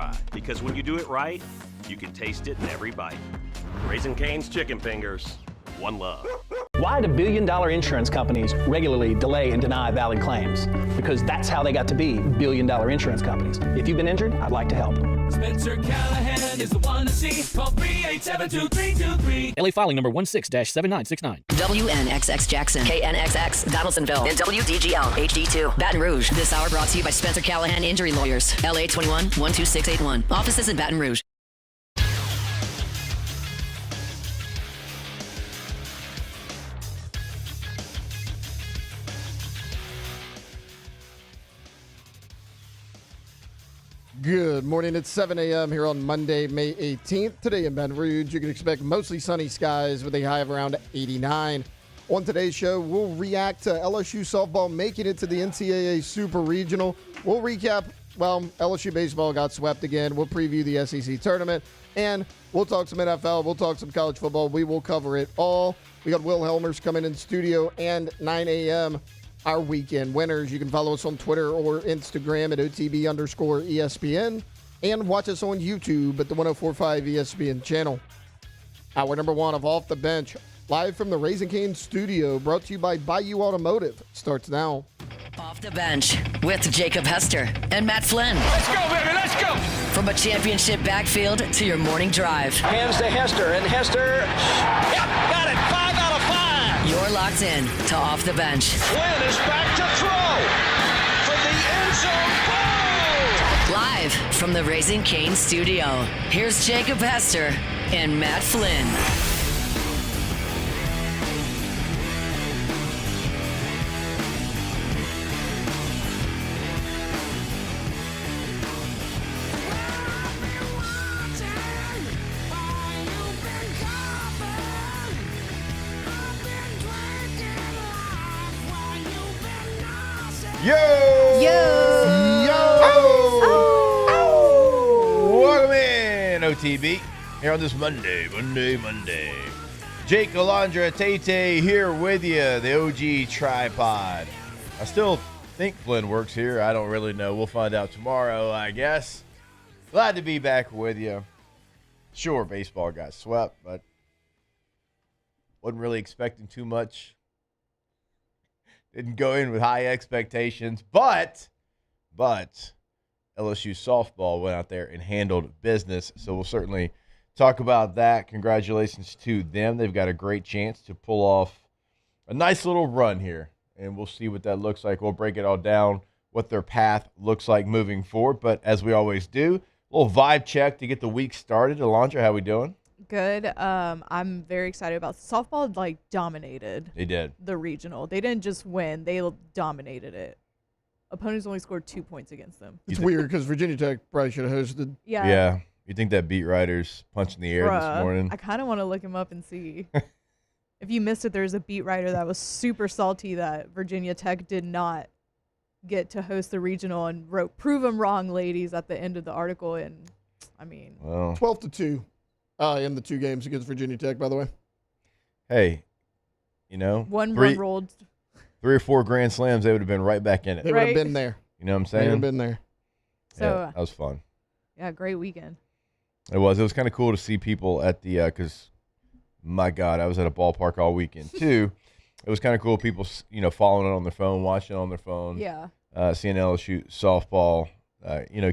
pride, because when you do it right, you can taste it in every bite. Raising Cane's Chicken Fingers, one love. Why do billion-dollar insurance companies regularly delay and deny valid claims? Because that's how they got to be billion-dollar insurance companies. If you've been injured, I'd like to help. Spencer Callahan is the one to see. Call 387-2323. LA filing number 16-7969. WNXX Jackson, KNXX Donaldsonville, and WDGL HD2 Baton Rouge. This hour brought to you by Spencer Callahan Injury Lawyers. LA 21-12681. Offices in Baton Rouge. Good morning. It's 7 a.m. here on Monday, May 18th. Today in Baton Rouge, you can expect mostly sunny skies with a high of around 89. On today's show, we'll react to LSU softball making it to the NCAA Super Regional. We'll recap, LSU baseball got swept again. We'll preview the SEC tournament, and we'll talk some NFL. We'll talk some college football. We will cover it all. We got Will Helmers coming in studio, and 9 a.m., our weekend winners. You can follow us on Twitter or Instagram at OTB_ESPN and watch us on YouTube at the 104.5 ESPN channel. Hour number one of Off the Bench, live from the Raising Cane's studio, brought to you by Bayou Automotive, starts now. Off the Bench with Jacob Hester and Matt Flynn. Let's go, baby, let's go. From a championship backfield to your morning drive. Hands to Hester, and Hester. Yep, got it. 5 out of 5. You're locked in to Off the Bench. Flynn is back to throw from the end zone. Goal! Live from the Raising Cane's studio, here's Jacob Hester and Matt Flynn. Yo! Welcome in, OTB. Here on this Monday. Jake, Alondra, Tay here with you, the OG tripod. I still think Flynn works here. I don't really know. We'll find out tomorrow, I guess. Glad to be back with you. Sure, baseball got swept, but wasn't really expecting too much. Didn't go in with high expectations, but LSU softball went out there and handled business. So we'll certainly talk about that. Congratulations to them. They've got a great chance to pull off a nice little run here, and we'll see what that looks like. We'll break it all down, what their path looks like moving forward. But as we always do, a little vibe check to get the week started. Alondra, how we doing? Good. I'm very excited about softball. Dominated. They did. The regional. They didn't just win. They dominated it. Opponents only scored 2 points against them. It's weird because Virginia Tech probably should have hosted. Yeah. You think that beat writer's punching the air this morning? I kind of want to look him up and see. If you missed it, there's a beat writer that was super salty that Virginia Tech did not get to host the regional and wrote "Prove them wrong, ladies" at the end of the article. And I mean, 12-2. In the 2 games against Virginia Tech, by the way. Hey, one run rolled. 3 or 4 grand slams, they would have been right back in it. They would have been there. You know what I'm saying? They would have been there. So yeah, that was fun. Yeah, great weekend. It was. It was kind of cool to see people at the because, my God, I was at a ballpark all weekend too. It was kind of cool. People, following it on their phone, watching it on their phone. Yeah. Seeing LSU softball.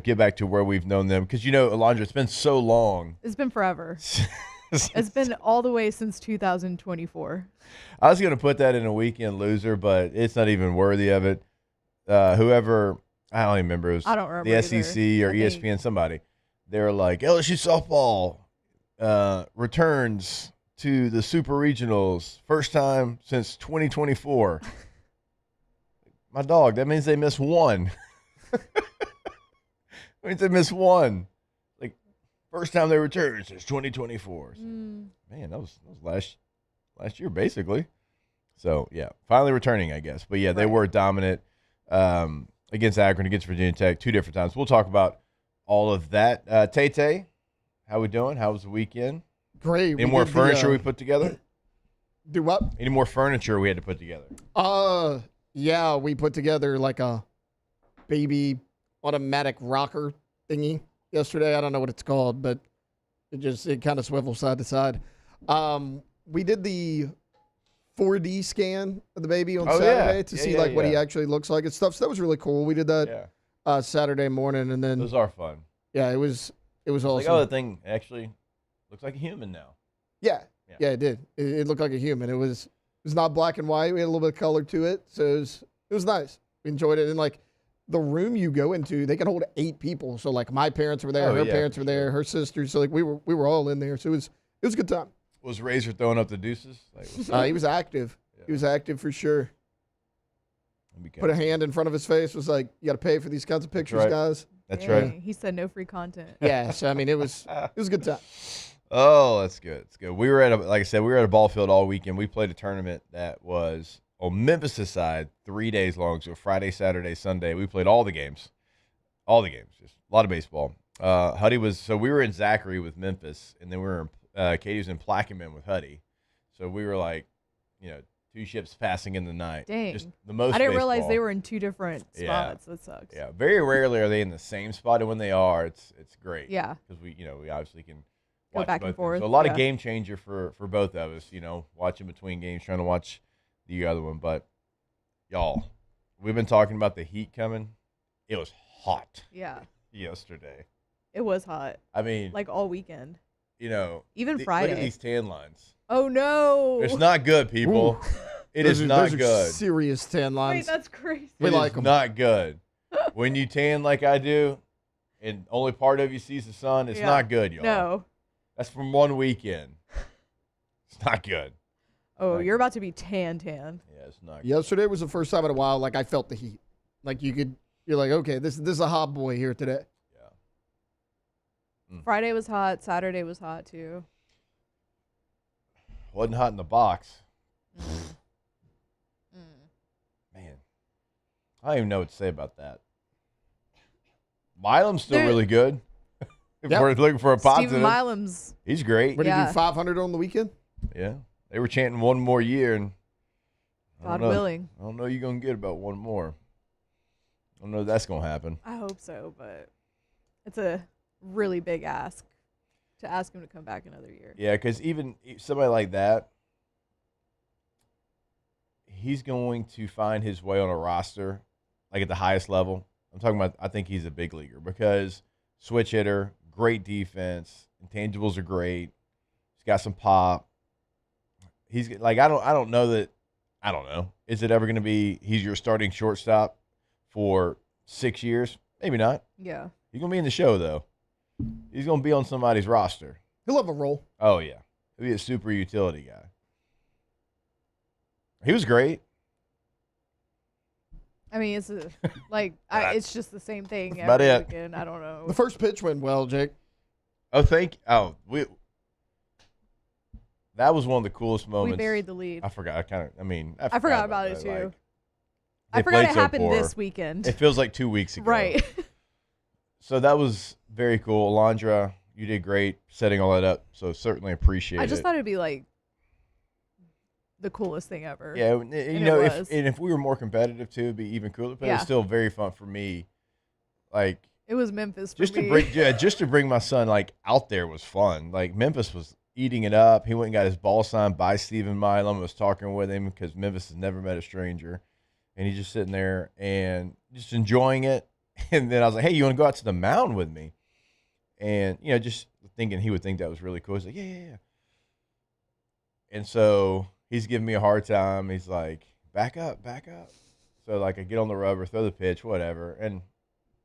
Get back to where we've known them. Because, Alondra, it's been so long. It's been forever. It's been all the way since 2024. I was going to put that in a weekend loser, but it's not even worthy of it. Whoever, I don't even remember. It was I don't remember the SEC or ESPN, somebody. They were like, LSU softball returns to the Super Regionals. First time since 2024. My dog, that means they missed one. They missed one. First time they returned since 2024. So, man, that was last year, basically. So, yeah, finally returning, I guess. But, yeah, they were dominant against Akron, against Virginia Tech, 2 different times. We'll talk about all of that. Tay, how we doing? How was the weekend? Great. Any more furniture we put together? Do what? Any more furniture we had to put together? Yeah, we put together like a baby automatic rocker thingy. yesterday. I don't know what it's called, but it kind of swivels side to side. We did the 4D scan of the baby on Saturday to see what he actually looks like and stuff. So that was really cool. We did that Saturday morning, and then those are fun. Yeah, it was awesome. Like, oh, the thing actually looks like a human now. Yeah, it did. It looked like a human. It was not black and white. We had a little bit of color to it, so it was nice. We enjoyed it, and like the room you go into, they can hold 8 people. So like my parents were there, her parents were there, her sisters. So like we were all in there. So it was a good time. Was Razor throwing up the deuces? Like, he was active. Yeah. He was active for sure. Put a hand in front of his face. Was like, you got to pay for these kinds of pictures, guys. That's right. He said no free content. Yeah. So I mean, it was a good time. Oh, that's good. It's good. We were like I said, we were at a ball field all weekend. We played a tournament that was on Memphis' side 3 days long. So Friday, Saturday, Sunday. We played all the games. Just a lot of baseball. Huddy we were in Zachary with Memphis, and then we were in Katie was in Plaquemine with Huddy. So we were like, 2 ships passing in the night. Dang. Just the most I didn't baseball. realize they were in 2 different spots. That sucks. Yeah. Very rarely are they in the same spot, and when they are, it's great. Yeah. Because we obviously can go watch back both and forth. So a lot of game changer for both of us, watching between games, trying to watch the other one. But y'all, we've been talking about the heat coming. It was hot. Yeah. Yesterday. It was hot. I mean, like all weekend. Even Friday. Look at these tan lines. Oh no. It's not good, people. It is not good. Serious tan lines. Wait, that's crazy. We like them. Not good. When you tan like I do, and only part of you sees the sun, it's not good, y'all. No. That's from one weekend. It's not good. Oh, you're about to be tan. Yeah, it's not good. Yesterday was the first time in a while like I felt the heat. Like you're like, okay, this is a hot boy here today. Yeah. Friday was hot. Saturday was hot too. Wasn't hot in the box. Man, I don't even know what to say about that. Milam's still really good. If we're looking for a positive. Steven Milam's. He's great. What did he do, 500 on the weekend? Yeah. They were chanting one more year, and God willing. I don't know you're going to get about one more. I don't know if that's going to happen. I hope so, but it's a really big ask to ask him to come back another year. Yeah, because even somebody like that, he's going to find his way on a roster, like at the highest level. I'm talking about, I think he's a big leaguer because switch hitter, great defense, intangibles are great. He's got some pop. He's like, I don't know. Is it ever going to be, he's your starting shortstop for 6 years? Maybe not. Yeah. He's going to be in the show, though. He's going to be on somebody's roster. He'll have a role. Oh, yeah. He'll be a super utility guy. He was great. I mean, it's it's just the same thing about every it. weekend. I don't know. The first pitch went well, Jake. That was one of the coolest moments. We buried the lead. I forgot. I forgot about it, too. Like, I forgot it so happened poor. this weekend. It feels like 2 weeks ago. Right. So that was very cool. Alondra, you did great setting all that up. So certainly appreciate it. I just thought it'd be like the coolest thing ever. Yeah, was. if we were more competitive too, it'd be even cooler. But it was still very fun for me. Like it was Memphis for just me. just to bring my son like out there was fun. Like Memphis was eating it up. He went and got his ball signed by Steven Milam. Was talking with him because Memphis has never met a stranger, and he's just sitting there and just enjoying it. And then I was like, "Hey, you want to go out to the mound with me?" And just thinking he would think that was really cool. He's like, "Yeah." And so he's giving me a hard time. He's like, back up. So, like, I get on the rubber, throw the pitch, whatever. And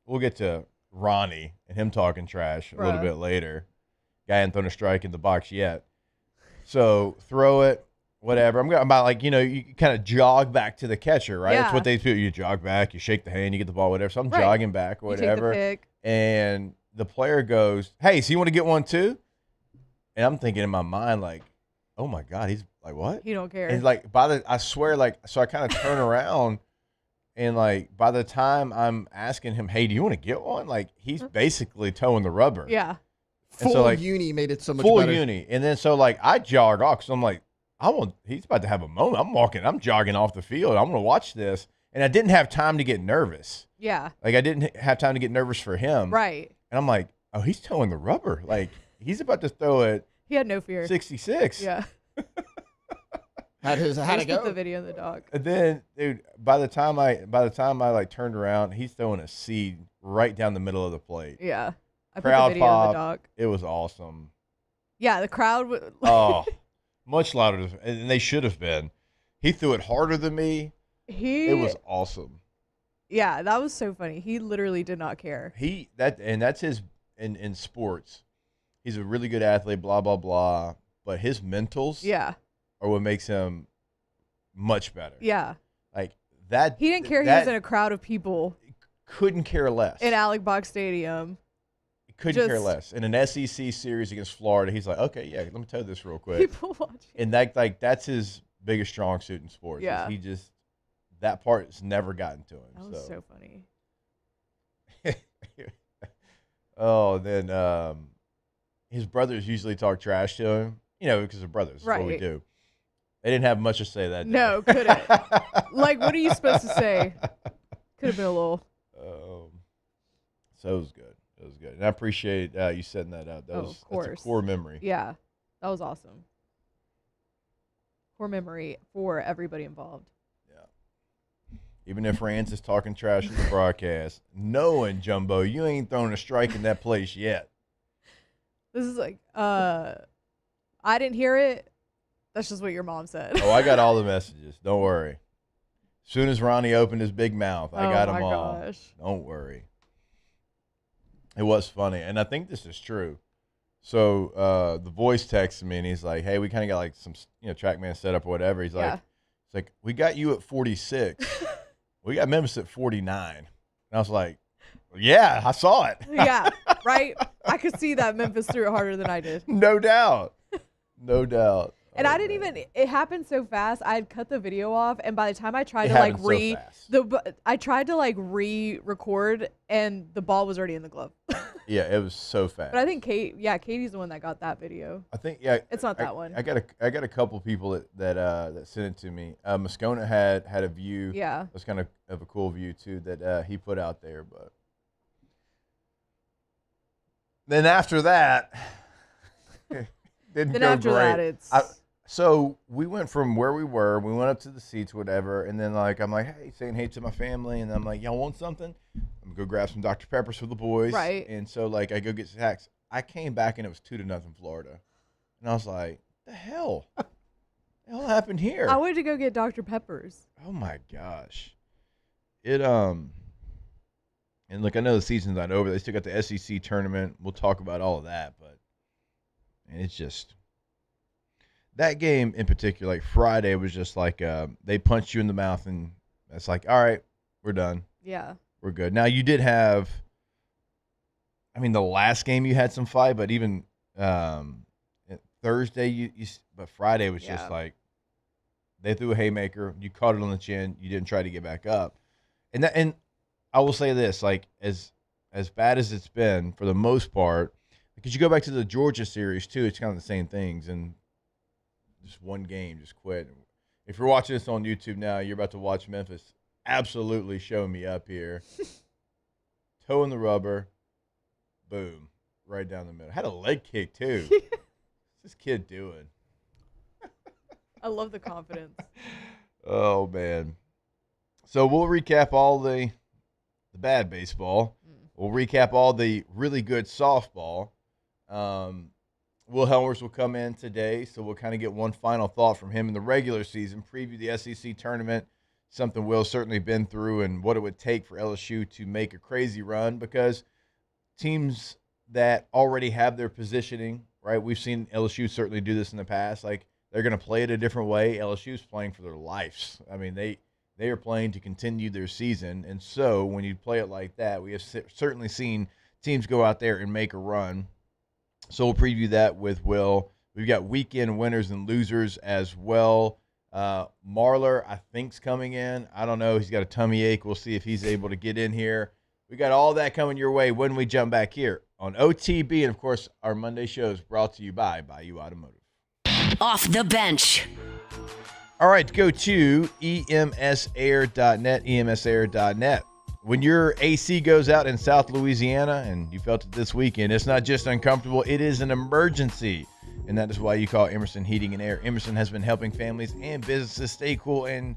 we'll get to Ronnie and him talking trash a little bit later. Guy hadn't thrown a strike in the box yet. So, throw it, whatever. I'm about, like, you kind of jog back to the catcher, right? Yeah. That's what they do. You jog back, you shake the hand, you get the ball, whatever. So, I'm jogging back, whatever. You take the pick. And the player goes, "Hey, so you want to get one too?" And I'm thinking in my mind, like, oh my God, he's like, what? He don't care. And like I swear, like, so I kind of turn around and like by the time I'm asking him, "Hey, do you want to get one?" Like he's basically towing the rubber. Yeah. Full uni made it so much full better. Uni. And then so like I jog off because I'm like, he's about to have a moment. I'm jogging off the field. I'm gonna watch this. And I didn't have time to get nervous. Yeah. Like I didn't have time to get nervous for him. Right. And I'm like, Oh, he's towing the rubber. Like, he's about to throw it He had no fear. 66. Yeah. How'd it Just go? put the video in the dog. And then, dude, by the time I like turned around, he's throwing a seed right down the middle of the plate. Yeah. I put Crowd the video in pop. the dog. It was awesome. Yeah, the crowd would. Oh, much louder, and they should have been. He threw it harder than me. It was awesome. Yeah, that was so funny. He literally did not care. That's his in sports. He's a really good athlete, blah blah blah. But his mentals, are what makes him much better. Yeah. Like that. He didn't care. He was in a crowd of people. Couldn't care less. In Alec Box Stadium. Couldn't care less. In an SEC series against Florida, he's like, okay, yeah, let me tell you this real quick. People watching. And that's his biggest strong suit in sports. Yeah. He just, that part has never gotten to him. That was so funny. Oh, then his brothers usually talk trash to him, because they're brothers. That's what we do. They didn't have much to say that day. No, couldn't. Like, what are you supposed to say? Could have been a little. So it was good. It was good. And I appreciate you setting that up. That's a core memory. Yeah, that was awesome. Core memory for everybody involved. Yeah. Even if Rance is talking trash in the broadcast, knowing, Jumbo, you ain't thrown a strike in that place yet. This is like, I didn't hear it. That's just what your mom said. Oh, I got all the messages. Don't worry. As soon as Ronnie opened his big mouth, I got them all. Gosh. Don't worry. It was funny, and I think this is true. So the voice texted me, and he's like, "Hey, we kind of got like some, TrackMan set up or whatever." He's like, "We got you at 46. We got Memphis at 49." And I was like, "Yeah, I saw it." Yeah, right. I could see that Memphis threw it harder than I did. No doubt, no doubt. And I didn't even. It happened so fast. I had cut the video off, and by the time I tried I tried to re-record, and the ball was already in the glove. Yeah, it was so fast. But I think Katie's the one that got that video. I think it's not that one. I got a couple people that sent it to me. Moscona had a view. Yeah, it was kind of a cool view too that he put out there. But then after that, didn't go great. So we went from where we were, we went up to the seats, whatever, and then I'm like, hey, saying hey to my family, and I'm like, y'all want something? I'm gonna go grab some Dr. Peppers for the boys, right? And so I go get snacks. I came back and it was 2-0 Florida, and I was like, the hell happened here? I wanted to go get Dr. Peppers. Oh my gosh, and look, I know the season's not over. They still got the SEC tournament. We'll talk about all of that, but it's just. That game in particular, Friday, was just they punched you in the mouth, and it's like, all right, we're done. Yeah. We're good. Now, you did have, the last game you had some fight, but even Thursday, but Friday was just they threw a haymaker, you caught it on the chin, you didn't try to get back up. And I will say this, as bad as it's been for the most part, because you go back to the Georgia series too, it's kind of the same things, and just one game, just quit. If you're watching this on YouTube now, you're about to watch Memphis absolutely show me up here. Toe in the rubber. Boom. Right down the middle. Had a leg kick, too. What's this kid doing? I love the confidence. Oh, man. So we'll recap all the bad baseball. We'll recap all the really good softball. Will Helmers will come in today, so we'll kind of get one final thought from him in the regular season, preview the SEC tournament, something Will's certainly been through, and what it would take for LSU to make a crazy run, because teams that already have their positioning, right? We've seen LSU certainly do this in the past. They're going to play it a different way. LSU's playing for their lives. They are playing to continue their season, and so when you play it like that, we have certainly seen teams go out there and make a run. So we'll preview that with Will. We've got weekend winners and losers as well. Marler, I think, is coming in. I don't know. He's got a tummy ache. We'll see if he's able to get in here. We got all that coming your way when we jump back here on OTB. And, of course, our Monday show is brought to you by Bayou Automotive. Off the bench. All right, go to emsair.net, emsair.net. when your AC goes out in South Louisiana, and you felt it this weekend, it's not just uncomfortable, it is an emergency. And that is why you call Emerson Heating and Air. Emerson has been helping families and businesses stay cool and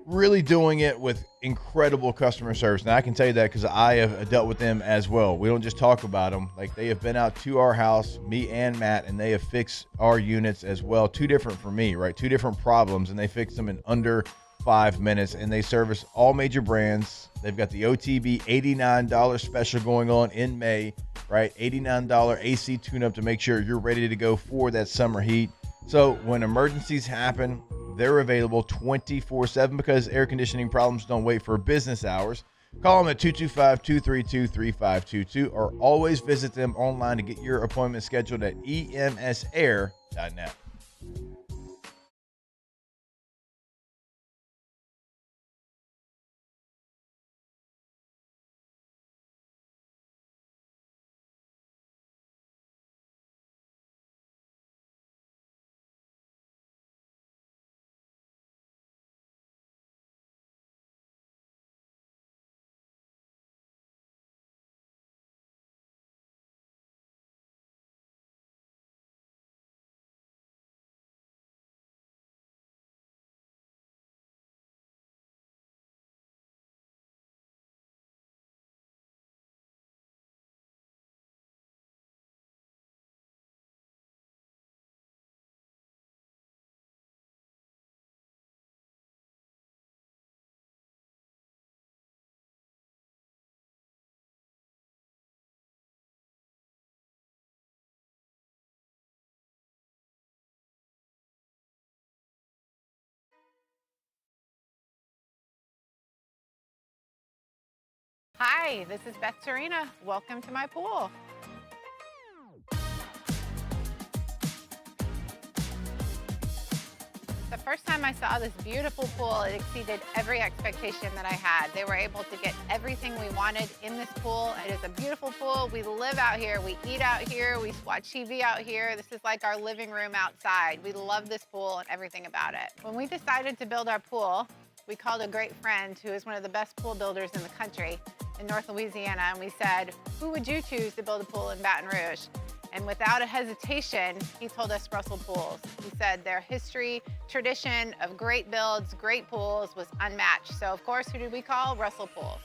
really doing it with incredible customer service. Now, I can tell you that because I have dealt with them as well. We don't just talk about them. Like, they have been out to our house, me and Matt, and they have fixed our units as well. Two different for me, right? Two different problems, and they fixed them in under 5 minutes, and they service all major brands. They've got the OTB $89 special going on in May, right? $89 AC tune-up to make sure you're ready to go for that summer heat. So when emergencies happen, they're available 24/7 because air conditioning problems don't wait for business hours. Call them at 225-232-3522 or always visit them online to get your appointment scheduled at emsair.net. Hi, this is Beth Serena. Welcome to my pool. The first time I saw this beautiful pool, it exceeded every expectation that I had. They were able to get everything we wanted in this pool. It is a beautiful pool. We live out here, we eat out here, we watch TV out here. This is like our living room outside. We love this pool and everything about it. When we decided to build our pool, we called a great friend who is one of the best pool builders in the country in North Louisiana, and we said, who would you choose to build a pool in Baton Rouge? And without a hesitation, he told us Russell Pools. He said their history, tradition of great builds, great pools was unmatched. So of course, who did we call? Russell Pools.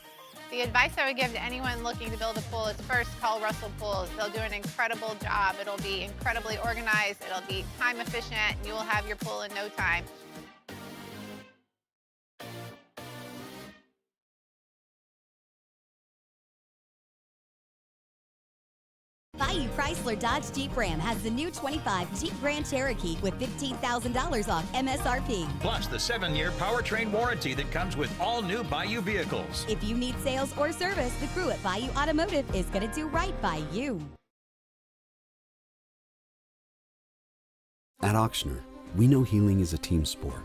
The advice I would give to anyone looking to build a pool is first call Russell Pools. They'll do an incredible job. It'll be incredibly organized, it'll be time efficient, and you will have your pool in no time. Bayou Chrysler Dodge Jeep Ram has the new 25 Jeep Grand Cherokee with $15,000 off MSRP. Plus the 7-year powertrain warranty that comes with all new Bayou vehicles. If you need sales or service, the crew at Bayou Automotive is going to do right by you. At Auctioner, we know healing is a team sport.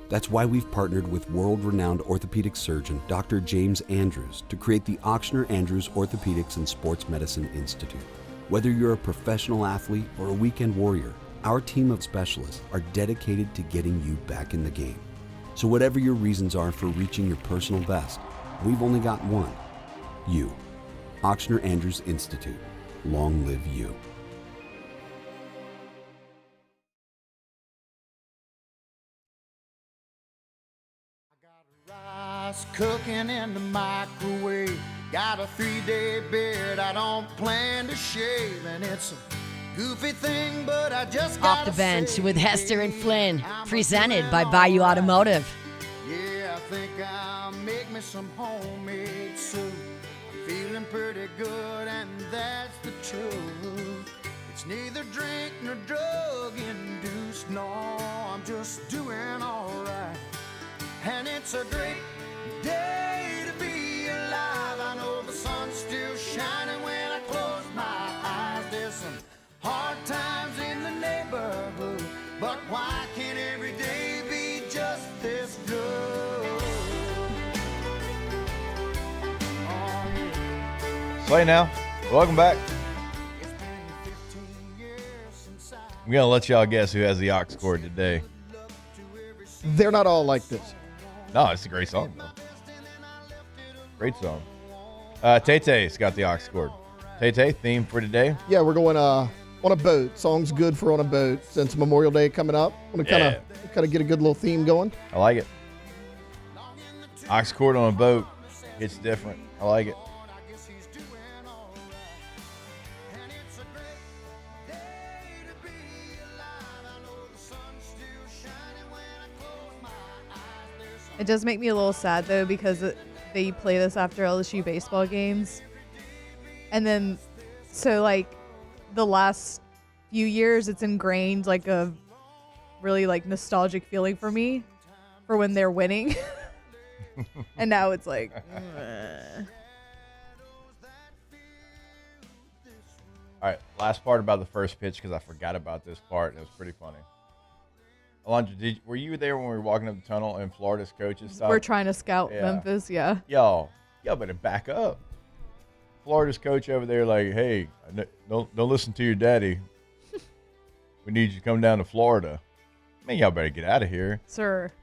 That's why we've partnered with world-renowned orthopedic surgeon Dr. James Andrews to create the Auctioner Andrews Orthopedics and Sports Medicine Institute. Whether you're a professional athlete or a weekend warrior, our team of specialists are dedicated to getting you back in the game. So whatever your reasons are for reaching your personal best, we've only got one: you. Auctioner Andrews Institute. Long live you. Rice cooking in the microwave. Got a 3-day beard I don't plan to shave, and it's a goofy thing, but I just Off the bench with Hester and Flynn, presented by Bayou Automotive. Yeah, I think I'll make me some homemade soup. I'm feeling pretty good, and that's the truth. It's neither drink nor drug induced. No, I'm just doing all right. And it's a great day to be alive. I know the sun's still shining when I close my eyes. There's some hard times in the neighborhood, but why can't every day be just this good? Oh, yeah. Slay now. Welcome back. I'm going to let y'all guess who has the aux cord today. They're not all like this. No, it's a great song, though. Great song. Tay-Tay's got the aux cord. Tay-Tay, theme for today? Yeah, we're going on a boat. Song's good for on a boat since Memorial Day coming up. Want to kind of get a good little theme going. I like it. Aux cord on a boat. It's different. I like it. It does make me a little sad, though, because they play this after LSU baseball games. And then, so, like, the last few years, it's ingrained, like, a really, like, nostalgic feeling for me for when they're winning. And now it's like, All right, last part about the first pitch, because I forgot about this part, and it was pretty funny. Alondra, were you there when we were walking up the tunnel and Florida's coaches stopped? we're trying to scout Memphis, yeah. Y'all better back up. Florida's coach over there like, hey, don't listen to your daddy. We need you to come down to Florida. Man, y'all better get out of here. Sir.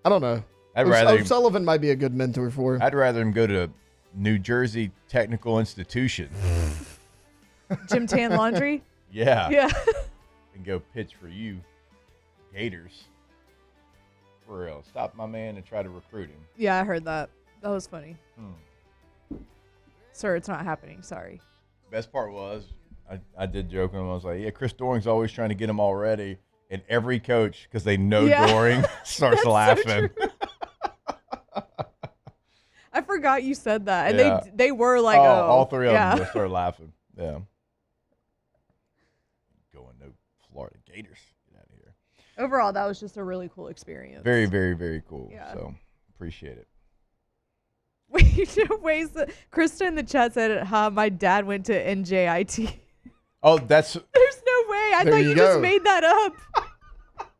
I don't know. O'Sullivan might be a good mentor for him. I'd rather him go to New Jersey Technical Institution. Jim Tan Laundry? Yeah. Yeah. And go pitch for you, Gators. For real. Stop my man and try to recruit him. Yeah, I heard that. That was funny. Sir, it's not happening. Sorry. Best part was, I did joke with him. I was like, yeah, Chris Doring's always trying to get him all ready. And every coach, because they know Doring, starts laughing. So I forgot you said that. And they were like, all three of them just started laughing. Yeah. Going to Florida Gators. Get out of here. Overall, that was just a really cool experience. Very, very, very cool. Yeah. So appreciate it. Wait, Krista in the chat said, my dad went to NJIT. Oh, there's no way. I thought you just made that up.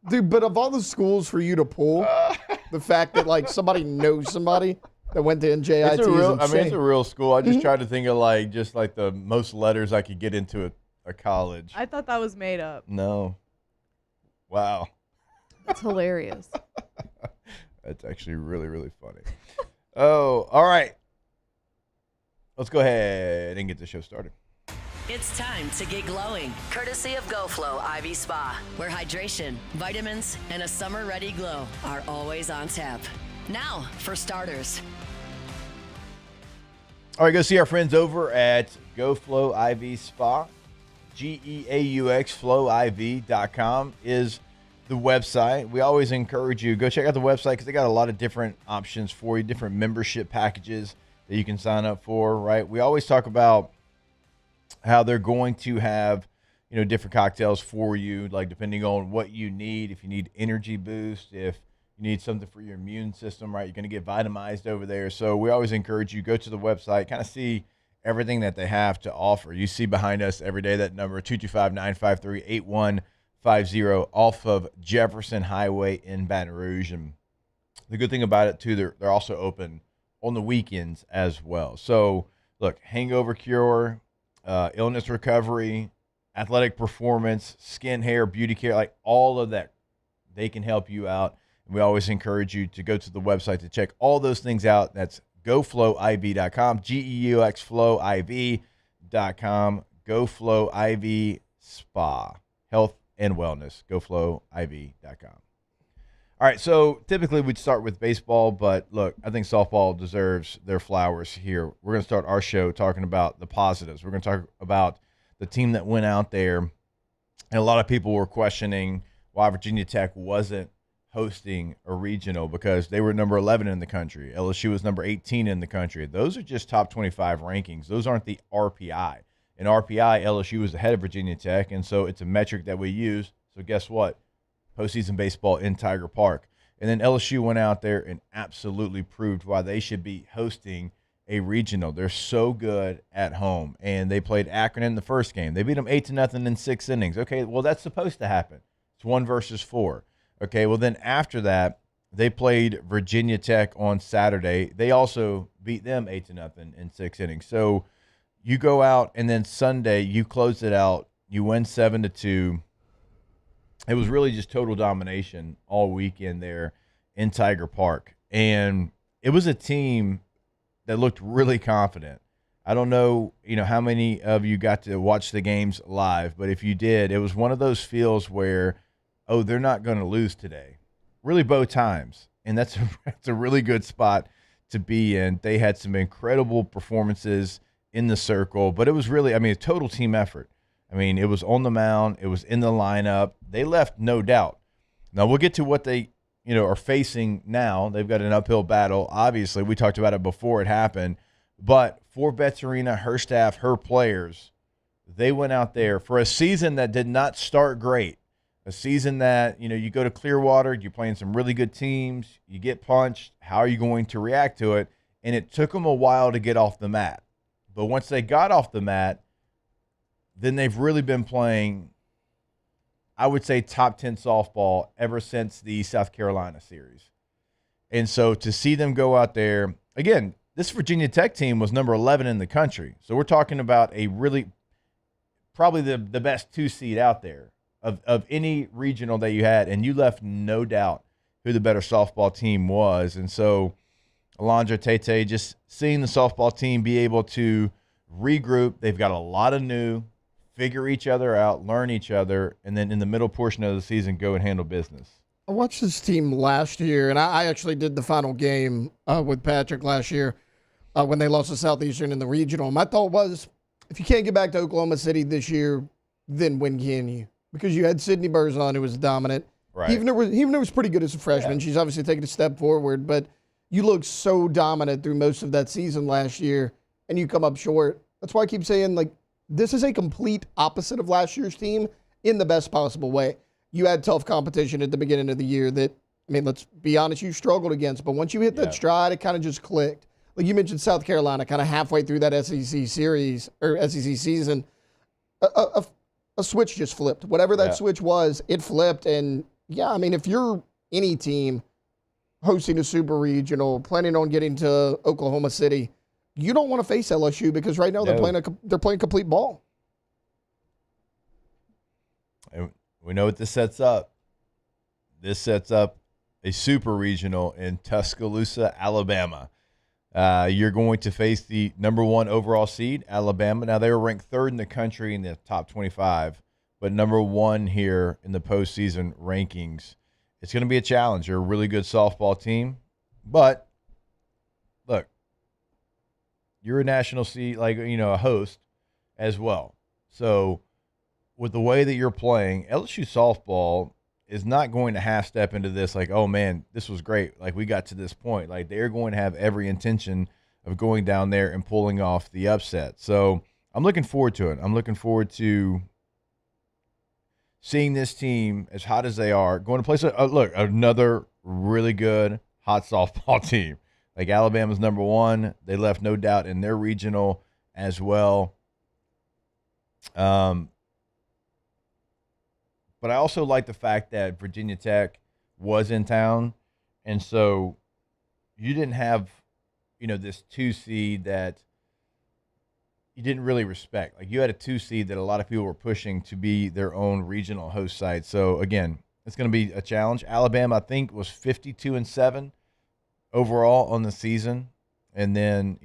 Dude, but of all the schools for you to pull, the fact that like somebody knows somebody that went to NJIT it's a real, is insane. I mean, it's a real school. I just tried to think of like the most letters I could get into a college. I thought that was made up. No. Wow. That's hilarious. That's actually really, really funny. Oh, all right. Let's go ahead and get the show started. It's time to get glowing, courtesy of GoFlow IV Spa, where hydration, vitamins, and a summer-ready glow are always on tap. Now, for starters. All right, go see our friends over at GoFlow IV Spa. GEAUX flowiv.com is the website. We always encourage you, go check out the website because they got a lot of different options for you, different membership packages that you can sign up for, right? We always talk about how they're going to have, different cocktails for you, like depending on what you need. If you need energy boost, if you need something for your immune system, right, you're going to get vitamized over there. So we always encourage you, go to the website, kind of see everything that they have to offer. You see behind us every day that number, 225-953-8150 off of Jefferson Highway in Baton Rouge. And the good thing about it, too, they're also open on the weekends as well. So, look, hangover cure, illness recovery, athletic performance, skin, hair, beauty care, like all of that, they can help you out. And we always encourage you to go to the website to check all those things out. That's GoFlowIV.com, GEUXFlowIV.com, GoFlowIV Spa, health and wellness, GoFlowIV.com. All right, so typically we'd start with baseball, but look, I think softball deserves their flowers here. We're going to start our show talking about the positives. We're going to talk about the team that went out there, and a lot of people were questioning why Virginia Tech wasn't hosting a regional because they were number 11 in the country. LSU was number 18 in the country. Those are just top 25 rankings. Those aren't the RPI. In RPI, LSU is ahead of Virginia Tech, and so it's a metric that we use. So guess what? Postseason baseball in Tiger Park. And then LSU went out there and absolutely proved why they should be hosting a regional. They're so good at home. And they played Akron in the first game. They beat them 8-0 in 6 innings. Okay, well, that's supposed to happen. It's 1 versus 4. Okay, well, then after that, they played Virginia Tech on Saturday. They also beat them 8-0 in 6 innings. So you go out, and then Sunday, you close it out. You win 7-2. It was really just total domination all weekend there in Tiger Park. And it was a team that looked really confident. I don't know, how many of you got to watch the games live, but if you did, it was one of those feels where, oh, they're not going to lose today. Really both times. And that's a really good spot to be in. They had some incredible performances in the circle, but it was really, a total team effort. It was on the mound. It was in the lineup. They left no doubt. Now, we'll get to what they, are facing now. They've got an uphill battle. Obviously, we talked about it before it happened. But for Betts Arena, her staff, her players, they went out there for a season that did not start great. A season that, you go to Clearwater, you're playing some really good teams, you get punched. How are you going to react to it? And it took them a while to get off the mat. But once they got off the mat, then they've really been playing, I would say, top 10 softball ever since the South Carolina series. And so to see them go out there, again, this Virginia Tech team was number 11 in the country. So we're talking about a really, probably the best 2 seed out there of any regional that you had. And you left no doubt who the better softball team was. And so Alondra Tate, just seeing the softball team be able to regroup. They've got a lot of new, figure each other out, learn each other, and then in the middle portion of the season, go and handle business. I watched this team last year, and I actually did the final game with Patrick last year when they lost to Southeastern in the regional. My thought was, if you can't get back to Oklahoma City this year, then when can you? Because you had Sydney Berzon, who was dominant. Right. Even was pretty good as a freshman. Yeah. She's obviously taken a step forward, but you looked so dominant through most of that season last year, and you come up short. That's why I keep saying, this is a complete opposite of last year's team in the best possible way. You had tough competition at the beginning of the year that, let's be honest, you struggled against. But once you hit that stride, it kind of just clicked. Like you mentioned South Carolina, kind of halfway through that SEC series or SEC season, a switch just flipped. Whatever that switch was, it flipped. And, if you're any team hosting a super regional, planning on getting to Oklahoma City, you don't want to face LSU because right now they're playing complete ball. And we know what this sets up. This sets up a super regional in Tuscaloosa, Alabama. You're going to face the number 1 overall seed, Alabama. Now, they were ranked 3rd in the country in the top 25, but number 1 here in the postseason rankings. It's going to be a challenge. You're a really good softball team, but look, you're a national seed, a host as well. So with the way that you're playing, LSU softball is not going to half step into this oh, man, this was great. We got to this point. They're going to have every intention of going down there and pulling off the upset. So I'm looking forward to it. I'm looking forward to seeing this team, as hot as they are, going to play another really good hot softball team. Alabama's number 1. They left no doubt in their regional as well. But I also like the fact that Virginia Tech was in town. And so you didn't have, this 2 seed that you didn't really respect. You had a 2 seed that a lot of people were pushing to be their own regional host site. So, again, it's going to be a challenge. Alabama, I think, was 52-7 overall on the season. And then,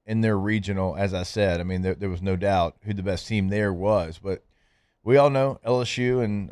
in their regional, as I said, there was no doubt who the best team there was. But we all know LSU and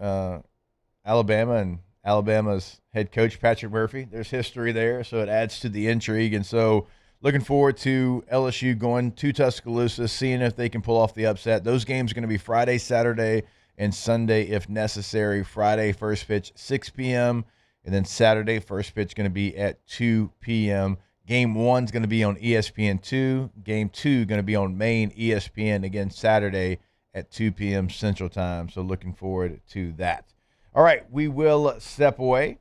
Alabama and Alabama's head coach, Patrick Murphy. There's history there, so it adds to the intrigue. And so looking forward to LSU going to Tuscaloosa, seeing if they can pull off the upset. Those games are going to be Friday, Saturday, and Sunday if necessary. Friday, first pitch, 6 p.m., and then Saturday, first pitch going to be at 2 p.m. Game 1 is going to be on ESPN2. Game 2 going to be on main ESPN, again, Saturday at 2 p.m. Central Time. So looking forward to that. All right, we will step away.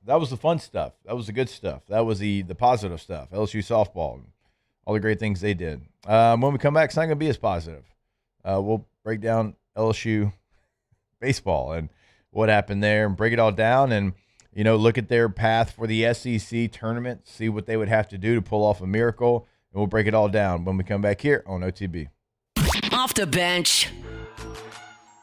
That was the fun stuff. That was the good stuff. That was the positive stuff. LSU softball and all the great things they did. When we come back, it's not going to be as positive. We'll break down LSU baseball and what happened there and break it all down and, look at their path for the SEC tournament, see what they would have to do to pull off a miracle, and we'll break it all down when we come back here on OTB. Off the bench.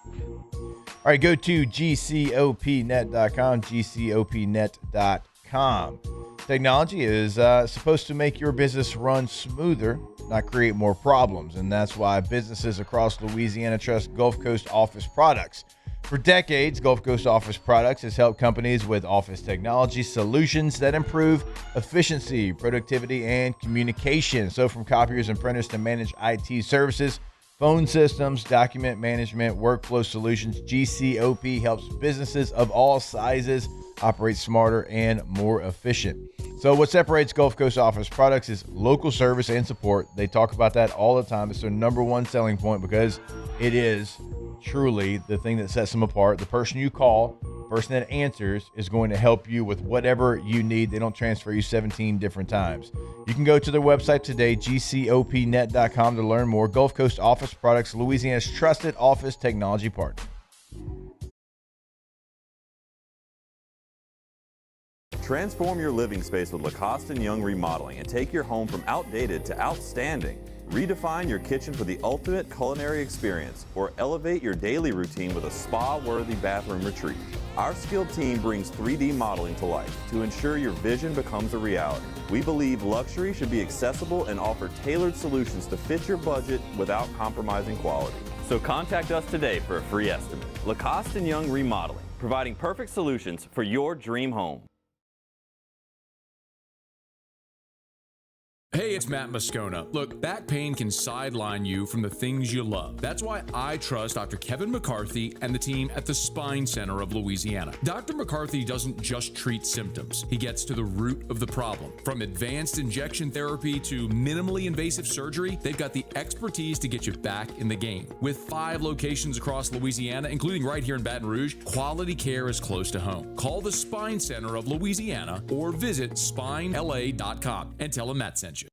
All right, go to GCOPnet.com, GCOPnet.com. LuckyLandSlots.com. Technology is supposed to make your business run smoother, not create more problems. And that's why businesses across Louisiana trust Gulf Coast Office Products. For decades, Gulf Coast Office Products has helped companies with office technology solutions that improve efficiency, productivity, and communication. So from copiers and printers to managed IT services, phone systems, document management, workflow solutions, GCOP helps businesses of all sizes operate smarter and more efficient. So what separates Gulf Coast Office Products is local service and support. They talk about that all the time. It's their number one selling point because it is truly the thing that sets them apart. The person you call, the person that answers, is going to help you with whatever you need. They don't transfer you 17 different times. You can go to their website today, gcopnet.com, to learn more. Gulf Coast Office Products, Louisiana's trusted office technology partner. Transform your living space with Lacoste & Young Remodeling and take your home from outdated to outstanding. Redefine your kitchen for the ultimate culinary experience or elevate your daily routine with a spa-worthy bathroom retreat. Our skilled team brings 3D modeling to life to ensure your vision becomes a reality. We believe luxury should be accessible and offer tailored solutions to fit your budget without compromising quality. So contact us today for a free estimate. Lacoste & Young Remodeling, providing perfect solutions for your dream home. Hey, it's Matt Moscona. Look, back pain can sideline you from the things you love. That's why I trust Dr. Kevin McCarthy and the team at the Spine Center of Louisiana. Dr. McCarthy doesn't just treat symptoms. He gets to the root of the problem. From advanced injection therapy to minimally invasive surgery, they've got the expertise to get you back in the game. With 5 locations across Louisiana, including right here in Baton Rouge, quality care is close to home. Call the Spine Center of Louisiana or visit spinela.com and tell them Matt sent you.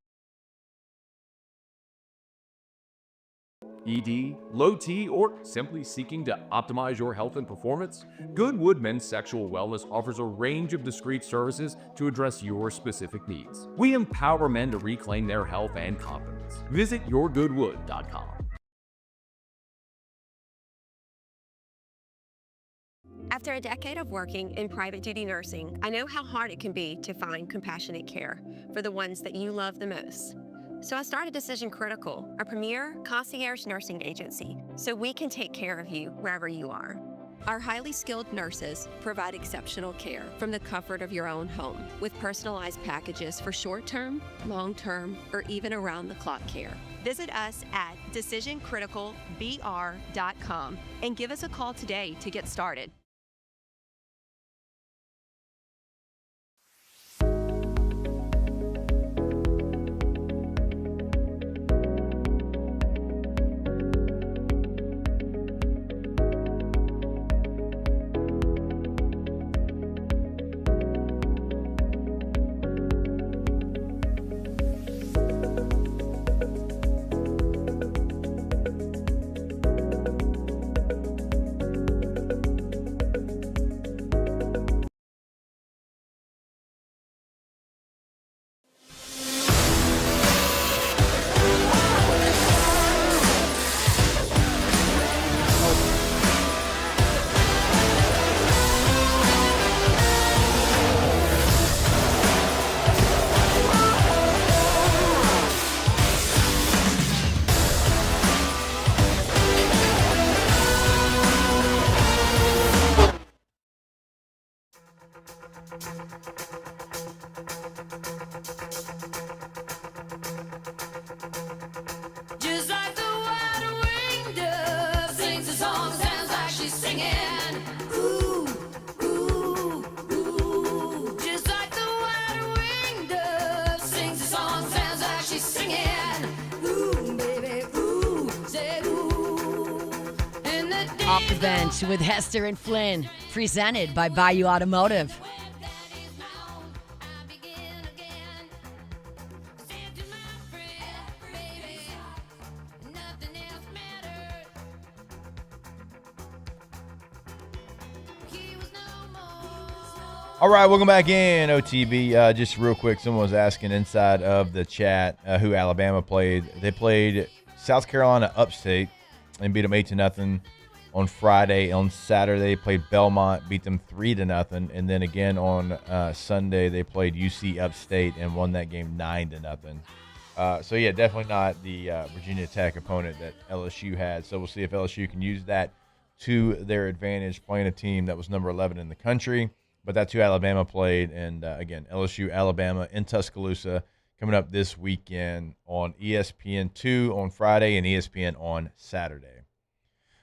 ED, low T, or simply seeking to optimize your health and performance? Goodwood Men's Sexual Wellness offers a range of discreet services to address your specific needs. We empower men to reclaim their health and confidence. Visit yourgoodwood.com. After a decade of working in private duty nursing, I know how hard it can be to find compassionate care for the ones that you love the most. So I started Decision Critical, a premier concierge nursing agency, so we can take care of you wherever you are. Our highly skilled nurses provide exceptional care from the comfort of your own home with personalized packages for short-term, long-term, or even around-the-clock care. Visit us at decisioncriticalbr.com and give us a call today to get started. Just like the wide-winged dove sings a song, sounds like she's singing. Ooh, ooh, ooh. Just like the wide-winged dove sings a song, sounds like she's singing. Ooh, baby, ooh, say ooh. And the Off the bench with Hester and Flynn, presented by Bayou Automotive. All right, welcome back in, OTB. Just real quick, someone was asking inside of the chat who Alabama played. They played South Carolina upstate and beat them 8-0. on Friday. On Saturday, they played Belmont, beat them 3-0. And then again on Sunday, they played UC Upstate and won that game 9-0. So, yeah, definitely not the Virginia Tech opponent that LSU had. So we'll see if LSU can use that to their advantage, playing a team that was number 11 in the country. But that's who Alabama played. And, again, LSU, Alabama in Tuscaloosa coming up this weekend on ESPN2 on Friday and ESPN on Saturday.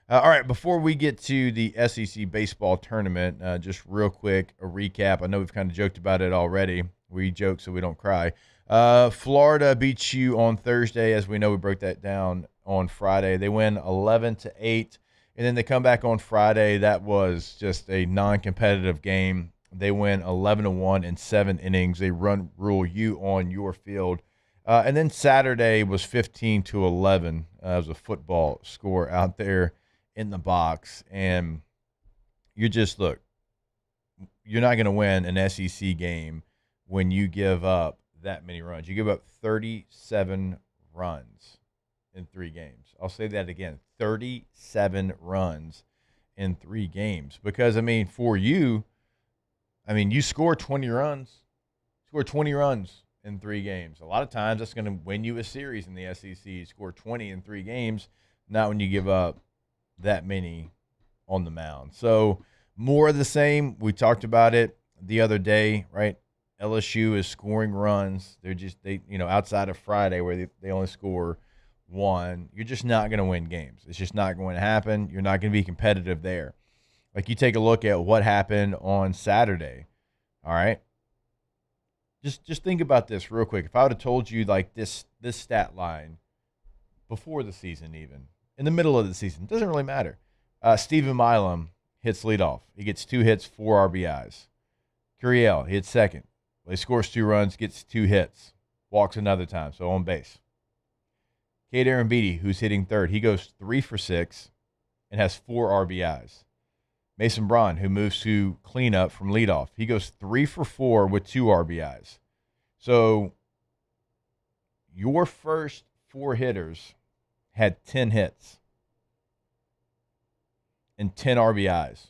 All right, before we get to the SEC baseball tournament, just real quick, a recap. I know we've kind of joked about it already. We joke so we don't cry. Florida beats you on Thursday. As we know, we broke that down on Friday. They win 11-8, and then they come back on Friday. That was just a non-competitive game. They win 11-1 in 7 innings. They rule you on your field. And then Saturday was 15-11. It was a football score out there in the box. And you're not going to win an SEC game when you give up that many runs. You give up 37 runs in 3 games. I'll say that again, 37 runs in 3 games. Because, for you, you score 20 runs. Score 20 runs in 3 games. A lot of times that's going to win you a series in the SEC. You score 20 in 3 games, not when you give up that many on the mound. So more of the same. We talked about it the other day, right? LSU is scoring runs. They're outside of Friday where they only score 1. You're just not going to win games. It's just not going to happen. You're not going to be competitive there. Like, you take a look at what happened on Saturday, all right? Just think about this real quick. If I would have told you, like, this stat line before the season even, in the middle of the season, it doesn't really matter. Stephen Milam hits leadoff. He gets 2 hits, 4 RBIs. Curiel, he hits second. He scores 2 runs, gets 2 hits, walks another time, so on base. Cade Arambidi, who's hitting third, he goes 3 for 6 and has 4 RBIs. Mason Braun, who moves to cleanup from leadoff, he goes 3 for 4 with 2 RBIs. So your first 4 hitters had 10 hits and 10 RBIs,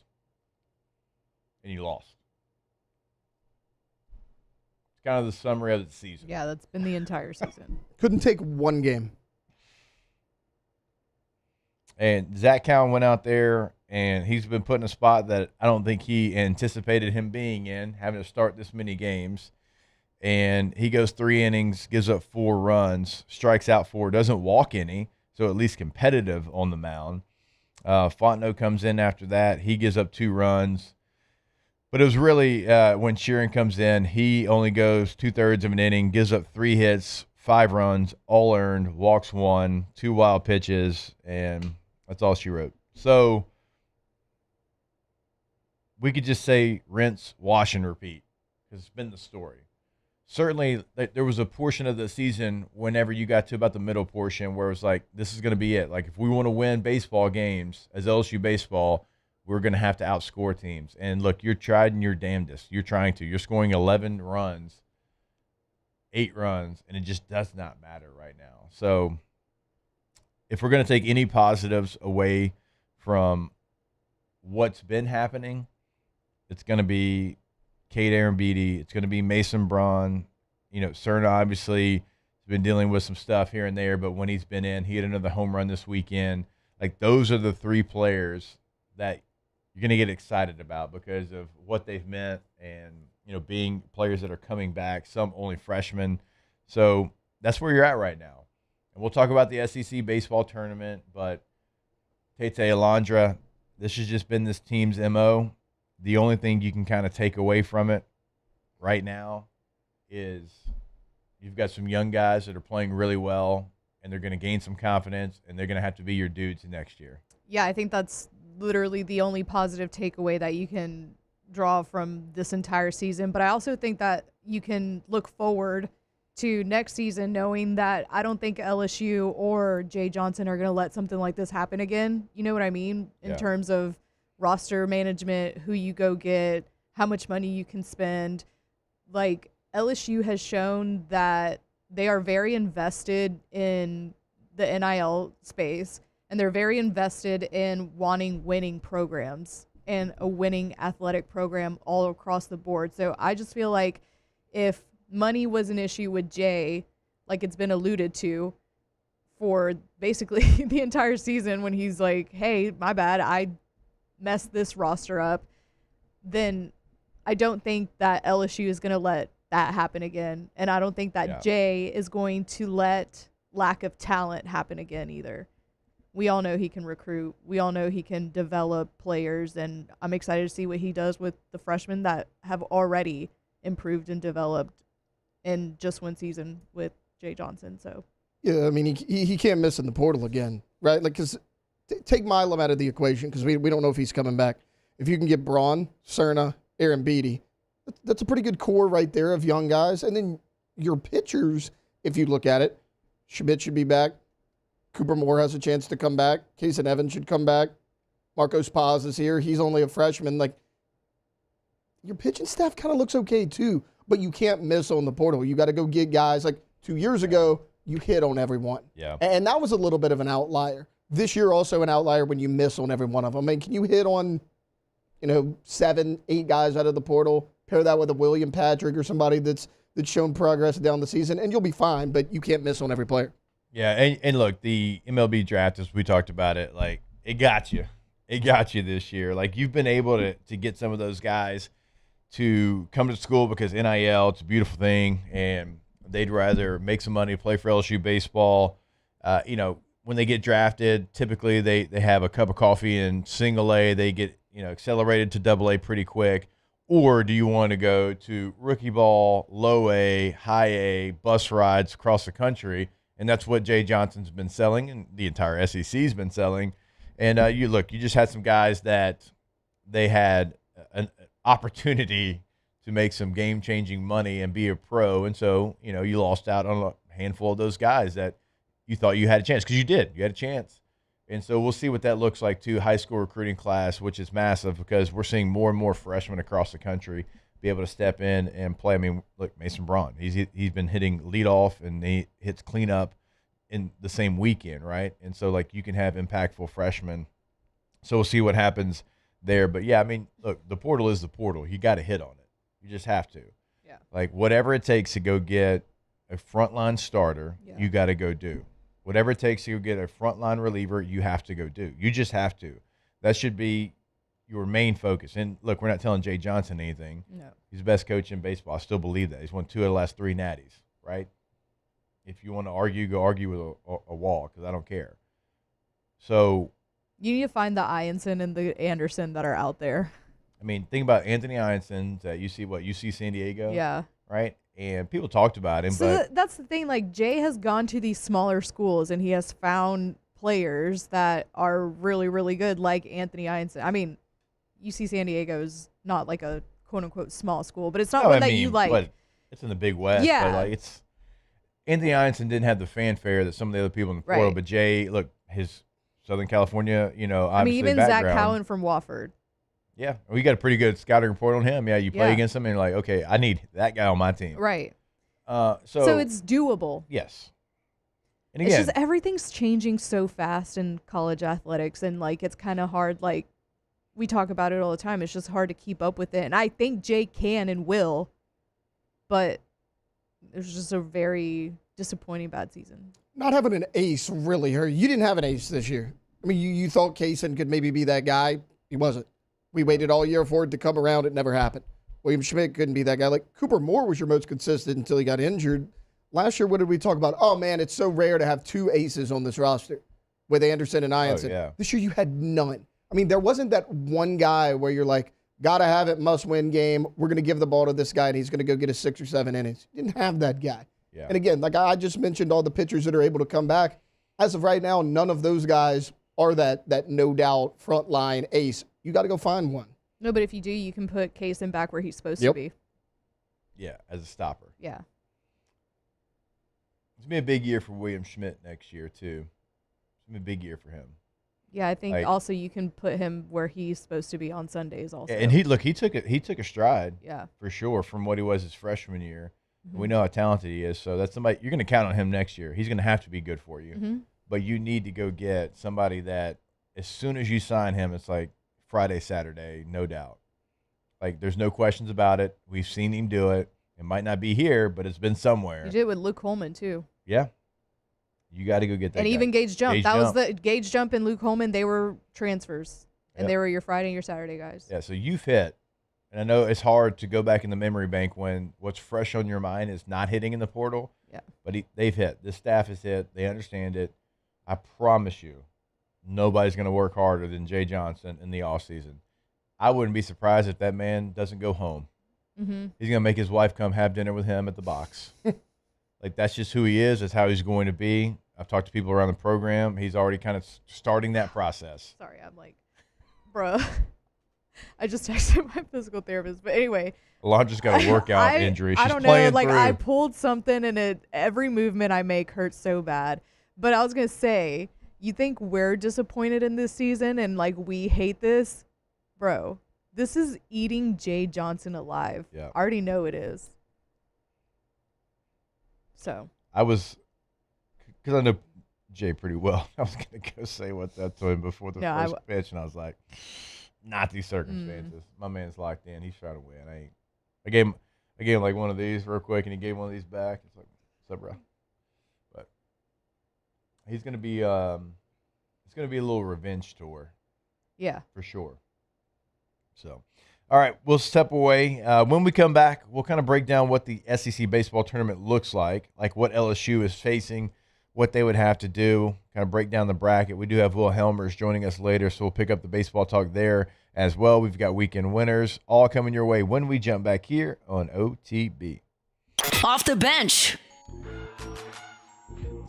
and you lost. It's kind of the summary of the season. Yeah, that's been the entire season. Couldn't take 1 game. And Zach Cowan went out there, and he's been put in a spot that I don't think he anticipated him being in, having to start this many games. And he goes 3 innings, gives up 4 runs, strikes out 4, doesn't walk any, so at least competitive on the mound. Fontenot comes in after that. He gives up 2 runs. But it was really when Sheeran comes in, he only goes 2/3 of an inning, gives up 3 hits, 5 runs, all earned, walks 1, 2 wild pitches, and that's all she wrote. So we could just say rinse, wash, and repeat because it's been the story. Certainly, there was a portion of the season whenever you got to about the middle portion where it was like, this is going to be it. Like, if we want to win baseball games as LSU baseball, we're going to have to outscore teams. And look, you're tried and you're damnedest. You're trying to. You're scoring 11 runs, 8 runs, and it just does not matter right now. So if we're going to take any positives away from what's been happening, it's going to be Cade Arambidi. It's going to be Mason Braun. Cerna obviously has been dealing with some stuff here and there, but when he's been in, he had another home run this weekend. Like, those are the 3 players that you're going to get excited about because of what they've meant and, being players that are coming back, some only freshmen. So that's where you're at right now. And we'll talk about the SEC baseball tournament, but Tate Alondra, this has just been this team's MO. The only thing you can kind of take away from it right now is you've got some young guys that are playing really well, and they're going to gain some confidence, and they're going to have to be your dudes next year. Yeah, I think that's literally the only positive takeaway that you can draw from this entire season. But I also think that you can look forward to next season knowing that I don't think LSU or Jay Johnson are going to let something like this happen again. You know what I mean? In terms of roster management, who you go get, how much money you can spend. Like, LSU has shown that they are very invested in the NIL space, and they're very invested in wanting winning programs and a winning athletic program all across the board. So I just feel like if money was an issue with Jay, like it's been alluded to for basically the entire season when he's like, hey, my bad, I messed this roster up, then I don't think that LSU is going to let that happen again. And I don't think that Jay is going to let lack of talent happen again either. We all know he can recruit. We all know he can develop players, and I'm excited to see what he does with the freshmen that have already improved and developed in just one season with Jay Johnson. So yeah, I mean, he can't miss in the portal again, right? Like, because take Milam out of the equation because we don't know if he's coming back. If you can get Braun, Cerna, Aaron Beatty, that's a pretty good core right there of young guys. And then your pitchers, if you look at it, Schmidt should be back. Cooper Moore has a chance to come back. Kason Evans should come back. Marcos Paz is here. He's only a freshman. Like, your pitching staff kind of looks okay too, but you can't miss on the portal. You got to go get guys. Like 2 years ago, you hit on everyone. Yeah. And that was a little bit of an outlier. This year also an outlier when you miss on every one of them. I mean, can you hit on, 7, 8 guys out of the portal, pair that with a William Patrick or somebody that's shown progress down the season, and you'll be fine, but you can't miss on every player. Yeah, and look, the MLB draft, as we talked about it, like, it got you. It got you this year. Like, you've been able to get some of those guys to come to school because NIL, it's a beautiful thing, and they'd rather make some money, play for LSU baseball. When they get drafted, typically they have a cup of coffee in single A. They get, accelerated to double A pretty quick. Or do you want to go to rookie ball, low A, high A, bus rides across the country? And that's what Jay Johnson's been selling, and the entire SEC's been selling. And you just had some guys that they had an opportunity to make some game-changing money and be a pro. And so, you lost out on a handful of those guys that you thought you had a chance, because you did. You had a chance. And so we'll see what that looks like, too. High school recruiting class, which is massive because we're seeing more and more freshmen across the country be able to step in and play. I mean, look, Mason Braun, he's been hitting leadoff and he hits cleanup in the same weekend, right? And so, like, you can have impactful freshmen. So we'll see what happens there. But, yeah, I mean, look, the portal is the portal. You got to hit on it. You just have to. Yeah. Like, whatever it takes to go get a frontline starter, you got to go do. Whatever it takes to go get a frontline reliever, you have to go do. You just have to. That should be your main focus. And, look, we're not telling Jay Johnson anything. No. He's the best coach in baseball. I still believe that. He's won 2 of the last 3 natties, right? If you want to argue, go argue with a wall, because I don't care. So you need to find the Ianson and the Anderson that are out there. I mean, think about Anthony Ianson at UC San Diego? Yeah. Right? And people talked about him. So but that's the thing. Like, Jay has gone to these smaller schools, and he has found players that are really, really good, like Anthony Ianson. I mean, UC San Diego is not like a quote-unquote small school, but it's not one that you like. But it's in the Big West. Yeah. But, like, it's Anthony Ianson didn't have the fanfare that some of the other people in the portal, but Jay, look, his Southern California, obviously I mean, even background. Zach Cowan from Wofford. Yeah, we got a pretty good scouting report on him. Yeah, you play Yeah. against him and you're like, okay, I need that guy on my team. Right. So it's doable. Yes. And It's again, just everything's changing so fast in college athletics, and like it's kind of hard. Like, we talk about it all the time. It's just hard to keep up with it. And I think Jay can and will, but it was just a very disappointing bad season. Not having an ace really hurt. You didn't have an ace this year. I mean, you thought Kaysen could maybe be that guy. He wasn't. We waited all year for it to come around. It never happened. William Schmidt couldn't be that guy. Like, Cooper Moore was your most consistent until he got injured. Last year, what did we talk about? Oh, man, it's so rare to have 2 aces on this roster with Anderson and Ianson. yeah. This year, you had none. I mean, there wasn't that one guy where you're like, got to have it, must-win game. We're going to give the ball to this guy, and he's going to go get a 6 or 7 innings. You didn't have that guy. Yeah. And again, like I just mentioned, all the pitchers that are able to come back. As of right now, none of those guys are that no-doubt front-line ace. You got to go find one. No, but if you do, you can put Kaysen back where he's supposed to be. yeah, as a stopper. Yeah. It's going to be a big year for William Schmidt next year, too. It's going to be a big year for him. Yeah, I think Like- also you can put him where he's supposed to be on Sundays also. And he took a stride, Yeah. for sure, from what he was his freshman year. Mhm. We know how talented he is, so that's somebody you're going to count on him next year. He's going to have to be good for you. Mhm. but you need to go get somebody that as soon as you sign him, it's like Friday, Saturday, no doubt. Like, there's no questions about it. We've seen him do it. It might not be here, but it's been somewhere. You did it with Luke Holman, too. Yeah. You got to go get that And guy. even Gage Jump. Gage that Jump. was the Gage Jump and Luke Holman. They were transfers. And Yep. they were your Friday and your Saturday guys. Yeah, so you've hit. And I know it's hard to go back in the memory bank when what's fresh on your mind is not hitting in the portal. Yeah. But they've hit. This staff has hit. They understand it. I promise you, nobody's going to work harder than Jay Johnson in the offseason. I wouldn't be surprised if that man doesn't go home. Mm-hmm. He's going to make his wife come have dinner with him at the box. Like, that's just who he is. That's how he's going to be. I've talked to people around the program. He's already kind of starting that process. Sorry, I'm like, bruh. I just texted my physical therapist. But anyway. Alondra's got a workout injury. She's I don't know. playing Like, through. I pulled something and every movement I make hurts so bad. But I was going to say, you think we're disappointed in this season and, like, we hate this? Bro, this is eating Jay Johnson alive. Yeah. I already know it is. So. I was, because I know Jay pretty well, I was going to go say what's that to him before the first pitch, and I was like, not these circumstances. My man's locked in. He's trying to win. I gave him like one of these real quick, and he gave one of these back. It's like, what's up, bro? But he's going to be, it's going to be a little revenge tour. Yeah. For sure. So, all right, we'll step away. When we come back, we'll kind of break down what the SEC baseball tournament looks like what LSU is facing, what they would have to do, kind of break down the bracket. We do have Will Helmers joining us later, so we'll pick up the baseball talk there as well. We've got weekend winners all coming your way when we jump back here on OTB. Off the bench.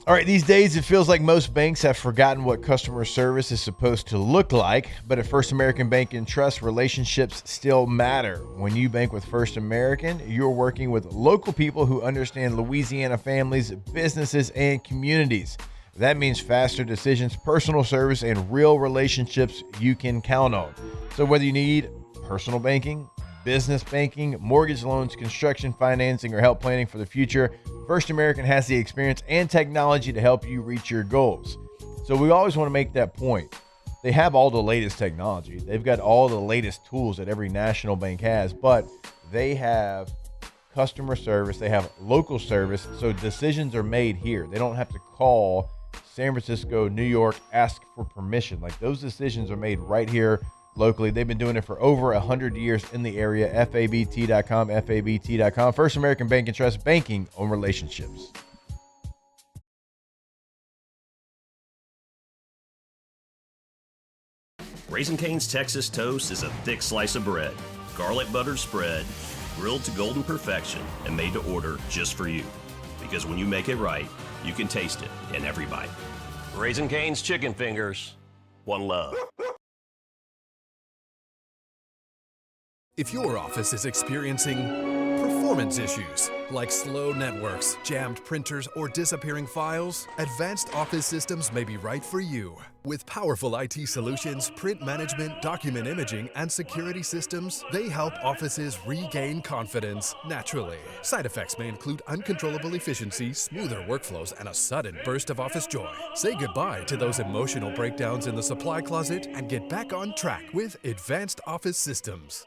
All right, these days it feels like most banks have forgotten what customer service is supposed to look like, but at First American Bank and Trust, relationships still matter. When you bank with First American, you're working with local people who understand Louisiana families, businesses, and communities. That means faster decisions, personal service, and real relationships you can count on. So whether you need personal banking, business banking, mortgage loans, construction financing, or help planning for the future, First American has the experience and technology to help you reach your goals. So we always want to make that point. They have all the latest technology. They've got all the latest tools that every national bank has, but they have customer service. They have local service. So decisions are made here. They don't have to call San Francisco, New York, ask for permission. Like, those decisions are made right here locally. They've been doing it for over 100 years in the area. FABT.com, FABT.com. First American Bank and Trust, banking on relationships. Raising Cane's Texas Toast is a thick slice of bread, garlic buttered spread, grilled to golden perfection, and made to order just for you. Because when you make it right, you can taste it in every bite. Raising Cane's Chicken Fingers. One love. If your office is experiencing performance issues like slow networks, jammed printers, or disappearing files, Advanced Office Systems may be right for you. With powerful IT solutions, print management, document imaging, and security systems, they help offices regain confidence naturally. Side effects may include uncontrollable efficiency, smoother workflows, and a sudden burst of office joy. Say goodbye to those emotional breakdowns in the supply closet and get back on track with Advanced Office Systems.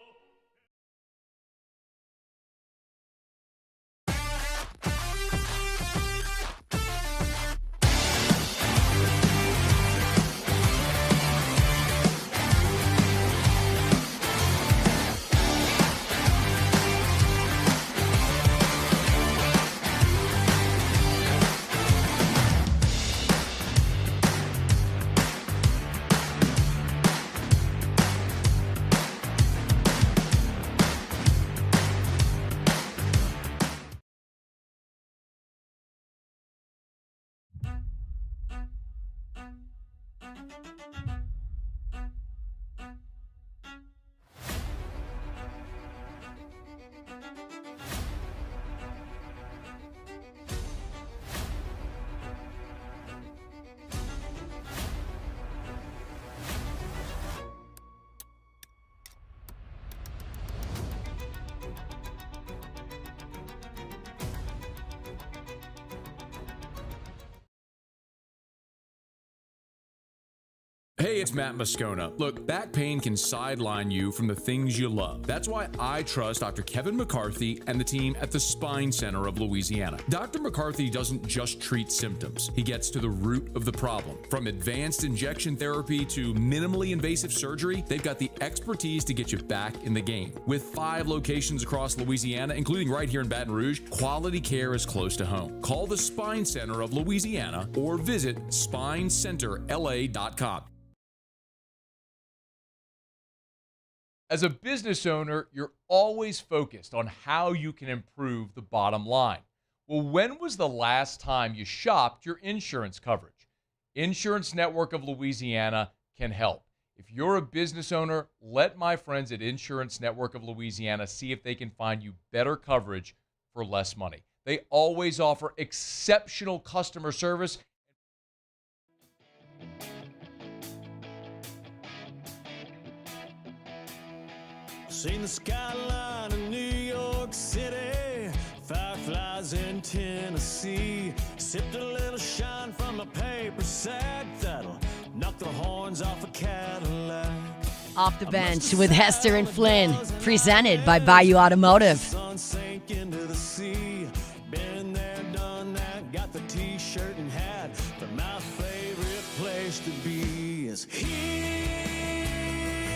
Hey, it's Matt Moscona. Look, back pain can sideline you from the things you love. That's why I trust Dr. Kevin McCarthy and the team at the Spine Center of Louisiana. Dr. McCarthy doesn't just treat symptoms. He gets to the root of the problem. From advanced injection therapy to minimally invasive surgery, they've got the expertise to get you back in the game. With 5 locations across Louisiana, including right here in Baton Rouge, quality care is close to home. Call the Spine Center of Louisiana or visit spinecenterla.com. As a business owner, you're always focused on how you can improve the bottom line. Well, when was the last time you shopped your insurance coverage? Insurance Network of Louisiana can help. If you're a business owner, let my friends at Insurance Network of Louisiana see if they can find you better coverage for less money. They always offer exceptional customer service. Seen the skyline of New York City, fireflies in Tennessee, sipped a little shine from a paper sack that'll knock the horns off a Cadillac. Off the Bench with Hester and Flynn, presented by Bayou Automotive. Sun sank into the sea, been there, done that, got the t-shirt and hat, but my favorite place to be is here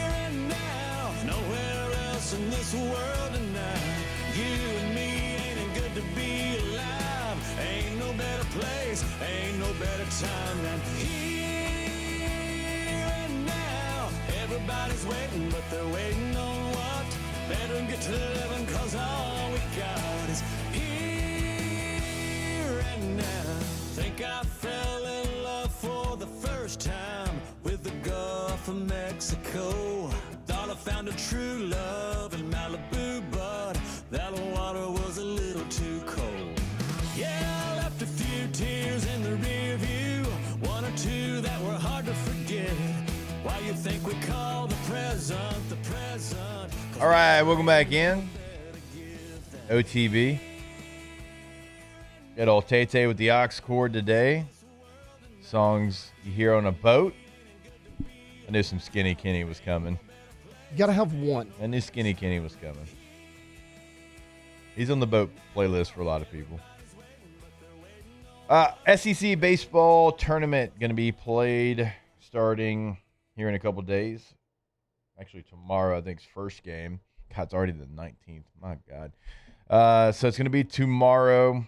and now, nowhere else in this world tonight. You and me, ain't it good to be alive? Ain't no better place, ain't no better time than here and now. Everybody's waiting, but they're waiting on what? Better get to living, cause all we got is here and now. Think I fell in love for the first time with the Gulf of Mexico. Thought I found a true love in Malibu, but that water was a little too cold. Yeah, I left a few tears in the rear view, 1 or 2 that were hard to forget. Why you think we call the present the present? All right, welcome back in. OTB. Got old Tay-Tay with the aux cord today. Songs you hear on a boat. I knew some Skinny Kenny was coming. You got to have one. I knew Skinny Kenny was coming. He's on the boat playlist for a lot of people. SEC baseball tournament going to be played starting here in a couple days. Actually, tomorrow, I think, is first game. God, it's already the 19th. My God. So it's going to be tomorrow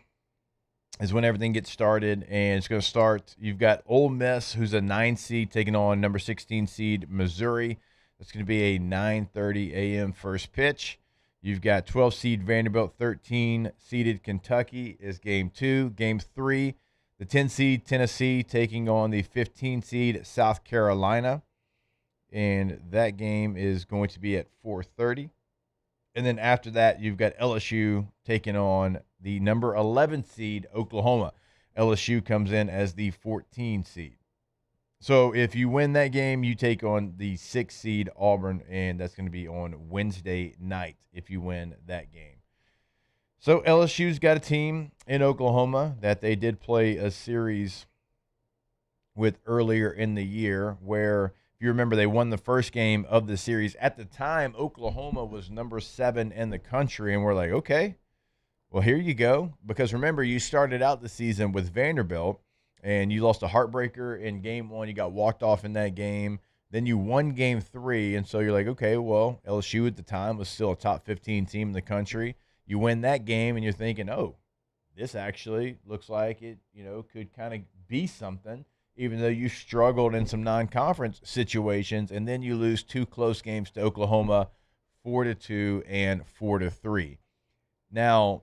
is when everything gets started, and it's going to start. You've got Ole Miss, who's a 9 seed, taking on number 16 seed Missouri. It's going to be a 9:30 a.m. first pitch. You've got 12 seed Vanderbilt, 13 seeded Kentucky is game 2. Game 3, the 10 seed Tennessee taking on the 15 seed South Carolina. And that game is going to be at 4:30. And then after that, you've got LSU taking on the number 11 seed Oklahoma. LSU comes in as the 14 seed. So if you win that game, you take on the 6 seed Auburn, and that's going to be on Wednesday night if you win that game. So LSU's got a team in Oklahoma that they did play a series with earlier in the year where, if you remember, they won the first game of the series. At the time, Oklahoma was number 7 in the country, and we're like, okay, well, here you go. Because remember, you started out the season with Vanderbilt, and you lost a heartbreaker in game 1. You got walked off in that game. Then you won game 3, and so you're like, okay, well, LSU at the time was still a top 15 team in the country. You win that game, and you're thinking, oh, this actually looks like it, could kind of be something, even though you struggled in some non-conference situations, and then you lose 2 close games to Oklahoma, 4-2 and 4-3. Now,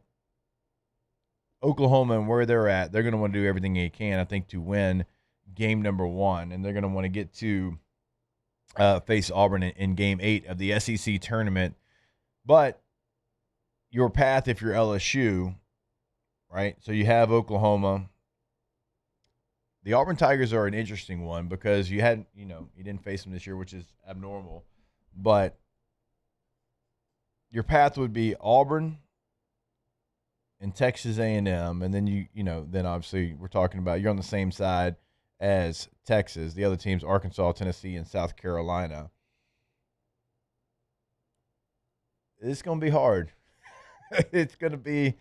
Oklahoma and where they're at, they're going to want to do everything they can, I think, to win game number 1, and they're going to want to get to face Auburn in game 8 of the SEC tournament. But your path, if you're LSU, right? So you have Oklahoma. The Auburn Tigers are an interesting one because you didn't face them this year, which is abnormal. But your path would be Auburn and Texas A&M, and then then obviously we're talking about you're on the same side as Texas. The other teams, Arkansas, Tennessee, and South Carolina. It's going to be hard. It's going to be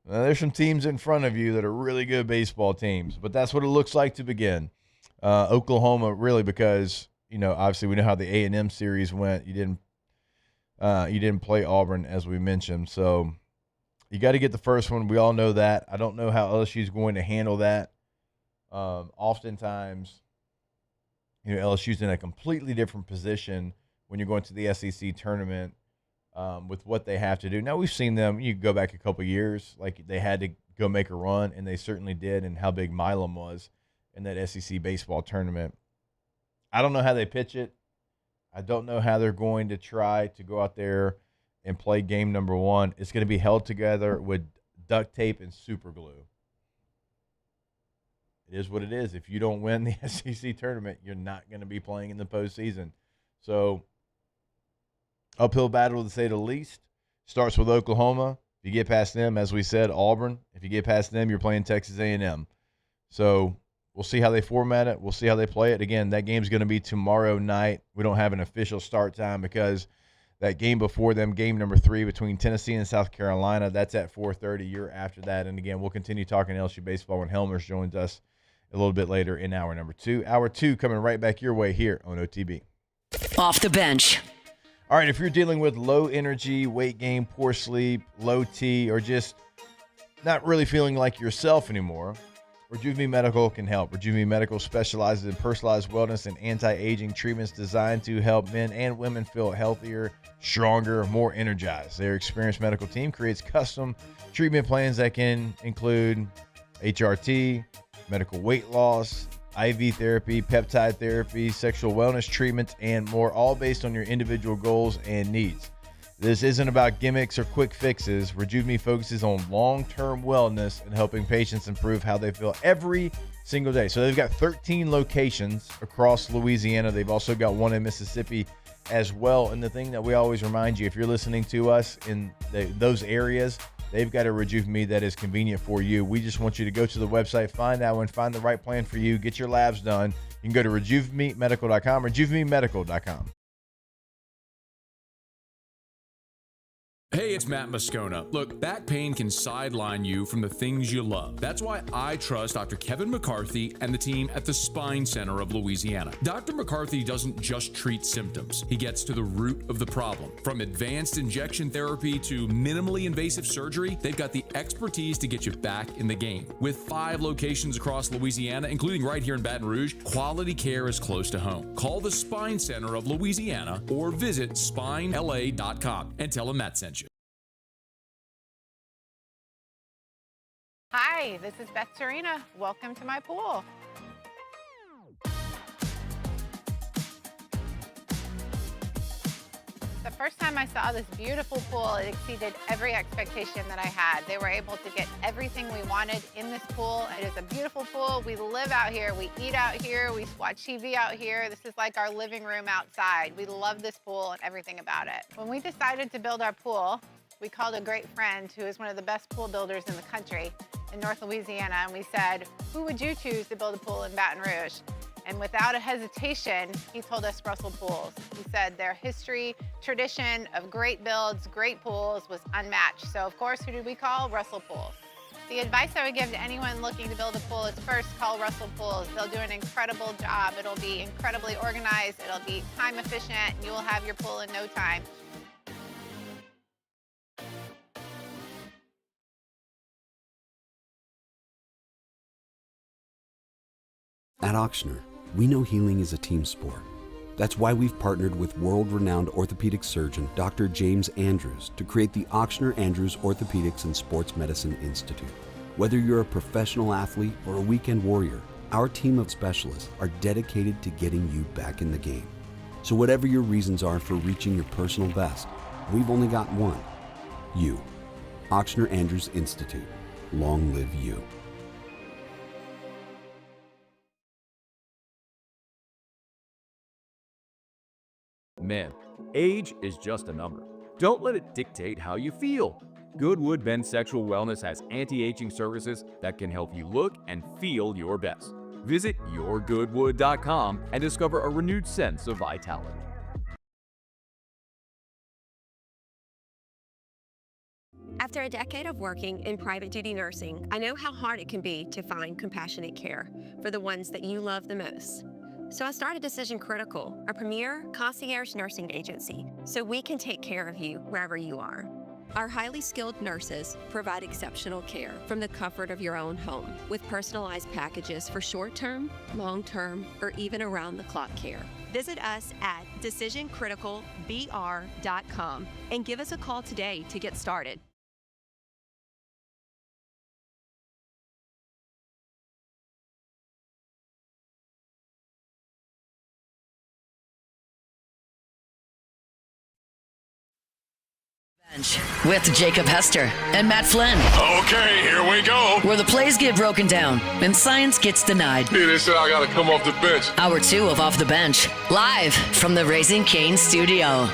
there's some teams in front of you that are really good baseball teams, but that's what it looks like to begin. Oklahoma, really, because obviously we know how the A&M series went. You didn't play Auburn, as we mentioned, so you got to get the first one. We all know that. I don't know how LSU is going to handle that. Oftentimes, LSU's in a completely different position when you're going to the SEC tournament. With what they have to do. Now, we've seen them, you go back a couple years, like they had to go make a run, and they certainly did, and how big Milam was in that SEC baseball tournament. I don't know how they pitch it. I don't know how they're going to try to go out there and play game number one. It's going to be held together with duct tape and super glue. It is what it is. If you don't win the SEC tournament, you're not going to be playing in the postseason. So, uphill battle, to say the least. Starts with Oklahoma. If you get past them, as we said, Auburn. If you get past them, you're playing Texas A&M. So we'll see how they format it. We'll see how they play it. Again, that game's going to be tomorrow night. We don't have an official start time because that game before them, game number 3 between Tennessee and South Carolina, that's at 4:30. You're after that. And, again, we'll continue talking LSU baseball when Helmers joins us a little bit later in hour number 2. Hour 2 coming right back your way here on OTB. Off the bench. All right, if you're dealing with low energy, weight gain, poor sleep, low T, or just not really feeling like yourself anymore, Rejuve Me Medical can help. Rejuve Me Medical specializes in personalized wellness and anti-aging treatments designed to help men and women feel healthier, stronger, more energized. Their experienced medical team creates custom treatment plans that can include HRT, medical weight loss, IV therapy, peptide therapy, sexual wellness treatments, and more, all based on your individual goals and needs. This isn't about gimmicks or quick fixes. Rejuve Me focuses on long-term wellness and helping patients improve how they feel every single day. So they've got 13 locations across Louisiana. They've also got one in Mississippi as well. And the thing that we always remind you, if you're listening to us in those areas, they've got a Rejuve Me that is convenient for you. We just want you to go to the website, find that one, find the right plan for you, get your labs done. You can go to RejuveMeMedical.com, RejuveMeMedical.com. Hey, it's Matt Moscona. Look, back pain can sideline you from the things you love. That's why I trust Dr. Kevin McCarthy and the team at the Spine Center of Louisiana. Dr. McCarthy doesn't just treat symptoms. He gets to the root of the problem. From advanced injection therapy to minimally invasive surgery, they've got the expertise to get you back in the game. With 5 locations across Louisiana, including right here in Baton Rouge, quality care is close to home. Call the Spine Center of Louisiana or visit spinela.com and tell them Matt sent you. Hi, this is Beth Serena. Welcome to my pool. The first time I saw this beautiful pool, it exceeded every expectation that I had. They were able to get everything we wanted in this pool. It is a beautiful pool. We live out here, we eat out here, we watch TV out here. This is like our living room outside. We love this pool and everything about it. When we decided to build our pool, we called a great friend who is one of the best pool builders in the country in North Louisiana, and we said, who would you choose to build a pool in Baton Rouge? And without a hesitation, he told us Russell Pools. He said their history, tradition of great builds, great pools was unmatched. So of course, who did we call? Russell Pools. The advice I would give to anyone looking to build a pool is first call Russell Pools. They'll do an incredible job. It'll be incredibly organized, it'll be time efficient, and you will have your pool in no time. At Ochsner, we know healing is a team sport. That's why we've partnered with world-renowned orthopedic surgeon Dr. James Andrews to create the Ochsner Andrews Orthopedics and Sports Medicine Institute. Whether you're a professional athlete or a weekend warrior, our team of specialists are dedicated to getting you back in the game. So whatever your reasons are for reaching your personal best, we've only got one: you. Ochsner Andrews Institute. Long live you. Man, age is just a number. Don't let it dictate how you feel. Goodwood Men's Sexual Wellness has anti-aging services that can help you look and feel your best. Visit yourgoodwood.com and discover a renewed sense of vitality. After a decade of working in private duty nursing, I know how hard it can be to find compassionate care for the ones that you love the most. So I started Decision Critical, a premier concierge nursing agency, so we can take care of you wherever you are. Our highly skilled nurses provide exceptional care from the comfort of your own home with personalized packages for short-term, long-term, or even around-the-clock care. Visit us at decisioncriticalbr.com and give us a call today to get started. With Jacob Hester and Matt Flynn. Okay, here we go. Where the plays get broken down and science gets denied. Hey, they said I gotta come off the bench. Hour 2 of Off the Bench, live from the Raising Cane's studio.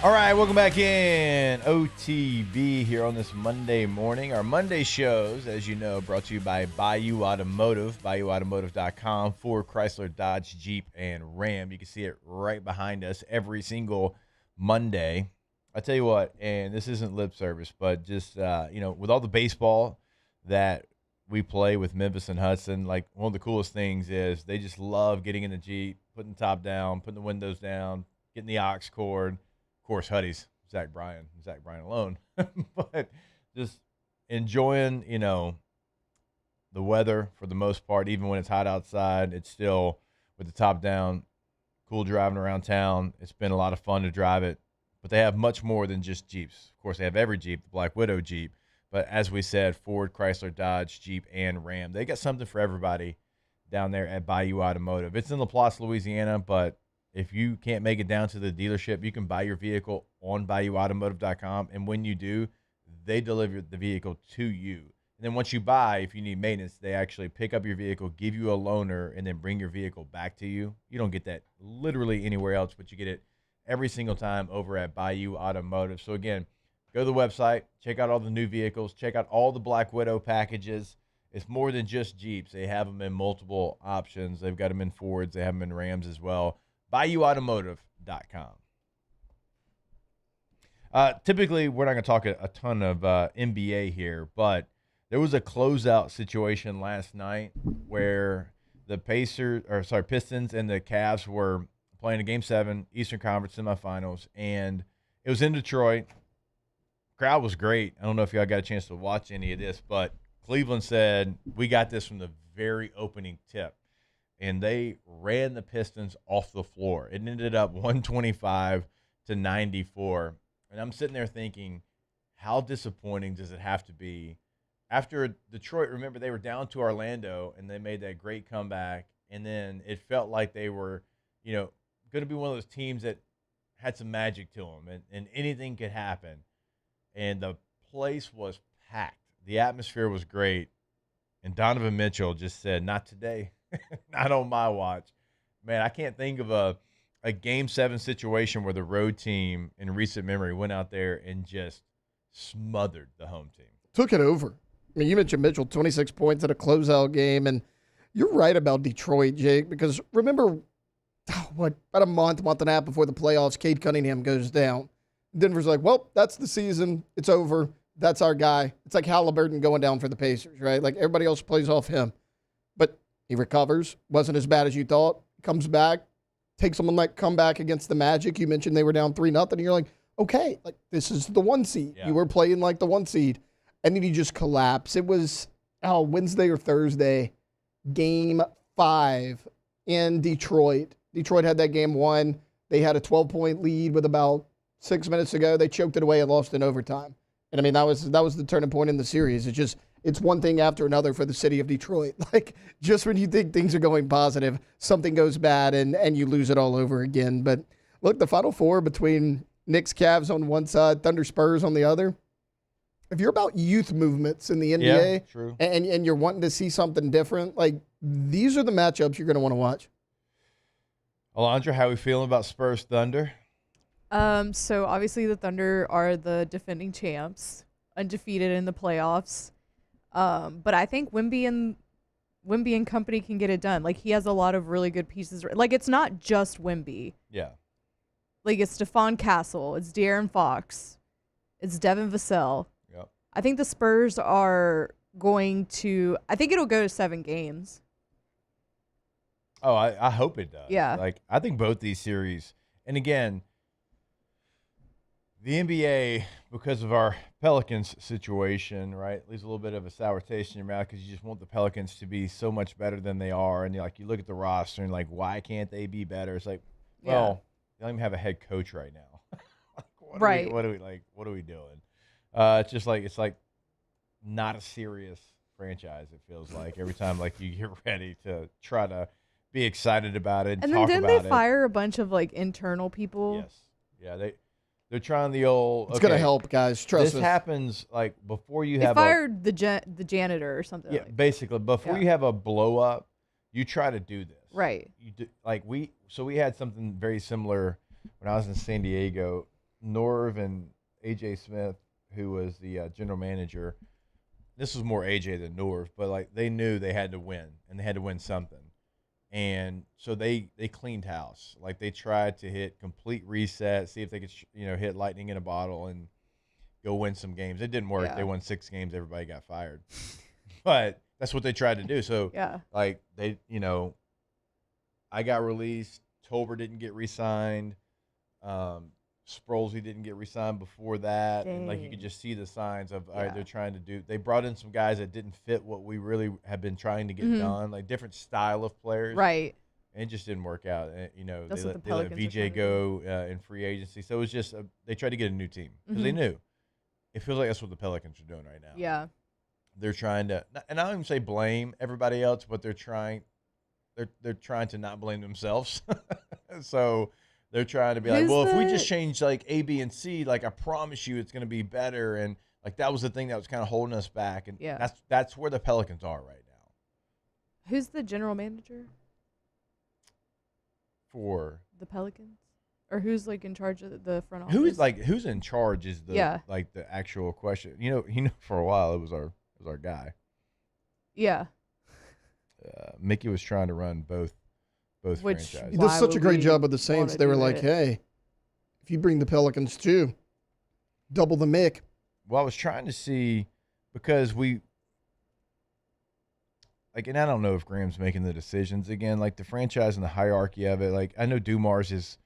All right, welcome back in OTB here on this Monday morning. Our Monday shows, as you know, brought to you by Bayou Automotive, BayouAutomotive.com, Ford, Chrysler, Dodge, Jeep, and Ram. You can see it right behind us every single Monday. I tell you what, and this isn't lip service, but just, with all the baseball that we play with Memphis and Hudson, like one of the coolest things is they just love getting in the Jeep, putting the top down, putting the windows down, getting the aux cord. Of course, Huddy's Zach Bryan alone, but just enjoying, the weather for the most part. Even when it's hot outside, it's still with the top down, cool driving around town. It's been a lot of fun to drive it, but they have much more than just Jeeps. Of course, they have every Jeep, the Black Widow Jeep, but as we said, Ford, Chrysler, Dodge, Jeep, and Ram. They got something for everybody down there at Bayou Automotive. It's in Laplace, Louisiana, but if you can't make it down to the dealership, you can buy your vehicle on BayouAutomotive.com, and when you do, they deliver the vehicle to you. And then once you buy, if you need maintenance, they actually pick up your vehicle, give you a loaner, and then bring your vehicle back to you. You don't get that literally anywhere else, but you get it every single time over at Bayou Automotive. So, again, go to the website, check out all the new vehicles, check out all the Black Widow packages. It's more than just Jeeps. They have them in multiple options. They've got them in Fords. They have them in Rams as well. BayouAutomotive.com. Typically, we're not going to talk a ton of NBA here, but there was a closeout situation last night where the Pistons and the Cavs were playing a Game 7 Eastern Conference semifinals, and it was in Detroit. Crowd was great. I don't know if y'all got a chance to watch any of this, but Cleveland said, we got this from the very opening tip. And they ran the Pistons off the floor. It ended up 125-94. And I'm sitting there thinking, how disappointing does it have to be? After Detroit, remember, they were down to Orlando, and they made that great comeback. And then it felt like they were, going to be one of those teams that had some magic to them, and anything could happen. And the place was packed. The atmosphere was great. And Donovan Mitchell just said, not today. Not on my watch. Man, I can't think of a Game 7 situation where the road team in recent memory went out there and just smothered the home team. Took it over. I mean, you mentioned Mitchell, 26 points at a closeout game, and you're right about Detroit, Jake, because remember, about a month and a half before the playoffs, Cade Cunningham goes down. Denver's like, well, that's the season. It's over. That's our guy. It's like Halliburton going down for the Pacers, right? Like everybody else plays off him. But he recovers. Wasn't as bad as you thought. Comes back. Takes someone like comeback against the Magic. You mentioned they were down 3-0. And you're like, okay, like this is the 1 seed. Yeah. You were playing like the 1 seed. And then you just collapse. It was Wednesday or Thursday, game 5 in Detroit. Detroit had that game won. They had a 12-point lead with about 6 minutes to go. They choked it away and lost in overtime. And I mean, that was the turning point in the series. It's one thing after another for the city of Detroit. Like, just when you think things are going positive, something goes bad and you lose it all over again. But look, the Final Four between Knicks, Cavs on one side, Thunder, Spurs on the other. If you're about youth movements in the NBA true. And you're wanting to see something different, like these are the matchups you're going to want to watch. Alondra, how are we feeling about Spurs Thunder? So obviously the Thunder are the defending champs, undefeated in the playoffs. But I think Wemby and company can get it done. Like, he has a lot of really good pieces. Like, it's not just Wemby. Yeah. Like, it's Stephon Castle, it's De'Aaron Fox, it's Devin Vassell. Yep. I think the Spurs are going to. I think it'll go to 7 games. Oh, I hope it does. Yeah. Like, I think both these series, and again, the NBA, because of our Pelicans situation, right, leaves a little bit of a sour taste in your mouth because you just want the Pelicans to be so much better than they are. And you look at the roster and why can't they be better? It's like, well, they don't even have a head coach right now. Right. What are we doing? It's like not a serious franchise. It feels like every time you get ready to try to be excited about it and then talk didn't about they fire a bunch of internal people? Yes. Yeah, they're trying the old. It's going to help, guys. Trust us. This happens before you They have fired the janitor or something. Yeah, basically before you have a blow up, you try to do this. Right. You do, we had something very similar when I was in San Diego. Norv and AJ Smith, who was the general manager, this was more AJ than Norv, but they knew they had to win and they had to win something. And so they cleaned house. They tried to hit complete reset, see if they could hit lightning in a bottle and go win some games. It didn't work. Yeah. They won 6 games. Everybody got fired. But that's what they tried to do. So yeah, they I got released. Tolbert didn't get re-signed. Sprolsey didn't get re-signed before that. Dang. And you could just see the signs of all right, they're trying to do. They brought in some guys that didn't fit what we really have been trying to get done, different style of players. Right. And it just didn't work out. And, That's they what the let Pelicans are VJ trying to go in free agency. So it was just they tried to get a new team because they knew. It feels like that's what the Pelicans are doing right now. Yeah. They're trying to, and I don't even say blame everybody else, but they're trying to not blame themselves. So they're trying to be if we just change A, B, and C, I promise you it's going to be better. And that was the thing that was kind of holding us back. And that's where the Pelicans are right now. Who's the general manager For the Pelicans? Or who's in charge of the front office? Who's in charge is the the actual question. For a while it was our guy. Yeah. Mickey was trying to run both franchises. He does such a great job with the Saints. They were like, hey, if you bring the Pelicans too, double the Mick. Well, I was trying to see because and I don't know if Graham's making the decisions again, the franchise and the hierarchy of it. I know Dumars is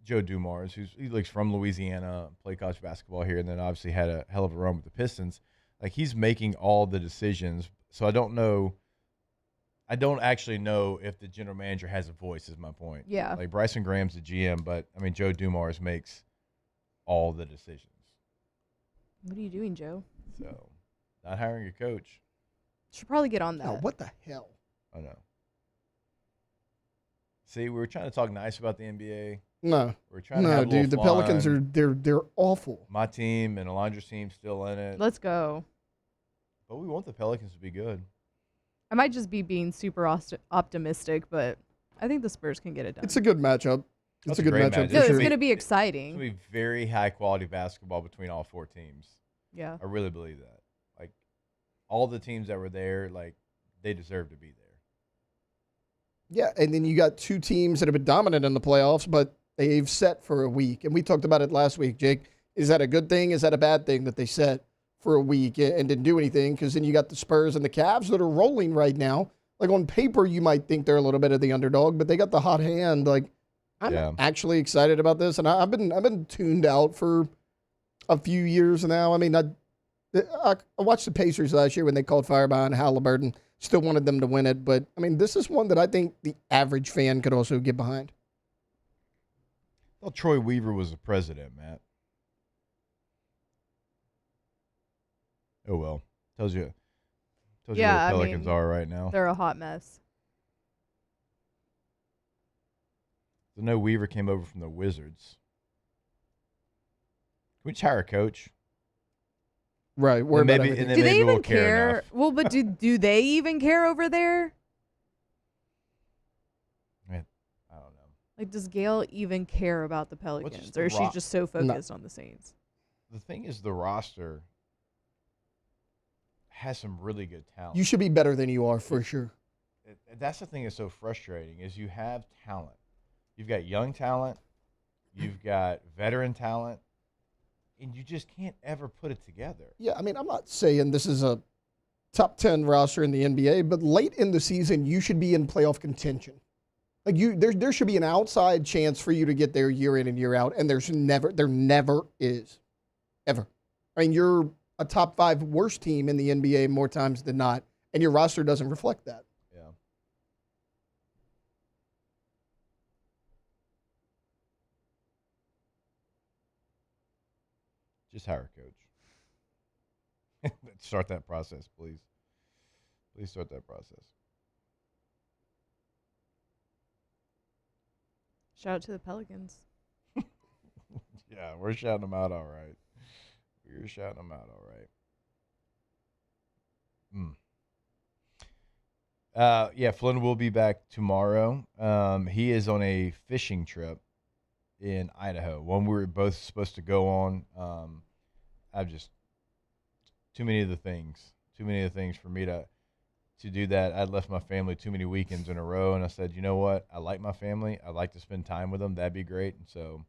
Joe Dumars, he's from Louisiana, played college basketball here, and then obviously had a hell of a run with the Pistons. He's making all the decisions. So I don't know. I don't actually know if the general manager has a voice, is my point. Yeah. Bryson Graham's the GM, but, Joe Dumars makes all the decisions. What are you doing, Joe? So, not hiring a coach. Should probably get on that. Oh, what the hell? I know. See, we were trying to talk nice about the NBA. No. We're trying to have a little dude, the fun. Pelicans are they're awful. My team and Alondra's team still in it. Let's go. But we want the Pelicans to be good. I might just be being super optimistic, but I think the Spurs can get it done. It's a good matchup. It's a good great matchup. match. No, for it's sure. going to be exciting. It's going to be very high-quality basketball between all 4 teams. Yeah. I really believe that. All the teams that were there, they deserve to be there. Yeah, and then you got 2 teams that have been dominant in the playoffs, but they've set for a week. And we talked about it last week, Jake. is that a good thing? Is that a bad thing that they set for a week and didn't do anything? Because then you got the Spurs and the Cavs that are rolling right now. Like, on paper, you might think they're a little bit of the underdog, but they got the hot hand. Like, I'm actually excited about this, and I've been tuned out for a few years now. I mean, I watched the Pacers last year when they called fire behind Halliburton. Still wanted them to win it, but I mean, this is one that I think the average fan could also get behind. Well, Troy Weaver was the president, Matt. Oh well, tells you where the Pelicans are right now. They're a hot mess. So no, Weaver came over from the Wizards. Can we just hire a coach? Right. And then maybe Do they even we'll care enough. Well, but do they even care over there? I don't know. Like, does Gail even care about the Pelicans, or is she just so focused on the Saints? The thing is, the roster has some really good talent. You should be better than you are, for sure. That's the thing that's so frustrating is you have talent. You've got young talent. You've got veteran talent. And you just can't ever put it together. Yeah, I mean, I'm not saying this is a top 10 roster in the NBA, but late in the season, you should be in playoff contention. Like, there should be an outside chance for you to get there year in and year out, and there never is, ever. I mean, you're a top 5 worst team in the NBA more times than not, and your roster doesn't reflect that. Yeah. Just hire a coach. Start that process, please. Please start that process. Shout out to the Pelicans. Yeah, we're shouting them out all right. We're shouting them out all right. Yeah, Flynn will be back tomorrow. He is on a fishing trip in Idaho, one we were both supposed to go on. I've just too many of the things for me to do that. I'd left my family too many weekends in a row, and I said, you know what? I like my family. I like to spend time with them. That'd be great. And so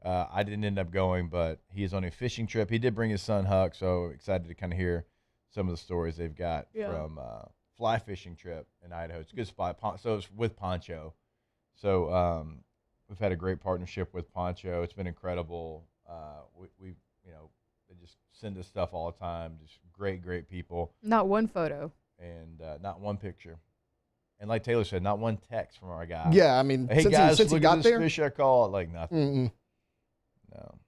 I didn't end up going, but he is on a fishing trip. He did bring his son Huck, so excited to kind of hear some of the stories they've got from fly fishing trip in Idaho. It's a good spot. So it's with Poncho. So we've had a great partnership with Poncho. It's been incredible. We they just send us stuff all the time. Just great people. Not one photo. And not one picture. And like Taylor said, not one text from our guy. Yeah, I mean, hey, since guys, he look got at this there, fish I caught. Like nothing. No.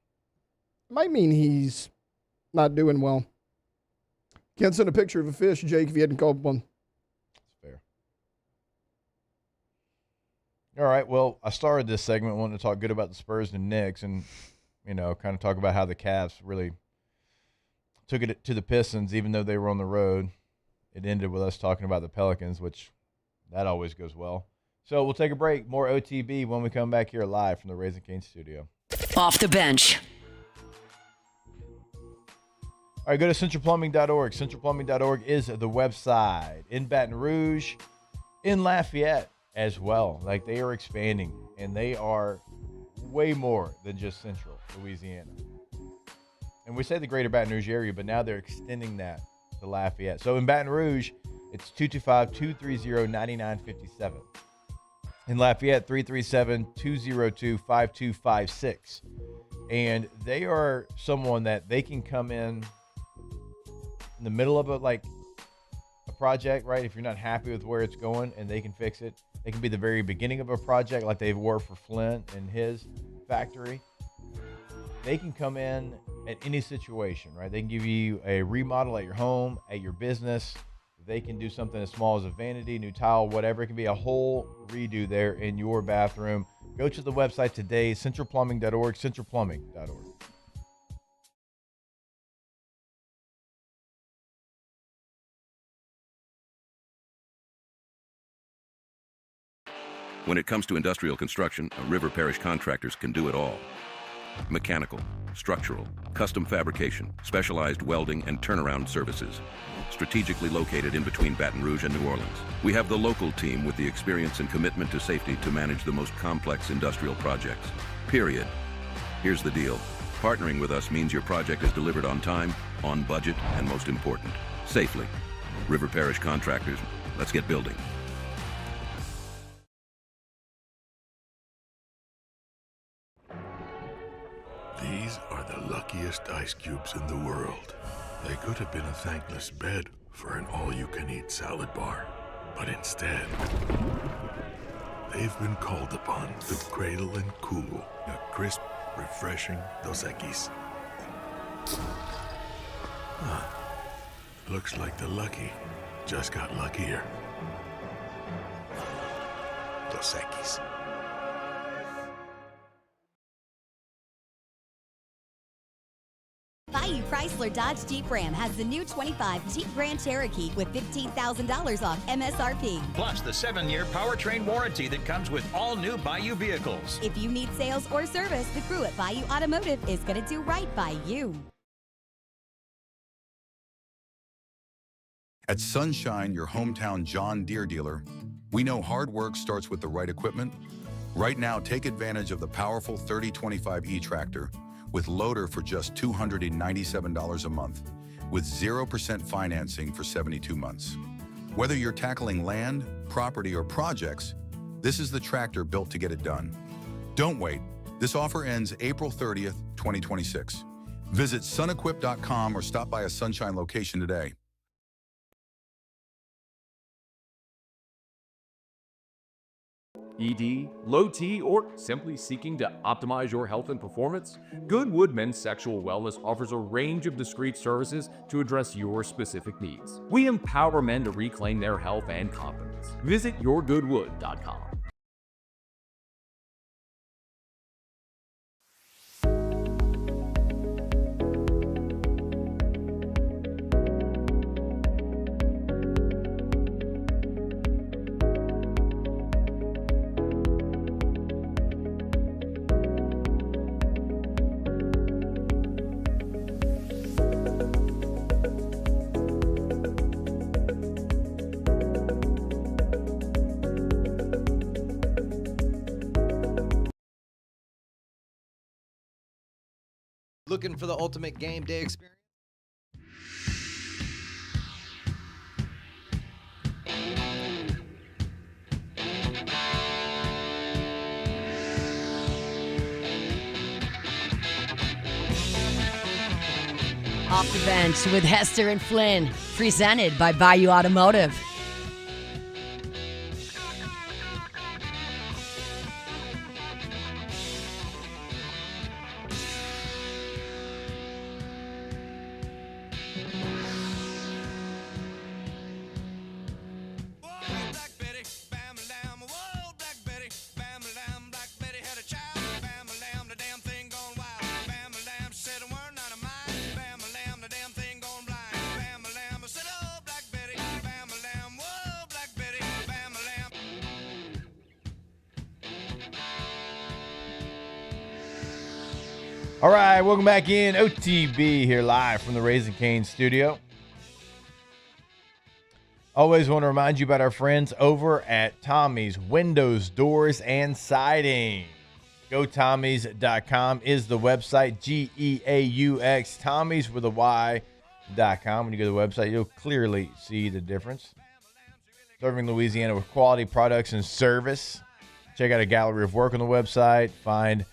Might mean he's not doing well. Can't send a picture of a fish, Jake, if you hadn't caught one. That's fair. All right, well, I started this segment wanting to talk good about the Spurs and Knicks and, kind of talk about how the Cavs really took it to the Pistons, even though they were on the road. It ended with us talking about the Pelicans, which that always goes well. So we'll take a break. More OTB when we come back here live from the Raising Cane's studio. Off the bench. All right, go to centralplumbing.org. Centralplumbing.org is the website. In Baton Rouge, in Lafayette as well. Like, they are expanding, and they are way more than just Central Louisiana. And we say the greater Baton Rouge area, but now they're extending that to Lafayette. So in Baton Rouge, it's 225-230-9957. In Lafayette, 337-202-5256. And they are someone that they can come in the middle of a project, right? If you're not happy with where it's going, and they can fix it. They can be the very beginning of a project like they were for Flint and his factory. They can come in at any situation, right? They can give you a remodel at your home, at your business. They can do something as small as a vanity, new tile, whatever. It can be a whole redo there in your bathroom. Go to the website today, centralplumbing.org, centralplumbing.org. When it comes to industrial construction, River Parish Contractors can do it all. Mechanical, structural, custom fabrication, specialized welding, and turnaround services. Strategically located in between Baton Rouge and New Orleans, we have the local team with the experience and commitment to safety to manage the most complex industrial projects. Period. Here's the deal. Partnering with us means your project is delivered on time, on budget, and most important, safely. River Parish Contractors, let's get building. These are the luckiest ice cubes in the world. They could have been a thankless bed for an all-you-can-eat salad bar. But instead, they've been called upon to cradle and cool a crisp, refreshing Dos Equis. Huh. Looks like the lucky just got luckier. Dos Equis. Bayou Chrysler Dodge Jeep Ram has the new 25 Jeep Grand Cherokee with $15,000 off MSRP. Plus the 7-year powertrain warranty that comes with all new Bayou vehicles. If you need sales or service, the crew at Bayou Automotive is going to do right by you. At Sunshine, your hometown John Deere dealer, we know hard work starts with the right equipment. Right now, take advantage of the powerful 3025 e-tractor with loader for just $297 a month, with 0% financing for 72 months. Whether you're tackling land, property, or projects, this is the tractor built to get it done. Don't wait. This offer ends April 30th, 2026. Visit sunequip.com or stop by a Sunshine location today. ED, low T, or simply seeking to optimize your health and performance? Goodwood Men's Sexual Wellness offers a range of discreet services to address your specific needs. We empower men to reclaim their health and confidence. Visit yourgoodwood.com. Looking for the ultimate game day experience? Off the Bench with Hester and Flynn, presented by Bayou Automotive. All right, welcome back in. OTB here live from the Raising Cane studio. Always want to remind you about our friends over at Tommy's Windows, Doors, and Siding. GoTommys.com is the website, G-E-A-U-X, Tommys with a Y.com. When you go to the website, you'll clearly see the difference. Serving Louisiana with quality products and service. Check out a gallery of work on the website. Find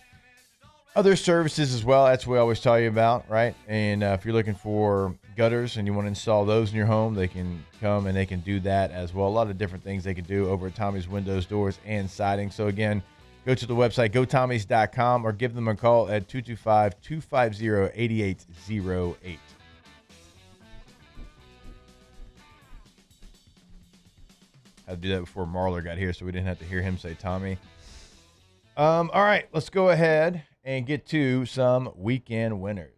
other services as well. That's what we always tell you about, right? And if you're looking for gutters and you want to install those in your home, they can come and they can do that as well. A lot of different things they can do over at Tommy's Windows, Doors, and Siding. So again, go to the website, gotommys.com, or give them a call at 225-250-8808. I had to do that before Marler got here, so we didn't have to hear him say Tommy. All right, let's go ahead and get to some weekend winners.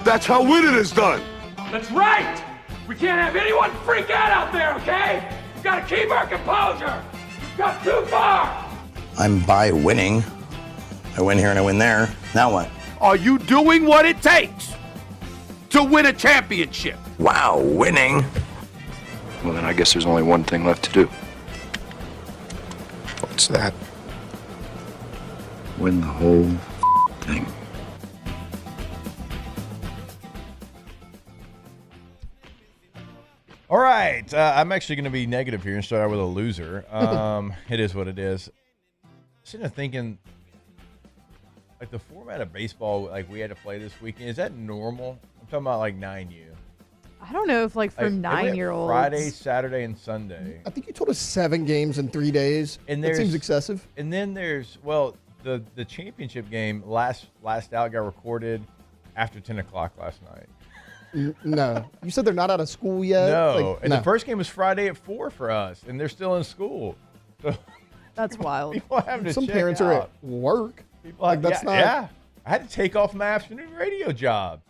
That's how winning is done. That's right! We can't have anyone freak out there, okay? We've got to keep our composure. We've got too far. I'm by winning. I win here and I win there. Now what? Are you doing what it takes to win a championship? Wow, winning. Well, then I guess there's only one thing left to do. What's that? Win the whole anything. All right. I'm actually going to be negative here and start out with a loser. It is what it is. Sitting there thinking, like the format of baseball, like we had to play this weekend, is that normal? I'm talking about like 9U. I don't know if like for 9-year-olds. Friday, Saturday, and Sunday. I think you told us 7 games in 3 days. And that seems excessive. And then there's, well, the championship game, last out, got recorded after 10 o'clock last night. No. You said they're not out of school yet? No. The first game was Friday at 4 for us, and they're still in school. So that's wild. People have to Some check parents out. are at work. People Like, that's not. Yeah. I had to take off my afternoon radio job.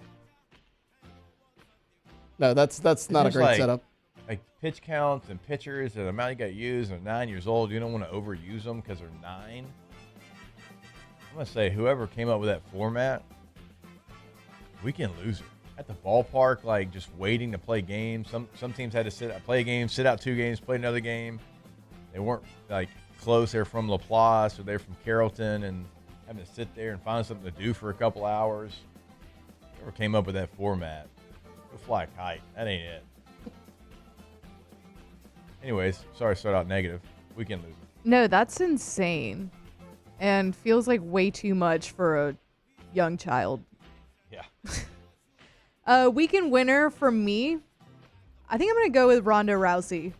No, that's not a great setup. Like pitch counts and pitchers and the amount you got used, and they're 9 years old. You don't want to overuse them because they're 9. I'm going to say whoever came up with that format, weekend loser. At the ballpark, like just waiting to play games. Some teams had to play a game, sit out 2 games, play another game. They weren't like close. They're from LaPlace or they're from Carrollton and having to sit there and find something to do for a couple hours. Whoever came up with that format, go fly a kite. That ain't it. Anyways, sorry to start out negative. Weekend loser. No, that's insane. And feels like way too much for a young child. Yeah. Weekend winner for me, I think I'm going to go with Ronda Rousey.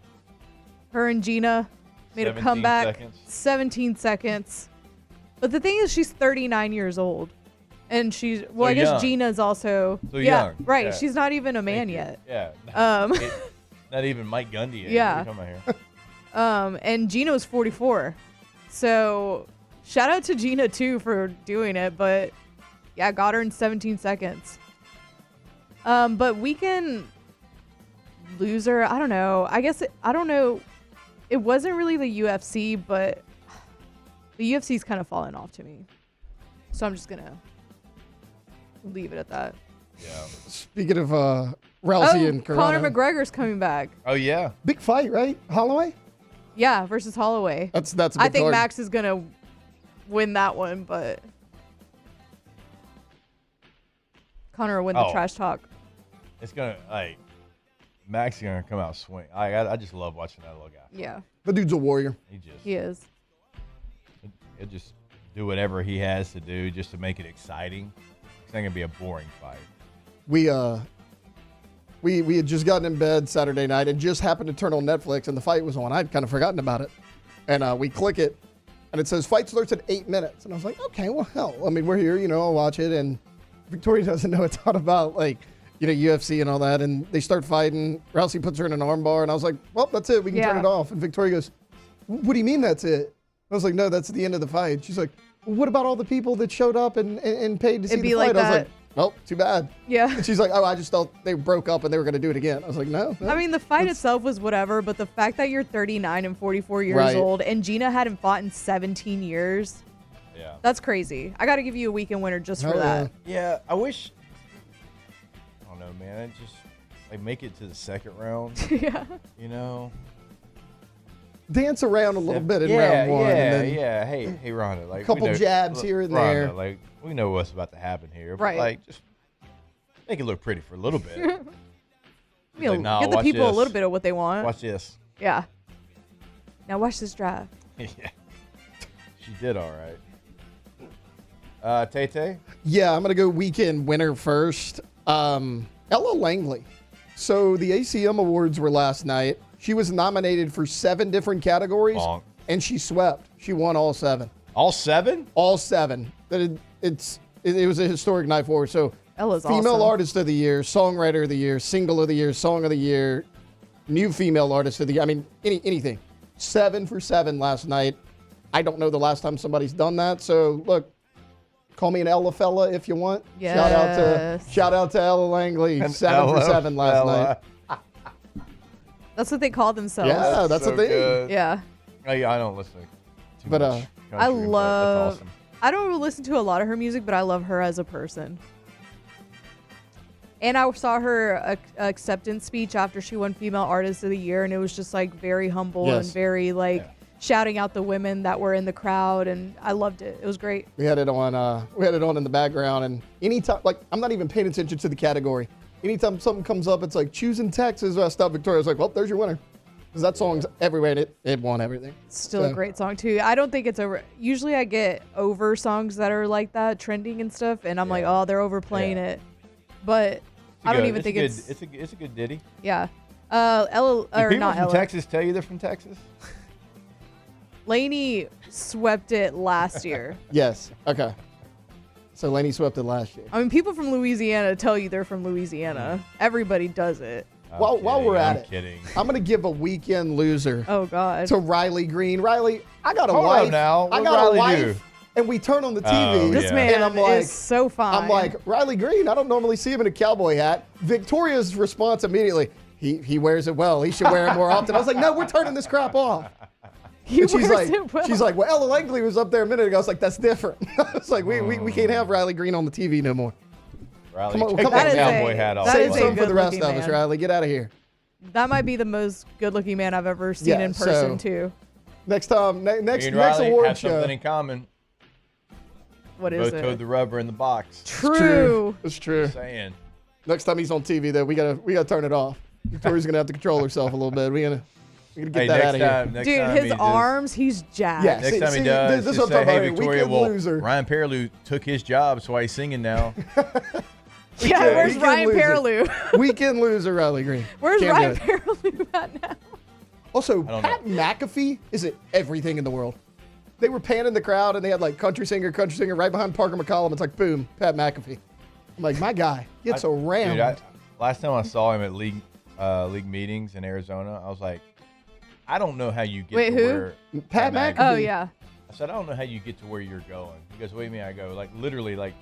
Her and Gina made a comeback. 17 seconds. But the thing is, she's 39 years old. And she's, well, I guess young. Gina's also. So yeah, young. right. Yeah. She's not even a man yet. Yeah. Not even Mike Gundy yet. Yeah. What are you talking about here? And Gina's 44. So shout out to Gina, too, for doing it. But yeah, got her in 17 seconds. But weekend loser, I don't know. I guess, I don't know. It wasn't really the UFC, but the UFC's kind of fallen off to me. So I'm just going to leave it at that. Yeah. Speaking of Rousey and Conor Corona. McGregor's coming back. Oh, yeah. Big fight, right? Holloway? Yeah, versus Holloway. That's a big I think card. Max is going to win that one, but Conor will win the trash talk. It's going to, like, Max is going to come out swing. I just love watching that little guy. Yeah. The dude's a warrior. He is. He'll just do whatever he has to do just to make it exciting. It's not going to be a boring fight. We had just gotten in bed Saturday night and just happened to turn on Netflix and the fight was on. I'd kind of forgotten about it. And we click it and it says fight starts at 8 minutes. And I was like, okay, well, hell, I mean, we're here, I'll watch it. And Victoria doesn't know a ton about UFC and all that. And they start fighting. Rousey puts her in an armbar and I was like, well, that's it. We can turn it off. And Victoria goes, what do you mean that's it? I was like, no, that's the end of the fight. She's like, well, what about all the people that showed up and paid to see the fight? I was like, well, too bad. Yeah. And she's like, oh, I just thought they broke up and they were going to do it again. I was like, no. I mean, the fight itself was whatever, but the fact that you're 39 and 44 years old and Gina hadn't fought in 17 years, that's crazy. I got to give you a weekend winner just for that. Yeah, I wish. I don't know, man. Just make it to the second round. Yeah. Dance around a little bit in round one. Yeah. Hey, Rhonda. A couple jabs here and there. Rhonda, we know what's about to happen here. Right. But, just make it look pretty for a little bit. Get the people a little bit of what they want. Watch this. Yeah. Now watch this drive. Yeah. She did all right. Tay-Tay? Yeah, I'm going to go weekend winner first. Ella Langley. So the ACM Awards were last night. She was nominated for 7 different categories, and she swept. She won all 7. All 7? All 7. It was a historic night for her. So Ella's Female awesome. Artist of the Year, Songwriter of the Year, Single of the Year, Song of the Year, New Female Artist of the Year. I mean, anything. 7 for 7 last night. I don't know the last time somebody's done that. So, look, call me an Ella fella if you want. Yes. Shout out to Ella Langley. 7 for 7 last night. That's what they call themselves. Yeah, that's so a thing. good. Yeah. Oh, yeah, I don't listen too But, much. I country, but love. That's awesome. I don't listen to a lot of her music, but I love her as a person. And I saw her acceptance speech after she won Female Artist of the Year, and it was just very humble and very shouting out the women that were in the crowd, and I loved it. It was great. We had it on. We had it on in the background, and anytime, like, I'm not even paying attention to the category. Anytime something comes up, it's like choosing Texas. I stop Victoria. I was like, well, there's your winner, because that song's everywhere, and it won everything. Still a great song too. I don't think it's over. Usually, I get over songs that are like that, trending and stuff, and I'm like, oh, they're overplaying it. But I don't even think it's. It's a good ditty. Yeah. Do people from Texas tell you they're from Texas? Laney swept it last year. Yes. Okay. So Laney swept it last year. I mean, people from Louisiana tell you they're from Louisiana. Everybody does it. While we're at it, kidding. I'm going to give a weekend loser Oh, God. to Riley Green. Riley, I got a Hold wife. on now. I What got Riley a wife. do? And we turn on the TV. This man and I'm like, is so fine. I'm like, Riley Green, I don't normally see him in a cowboy hat. Victoria's response immediately, he wears it well. He should wear it more often. I was like, no, we're turning this crap off. He And she's wears like, it well. she's like, well, Ella Langley was up there a minute ago. I was like, that's different. I was like, we can't have Riley Green on the TV no more. Riley, Come on, take come that on. cowboy hat off. Save some for the rest good-looking of us, man. Riley. Get out of here. That might be the most good-looking man I've ever seen in person, too. Next time, Me next and Riley award have show. something in common. What is Both it? towed the rubber in the box. True. It's true. Just saying. Next time he's on TV, though, we gotta turn it off. Victoria's gonna have to control herself a little bit. We gotta get that out of here. Dude, his arms, he's jacked. Yeah, Next time he does, this is just what I'm say, talking hey, about. Victoria, Weekend well, loser. Ryan Pearlou took his job, so why he's singing now. Yeah, where's Weekend Ryan loser. Pearlou? Weekend loser, Riley Green. Where's Can't do Ryan it. Pearlou at now? Also, don't Pat McAfee isn't everything in the world. They were panning the crowd, and they had like country singer right behind Parker McCollum. It's like, boom, Pat McAfee. I'm like, my guy gets around. Dude, last time I saw him at league meetings in Arizona, I was like, I don't know how you get Wait, to who? where Pat McAfee. Oh, yeah. I said, I don't know how you get to where you're going. He goes, what do you mean? I go, like, literally, like,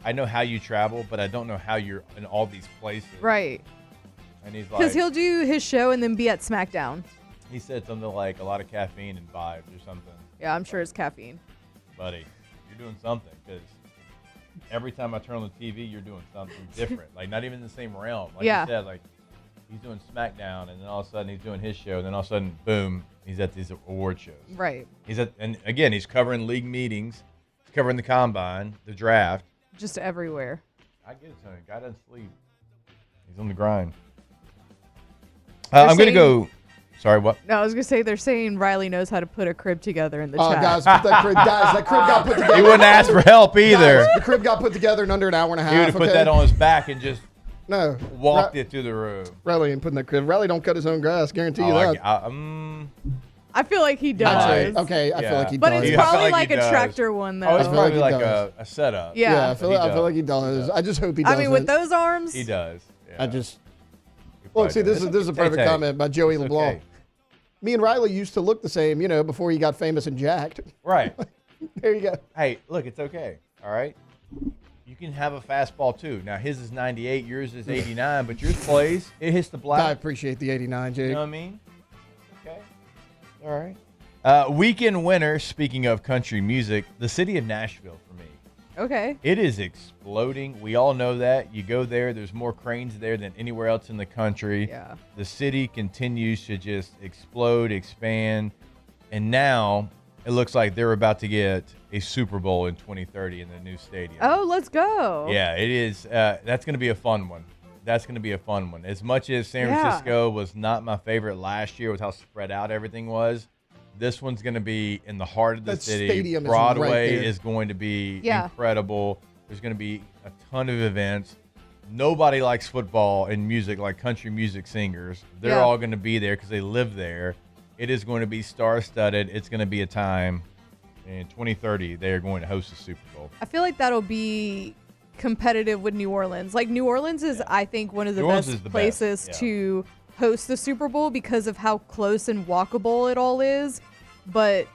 I know how you travel, but I don't know how you're in all these places. Right. And he's Because like, he'll do his show and then be at SmackDown. he said something like a lot of caffeine and vibes or something. Yeah, I'm sure it's caffeine. Buddy, you're doing something because every time I turn on the TV, you're doing something different. Like, not even in the same realm. Like Yeah. you said, like, he's doing SmackDown, and then all of a sudden he's doing his show, and then all of a sudden, boom, he's at these award shows. Right. And again, he's covering league meetings, he's covering the combine, the draft. Just everywhere. I get it, Tony. Guy doesn't sleep. He's on the grind. I'm going to go. Sorry, what? No, I was going to say they're saying Riley knows how to put a crib together in the Oh, chat. guys, that crib got put together. He wouldn't ask for help either. Guys, the crib got put together in under an hour and a half. He would have put okay? that on his back and just No. walked it through the room. Riley ain't putting that crib. Riley don't cut his own grass. Guarantee you that. I feel like he does. Actually, okay, I feel like he But does. it's Yeah, I feel probably like like he a does. tractor one, though. Oh, it's I feel like probably he like does. a setup. Yeah. I feel like he does. I just hope he I does. mean, with those arms. He does. I just. probably Look, see, this does. is a perfect Tay-Tay. comment by Joey It's LeBlanc. okay. Me and Riley used to look the same, before he got famous and jacked. Right. There you go. Hey, look, it's okay. All right. You can have a fastball too. Now his is 98, yours is 89, but yours plays. It hits the black. I appreciate the 89, Jake. You know what I mean? Okay. All right. Weekend winner, speaking of country music, the city of Nashville for me. Okay. It is exploding. We all know that. You go there, there's more cranes there than anywhere else in the country. Yeah. The city continues to just explode, expand. And now it looks like they're about to get a Super Bowl in 2030 in the new stadium. Oh, let's go. Yeah, it is. That's going to be a fun one. That's going to be a fun one. As much as San Yeah. Francisco was not my favorite last year with how spread out everything was, this one's going to be in the heart of the That city. stadium is right Broadway there. is going to be Yeah. incredible. There's going to be a ton of events. Nobody likes football and music like country music singers. They're Yeah. all going to be there because they live there. It is going to be star-studded. It's going to be a time. In 2030, they are going to host the Super Bowl. I feel like that'll be competitive with New Orleans. Like, New Orleans is, I think, one of the New Orleans best is the places best, yeah. to host the Super Bowl because of how close and walkable it all is. But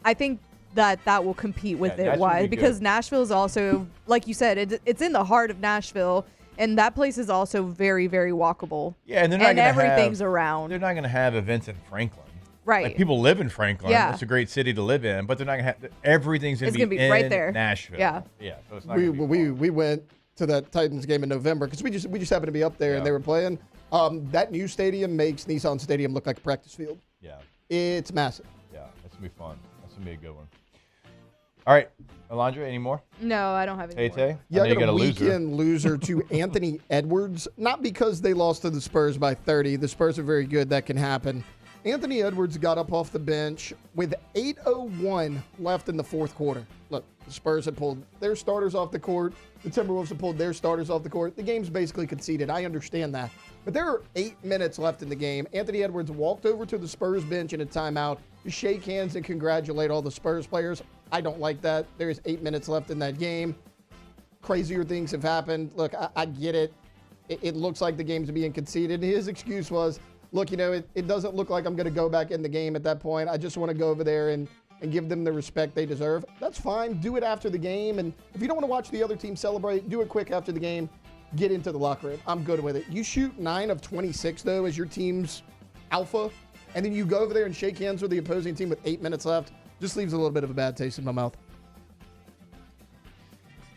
I think that will compete with Yeah, it. Nashville Why? would be Because good. Nashville is also, like you said, it's in the heart of Nashville, and that place is also very, very walkable. Yeah, and they're not and gonna everything's have, around. They're not going to have events in Franklin. Right. Like, people live in Franklin. Yeah. It's a great city to live in, but they're not going to have everything's going It's to gonna be be in right there. Nashville. Yeah. Yeah. So it's not We gonna be we went to that Titans game in November because we just happened to be up there and they were playing. That new stadium makes Nissan Stadium look like a practice field. Yeah. It's massive. Yeah. It's going to be fun. That's going to be a good one. All right, Alondra, any more? No, I don't have any more. Yeah, I you got a loser. weekend loser to Anthony Edwards. Not because they lost to the Spurs by 30. The Spurs are very good. That can happen. Anthony Edwards got up off the bench with 8:01 left in the fourth quarter. Look, the Spurs had pulled their starters off the court. The Timberwolves had pulled their starters off the court. The game's basically conceded. I understand that. But there are 8 minutes left in the game. Anthony Edwards walked over to the Spurs bench in a timeout to shake hands and congratulate all the Spurs players. I don't like that. There's 8 minutes left in that game. Crazier things have happened. Look, I get it. It looks like the game's being conceded. His excuse was, look, it doesn't look like I'm going to go back in the game at that point. I just want to go over there and give them the respect they deserve. That's fine. Do it after the game. And if you don't want to watch the other team celebrate, do it quick after the game. Get into the locker room. I'm good with it. You shoot 9 of 26, though, as your team's alpha, and then you go over there and shake hands with the opposing team with 8 minutes left. Just leaves a little bit of a bad taste in my mouth.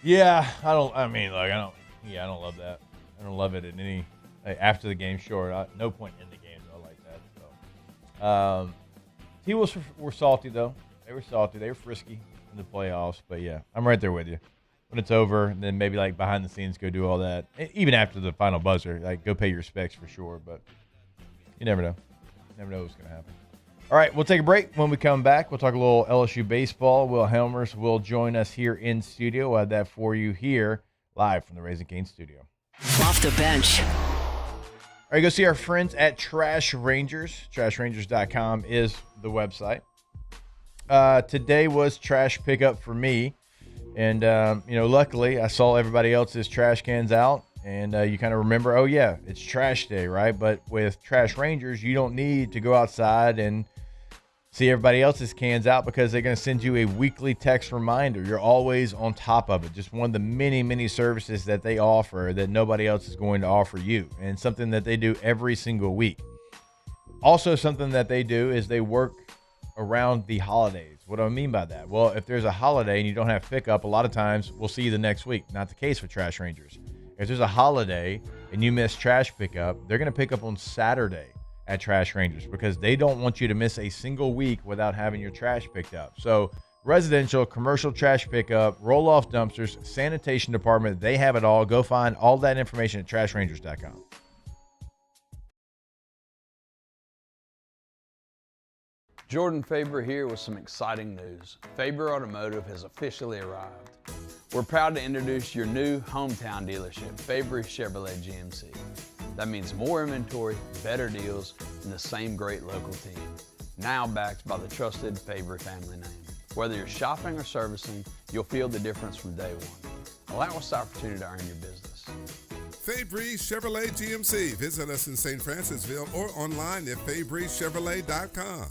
Yeah, I don't love that. I don't love it in any after the game. Sure, no point in the game. I like that. So, T-Wolves were salty though. They were salty. They were frisky in the playoffs. But yeah, I'm right there with you. When it's over, and then maybe like behind the scenes, go do all that. Even after the final buzzer, like go pay your respects for sure. But you never know. You never know what's going to happen. All right, we'll take a break. When we come back, we'll talk a little LSU baseball. Will Helmers will join us here in studio. We'll have that for you here live from the Raising Cane studio. Off the bench. All right, go see our friends at Trash Rangers. TrashRangers.com is the website. Today was trash pickup for me. And, luckily I saw everybody else's trash cans out. And you kind of remember, oh, yeah, it's trash day, right? But with Trash Rangers, you don't need to go outside and see everybody else's cans out because they're going to send you a weekly text reminder. You're always on top of it. Just one of the many, many services that they offer that nobody else is going to offer you, and something that they do every single week. Also, something that they do is they work around the holidays. What do I mean by that? Well, if there's a holiday and you don't have pickup, a lot of times we'll see you the next week. Not the case with Trash Rangers. If there's a holiday and you miss trash pickup, they're going to pick up on Saturday at Trash Rangers because they don't want you to miss a single week without having your trash picked up. So residential, commercial trash pickup, roll-off dumpsters, sanitation department, they have it all. Go find all that information at TrashRangers.com. Jordan Faber here with some exciting news. Faber Automotive has officially arrived. We're proud to introduce your new hometown dealership, Faber Chevrolet GMC. That means more inventory, better deals, and the same great local team. Now backed by the trusted Faber family name. Whether you're shopping or servicing, you'll feel the difference from day one. Allow us the opportunity to earn your business. Fabry Chevrolet GMC. Visit us in St. Francisville or online at FabryChevrolet.com.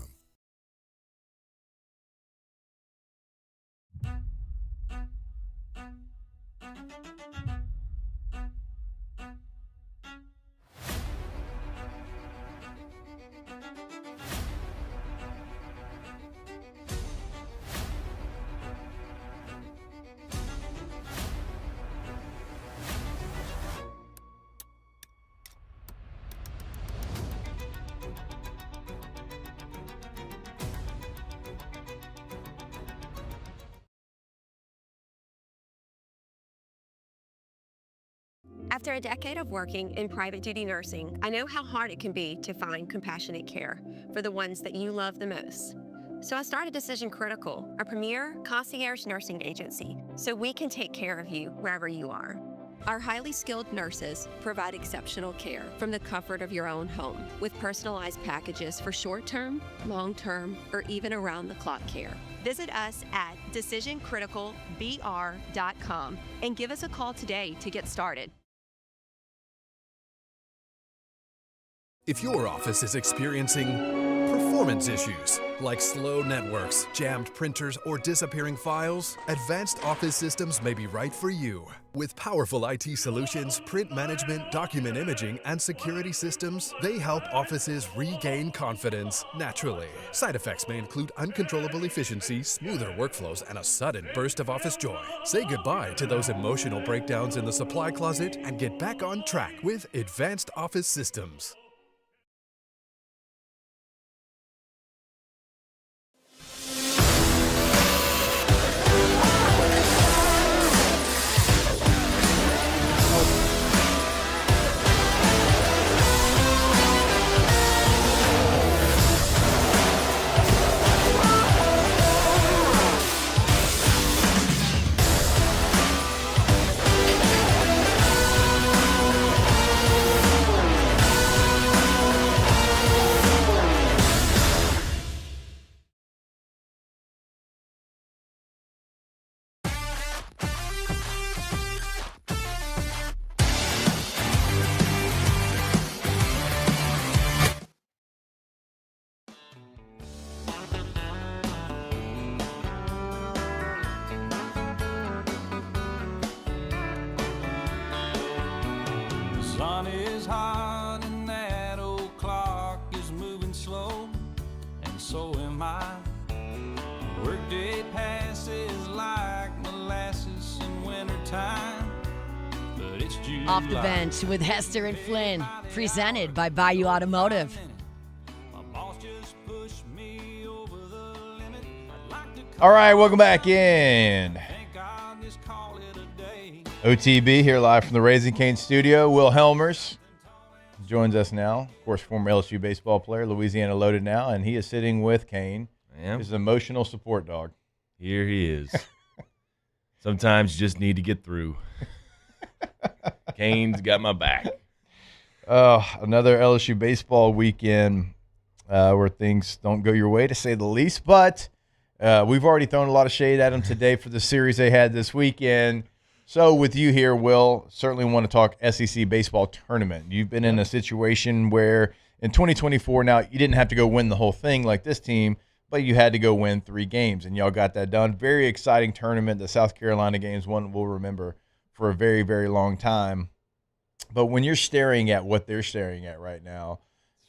After a decade of working in private duty nursing, I know how hard it can be to find compassionate care for the ones that you love the most. So I started Decision Critical, a premier concierge nursing agency, so we can take care of you wherever you are. Our highly skilled nurses provide exceptional care from the comfort of your own home with personalized packages for short-term, long-term, or even around-the-clock care. Visit us at decisioncriticalbr.com and give us a call today to get started. If your office is experiencing performance issues like slow networks, jammed printers, or disappearing files, Advanced Office Systems may be right for you. With powerful IT solutions, print management, document imaging, and security systems, they help offices regain confidence naturally. Side effects may include uncontrollable efficiency, smoother workflows, and a sudden burst of office joy. Say goodbye to those emotional breakdowns in the supply closet and get back on track with Advanced Office Systems. Off the Bench with Hester and Flynn, presented by Bayou Automotive. All right, welcome back in. OTB here live from the Raising Cane studio. Will Helmers joins us now. Of course, former LSU baseball player, Louisiana loaded now, and he is sitting with Kane, his emotional support dog. Here he is. Sometimes you just need to get through. Kane's got my back. Another LSU baseball weekend where things don't go your way, to say the least. But we've already thrown a lot of shade at them today for the series they had this weekend. So with you here, Will, certainly want to talk SEC baseball tournament. You've been in a situation where in 2024 now you didn't have to go win the whole thing like this team, but you had to go win 3 games, and y'all got that done. Very exciting tournament. The South Carolina games, one we'll remember for a very, very long time. But when you're staring at what they're staring at right now,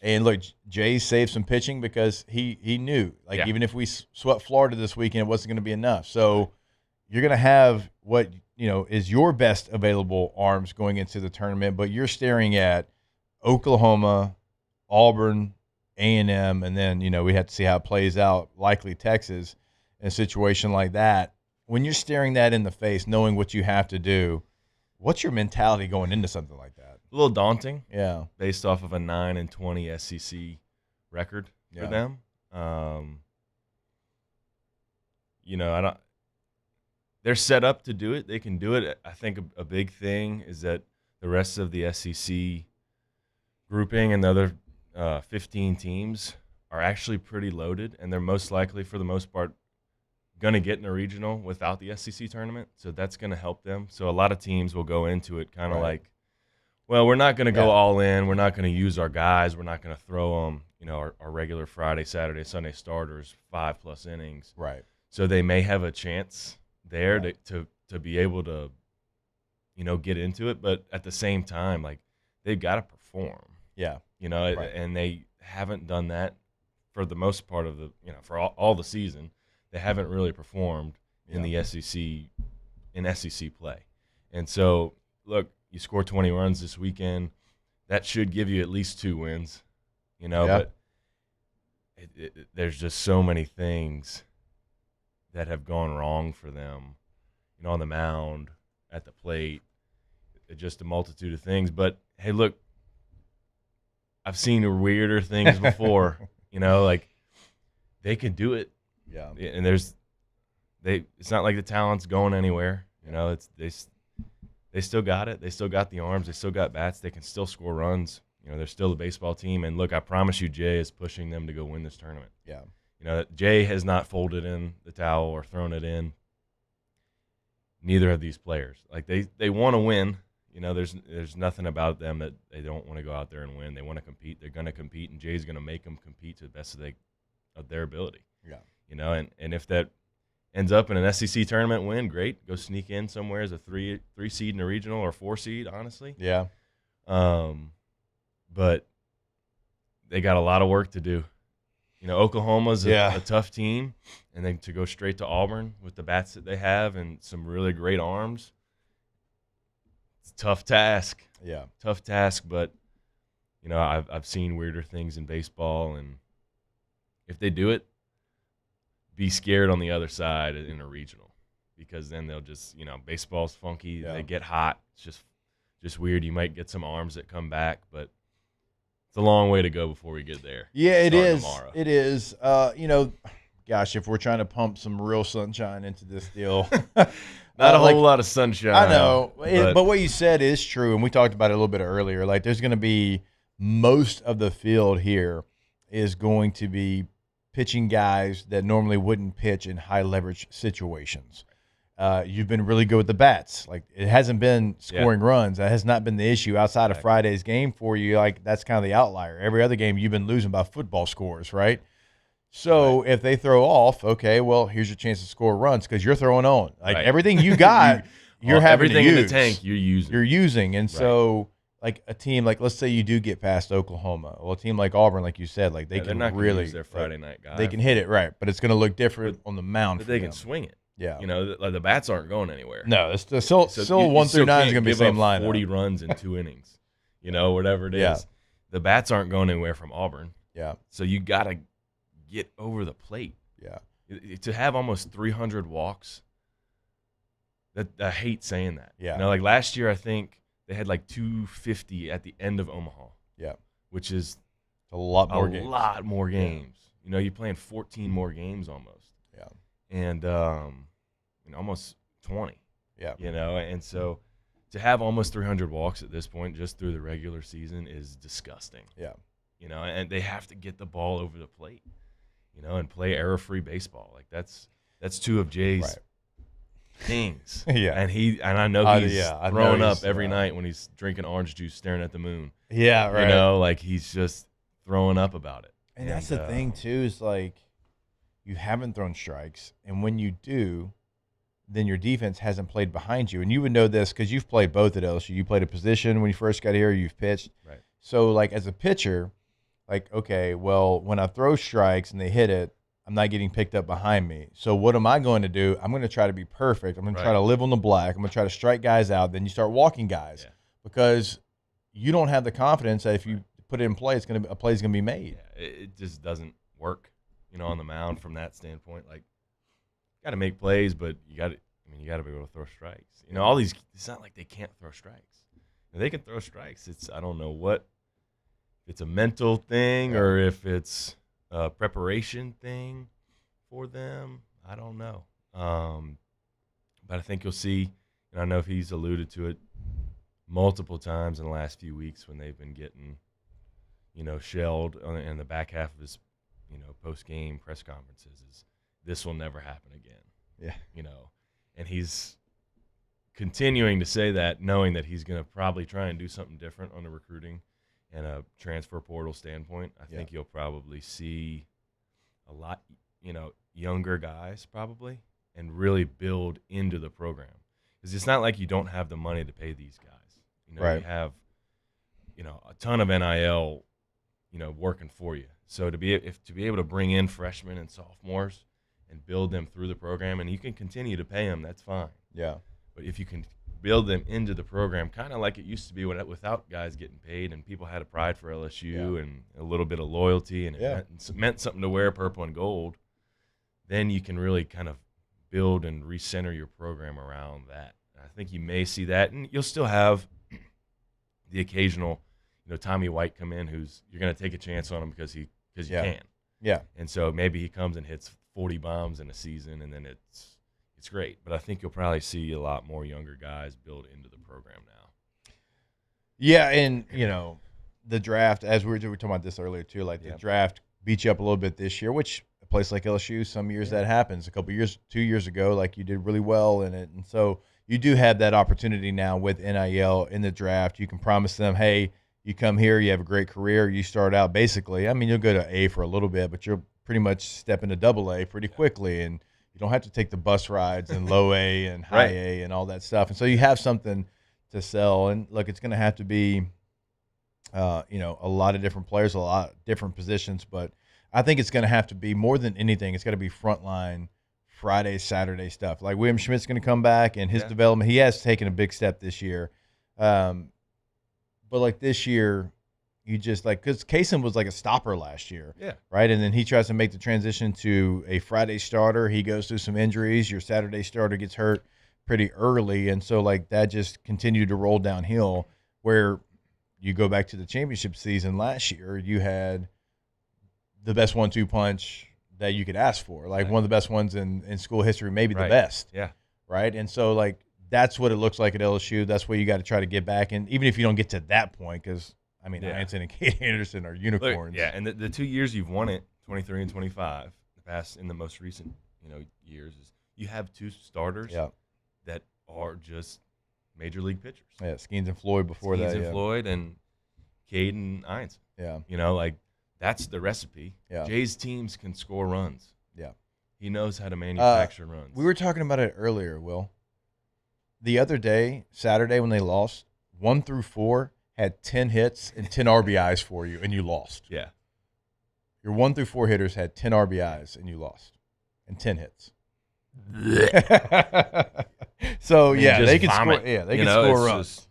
and look, Jay saved some pitching because he knew, even if we swept Florida this weekend, it wasn't going to be enough. So you're going to have what is your best available arms going into the tournament, but you're staring at Oklahoma, Auburn, A&M, and then we have to see how it plays out. Likely Texas in a situation like that. When you're staring that in the face, knowing what you have to do, what's your mentality going into something like that? A little daunting, yeah. Based off of a 9-20 SEC record for them. I don't. They're set up to do it. They can do it. I think a big thing is that the rest of the SEC grouping and the other 15 teams are actually pretty loaded, and they're most likely, for the most part, going to get in a regional without the SEC tournament. So that's going to help them. So a lot of teams will go into it kind of like, well, we're not going to go all in. We're not going to use our guys. We're not going to throw them, our regular Friday, Saturday, Sunday starters 5+ innings. Right. So they may have a chance there to be able to, get into it. But at the same time, they've got to perform. Yeah. And they haven't done that for the most part of the, for all the season. They haven't really performed in the SEC, in SEC play. And so, look, you score 20 runs this weekend. That should give you at least 2 wins, but there's just so many things that have gone wrong for them, on the mound, at the plate, just a multitude of things. But, hey, look, I've seen weirder things before, they can do it. Yeah. And it's not like the talent's going anywhere. They still got it. They still got the arms. They still got bats. They can still score runs. They're still a baseball team. And look, I promise you, Jay is pushing them to go win this tournament. Yeah. Jay has not folded in the towel or thrown it in. Neither of these players. They want to win. There's nothing about them that they don't want to go out there and win. They want to compete. They're going to compete, and Jay's going to make them compete to the best of their ability. Yeah. And if that ends up in an SEC tournament win, great. Go sneak in somewhere as a 3 seed in a regional or 4 seed, honestly. Yeah. But they got a lot of work to do. Oklahoma's a tough team, and then to go straight to Auburn with the bats that they have and some really great arms, it's a tough task. Yeah. Tough task, but I've seen weirder things in baseball, and if they do it, be scared on the other side in a regional, because then they'll just, baseball's funky. Yeah. They get hot. It's just weird. You might get some arms that come back, but it's a long way to go before we get there. Yeah, it is. Tomorrow. It is. Gosh, if we're trying to pump some real sunshine into this deal. Not a whole lot of sunshine. I know. But what you said is true, and we talked about it a little bit earlier. There's going to be most of the field here is going to be pitching guys that normally wouldn't pitch in high leverage situations. You've been really good with the bats. It hasn't been scoring runs. That has not been the issue outside of Friday's game for you. That's kind of the outlier. Every other game you've been losing by football scores, right? So if they throw off, okay, well, here's your chance to score runs because you're throwing on. Everything you got, you're having to use. Everything in the tank, you're using. And so a team let's say you do get past Oklahoma. Well, a team like Auburn, like you said, they can not really use their Friday night guy. They can hit it right, but it's going to look different on the mound. But they can swing it. Yeah. The bats aren't going anywhere. No, it's still 1 through 9 is going to be the same line. 40 runs in 2 innings, whatever it is. Yeah. The bats aren't going anywhere from Auburn. Yeah. So you got to get over the plate. Yeah. To have almost 300 walks, I hate saying that. Yeah. Like last year, I think they had like 250 at the end of Omaha. Yeah. Which is a lot more games. Yeah. You're playing 14 more games almost. Yeah. And almost 20. Yeah. And so to have almost 300 walks at this point just through the regular season is disgusting. Yeah. And they have to get the ball over the plate, and play error-free baseball. Like that's 2 of Jay's things. Yeah. And I know he's throwing up every night when he's drinking orange juice, staring at the moon. Yeah, right. Like he's just throwing up about it. And that's the thing too, is like you haven't thrown strikes, and when you do, then your defense hasn't played behind you. And you would know this because you've played both at LSU. You played a position when you first got here, you've pitched. Right. So like as a pitcher, like, okay, well, when I throw strikes and they hit it, I'm not getting picked up behind me. So what am I going to do? I'm going to try to be perfect. I'm going to try to live on the black. I'm going to try to strike guys out. Then you start walking guys because you don't have the confidence that if you put it in play, a play is going to be made. Yeah, it just doesn't work, on the mound from that standpoint. Like, got to make plays, but you got to be able to throw strikes. All these. It's not like they can't throw strikes. They can throw strikes. I don't know what. If it's a mental thing or if it's a preparation thing for them, I don't know. But I think you'll see, and I know he's alluded to it multiple times in the last few weeks when they've been getting, shelled in the back half of his, post-game press conferences, is this will never happen again. Yeah. And he's continuing to say that, knowing that he's going to probably try and do something different on the recruiting and a transfer portal standpoint. I think you'll probably see a lot, younger guys probably, and really build into the program. Because it's not like you don't have the money to pay these guys. Right. You have, a ton of NIL, working for you. So to be able to bring in freshmen and sophomores and build them through the program, and you can continue to pay them, that's fine. Yeah. But if you can build them into the program, kind of like it used to be without guys getting paid, and people had a pride for LSU and a little bit of loyalty, and it meant something to wear purple and gold, then you can really kind of build and recenter your program around that. I think you may see that, and you'll still have the occasional, Tommy White come in you're going to take a chance on him because you can. Yeah. And so maybe he comes and hits 40 bombs in a season, and then it's great. But I think you'll probably see a lot more younger guys build into the program now. Yeah, and, the draft, as we were talking about this earlier too, like the draft beat you up a little bit this year, which a place like LSU, some years that happens. 2 years ago, like you did really well in it. And so you do have that opportunity now with NIL in the draft. You can promise them, hey, you come here, you have a great career, you start out basically, you'll go to A for a little bit, but you'll pretty much step into AA pretty quickly, and you don't have to take the bus rides and low A and high A and all that stuff. And so you have something to sell. And look, it's going to have to be, a lot of different players, a lot of different positions, but I think it's going to have to be more than anything. It's got to be frontline Friday, Saturday stuff. Like William Schmidt's going to come back and his development. He has taken a big step this year. But like this year, you just because Kaysen was like a stopper last year. Yeah. Right. And then he tries to make the transition to a Friday starter. He goes through some injuries. Your Saturday starter gets hurt pretty early. And so that just continued to roll downhill, where you go back to the championship season last year, you had the best 1-2 punch that you could ask for, one of the best ones in school history, maybe the best. Yeah. Right. And so that's what it looks like at LSU. That's where you got to try to get back. And even if you don't get to that point, because Anson and Kate Anderson are unicorns. Look, and the 2 years you've won it, 23 and 25, in the most recent years, is you have 2 starters that are just major league pitchers. Yeah, Skeens and Floyd before that. Skeens and Floyd and Cade and Einson. Yeah. That's the recipe. Yeah. Jay's teams can score runs. Yeah. He knows how to manufacture runs. We were talking about it earlier, Will. The other day, Saturday, when they lost, 1 through 4 had 10 hits and 10 RBIs for you, and you lost. Yeah. Your 1 through 4 hitters had 10 RBIs, and you lost, and 10 hits. So And yeah, just they can vomit. score. Yeah, they You can know, score it's runs. just-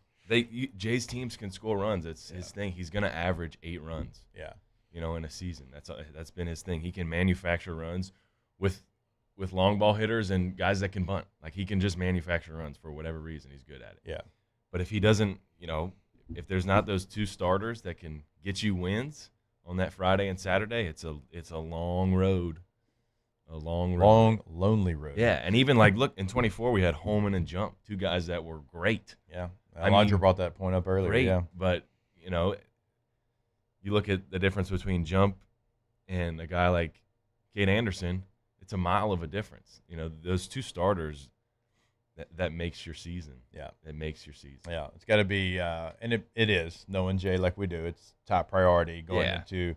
Jay's teams can score runs. It's his thing. He's going to average 8 runs. Yeah. In a season. That's been his thing. He can manufacture runs with long ball hitters and guys that can bunt. Like, he can just manufacture runs for whatever reason. He's good at it. Yeah. But if he doesn't, if there's not those 2 starters that can get you wins on that Friday and Saturday, it's a long road. A long, lonely road. Yeah, and even look, in 24 we had Holman and Jump, 2 guys that were great. Yeah, Elijah brought that point up earlier. Great, yeah, but you look at the difference between Jump and a guy like Kate Anderson. It's a mile of a difference. Those 2 starters. That makes your season. Yeah, it makes your season. Yeah, it's got to be, and it is. Knowing Jay like we do, it's top priority going into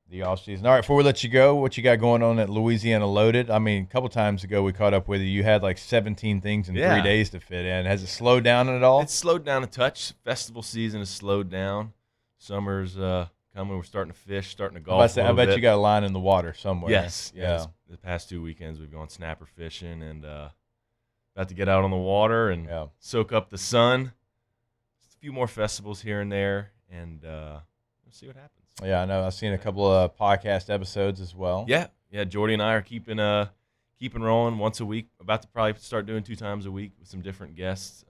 the offseason. All right, before we let you go, what you got going on at Louisiana Loaded? I mean, a couple times ago we caught up with you. You had like 17 things in 3 days to fit in. Has it slowed down at all? It's slowed down a touch. Festival season has slowed down. Summer's coming. We're starting to fish, starting to golf. I bet you got a line in the water somewhere. Yes. Yeah. The past 2 weekends we've gone snapper fishing and about to get out on the water and soak up the sun. Just a few more festivals here and there, and we'll see what happens. Yeah, I know. I've seen a couple of podcast episodes as well. Yeah. Jordy and I are keeping rolling once a week. About to probably start doing 2 times a week with some different guests.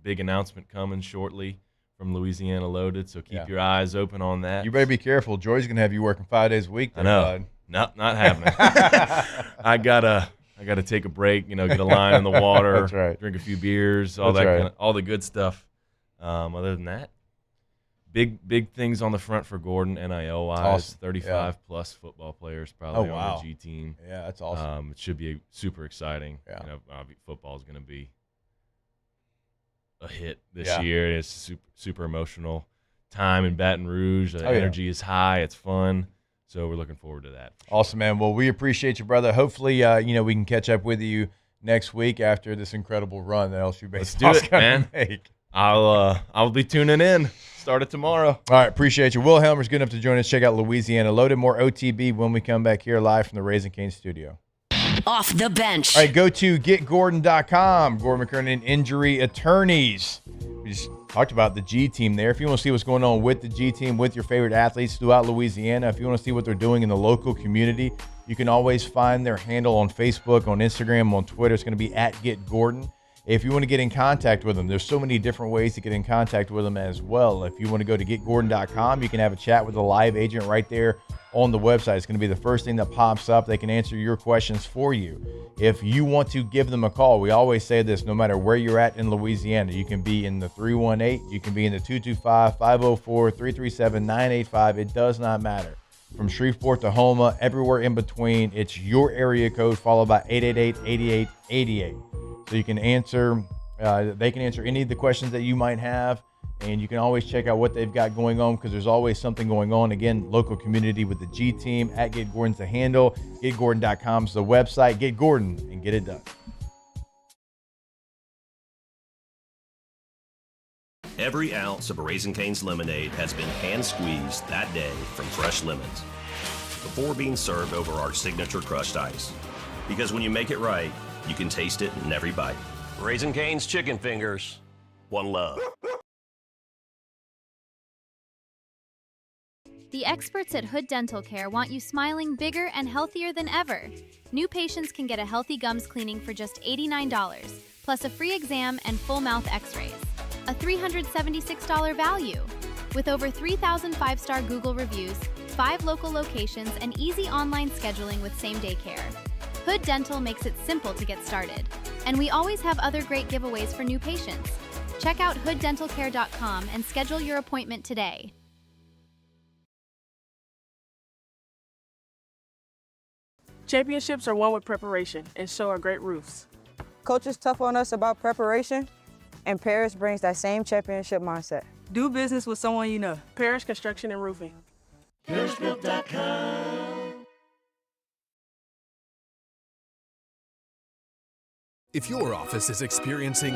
Big announcement coming shortly from Louisiana Loaded, so keep your eyes open on that. You better be careful. Jordy's gonna have you working 5 days a week. There, I know. bud. Not happening. I gotta take a break. Get a line in the water. That's right. Drink a few beers. All That's that right. all the good stuff. Other than that, big things on the front for Gordon NIL wise. Awesome. 35 plus football players probably Oh, wow. on the G team. Yeah, that's awesome. It should be super exciting. Yeah. Football is going to be a hit this Yeah. year. It's super emotional time in Baton Rouge. The Oh, yeah. energy is high. It's fun. So we're looking forward to that. Awesome, man. Well, we appreciate you, brother. Hopefully, we can catch up with you next week after this incredible run that LSU Let's baseball do it, man. make. I'll be tuning in. Start it tomorrow. All right, appreciate you. Will Helmer's good enough to join us. Check out Louisiana Loaded. More OTB when we come back here live from the Raising Cane's studio. Off the bench. All right, go to getgordon.com. Gordon McKernan Injury Attorneys. We just talked about the G team there. If you want to see what's going on with the G team, with your favorite athletes throughout Louisiana, if you want to see what they're doing in the local community, you can always find their handle on Facebook, on Instagram, on Twitter. It's going to be @GetGordon. If you want to get in contact with them, there's so many different ways to get in contact with them as well. If you want to go to getgordon.com, you can have a chat with a live agent right there on the website. It's going to be the first thing that pops up. They can answer your questions for you. If you want to give them a call, we always say this, no matter where you're at in Louisiana, you can be in the 318, you can be in the 225-504-337-985. It does not matter. From Shreveport to Houma, everywhere in between, it's your area code followed by 888-8888. So you can answer, they can answer any of the questions that you might have, and you can always check out what they've got going on because there's always something going on. Again, local community with the G team. @GetGordon's the handle. GetGordon.com is the website. Get Gordon and get it done. Every ounce of Raising Cane's lemonade has been hand-squeezed that day from fresh lemons before being served over our signature crushed ice. Because when you make it right, you can taste it in every bite. Raising Cane's Chicken Fingers. One love. The experts at Hood Dental Care want you smiling bigger and healthier than ever. New patients can get a healthy gums cleaning for just $89, plus a free exam and full mouth x-rays. A $376 value. With over 3,000 five-star Google reviews, 5 local locations, and easy online scheduling with same-day care. Hood Dental makes it simple to get started. And we always have other great giveaways for new patients. Check out hooddentalcare.com and schedule your appointment today. Championships are won with preparation, and so are great roofs. Coach is tough on us about preparation, and Paris brings that same championship mindset. Do business with someone you know. Paris Construction and Roofing. ParisGroup.com. If your office is experiencing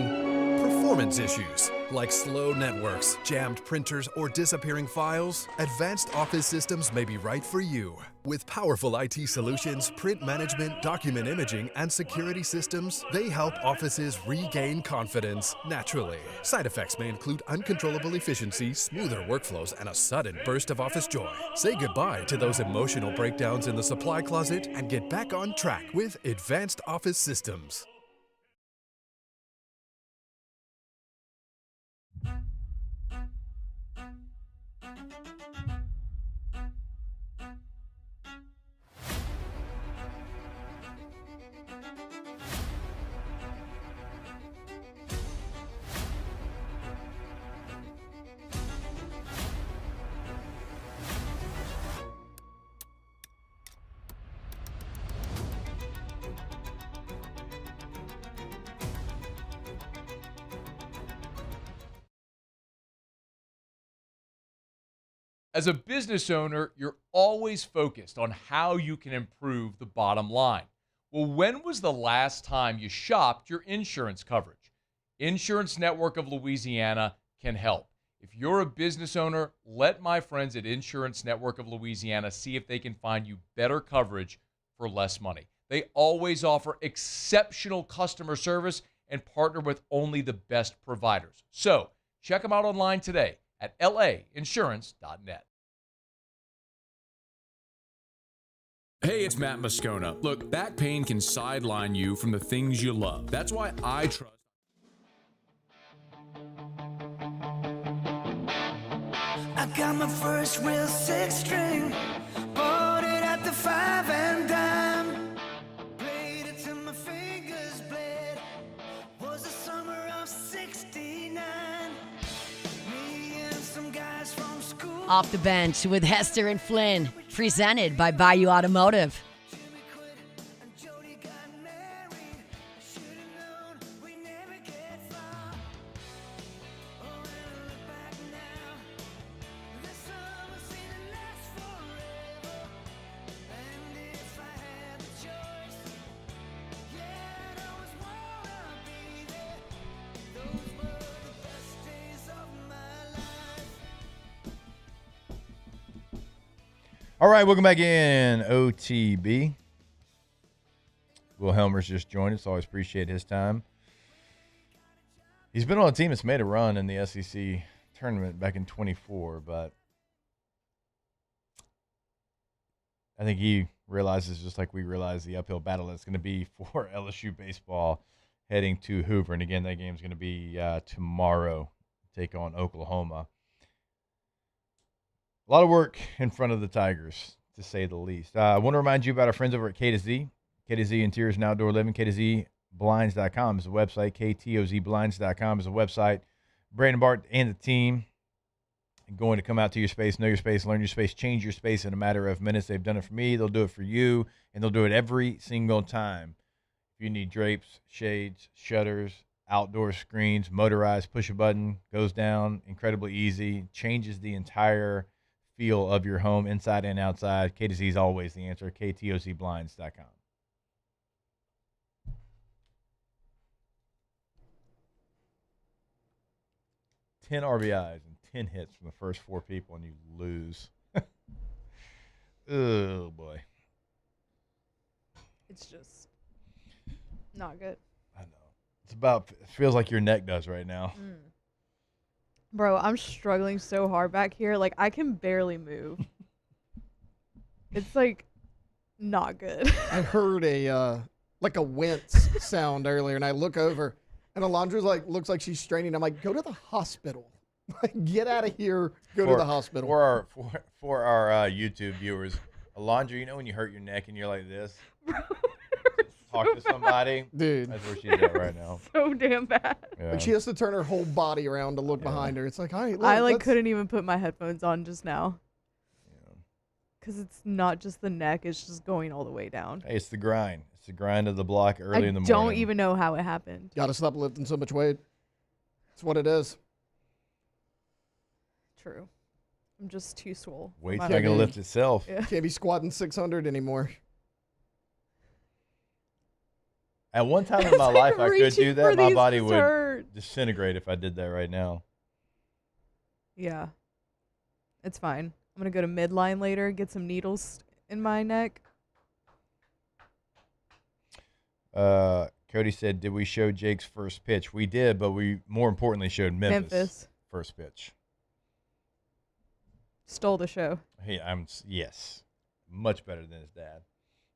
performance performance issues like slow networks, jammed printers, or disappearing files, Advanced Office Systems may be right for you. With powerful IT solutions, print management, document imaging, and security systems, they help offices regain confidence naturally. Side effects may include uncontrollable efficiency, smoother workflows, and a sudden burst of office joy. Say goodbye to those emotional breakdowns in the supply closet and get back on track with Advanced Office Systems. As a business owner, you're always focused on how you can improve the bottom line. Well, when was the last time you shopped your insurance coverage? Insurance Network of Louisiana can help. If you're a business owner, let my friends at Insurance Network of Louisiana see if they can find you better coverage for less money. They always offer exceptional customer service and partner with only the best providers. So check them out online today at lainsurance.net. Hey, it's Matt Moscona. Look, back pain can sideline you from the things you love. That's why I trust. I got my first real six string, bought it at the 5 and dime. Played it till my fingers bled. Was the summer of '69. Me and some guys from school. Off the Bench with Hester and Flynn, presented by Bayou Automotive. All right, welcome back in OTB. Will Helmer's just joined us. Always appreciate his time. He's been on a team that's made a run in the SEC tournament back in 24, but I think he realizes, just like we realize, the uphill battle that's going to be for LSU baseball heading to Hoover. And again, that game's going to be tomorrow, take on Oklahoma. A lot of work in front of the Tigers, to say the least. I want to remind you about our friends over at K2Z. K2Z Interiors and Outdoor Living. KTOZBlinds.com is the website. KTOZBlinds.com is the website. Brandon Bart and the team are going to come out to your space, know your space, learn your space, change your space in a matter of minutes. They've done it for me. They'll do it for you, and they'll do it every single time. If you need drapes, shades, shutters, outdoor screens, motorized, push a button, goes down, incredibly easy, changes the entire feel of your home, inside and outside. K2Z is always the answer. KTOZBlinds.com. 10 RBIs and 10 hits from the first 4 people, and you lose. Oh, boy. It's just not good. I know. It feels like your neck does right now. Bro, I'm struggling so hard back here. Like, I can barely move. It's, like, not good. I heard a wince sound earlier, and I look over, and Alondra's like, looks like she's straining. I'm like, go to the hospital. Like, get out of here. Go to the hospital. For our YouTube viewers, Alondra, you know when you hurt your neck and you're like this? Talk to somebody. Dude. That's where she's at right now. So damn bad. Yeah. Like, she has to turn her whole body around to look behind her. It's like, all right, I couldn't even put my headphones on just now. Because it's not just the neck, it's just going all the way down. Hey, it's the grind. It's the grind of the block early in the morning. I don't even know how it happened. Gotta stop lifting so much weight. That's what it is. True. I'm just too swole. Weight's not going to lift itself. Yeah. Can't be squatting 600 anymore. At one time in my life, I could do that. My body would disintegrate if I did that right now. Yeah. It's fine. I'm going to go to midline later, get some needles in my neck. Cody said, did we show Jake's first pitch? We did, but we more importantly showed Memphis. First pitch. Stole the show. Hey, yes. Much better than his dad.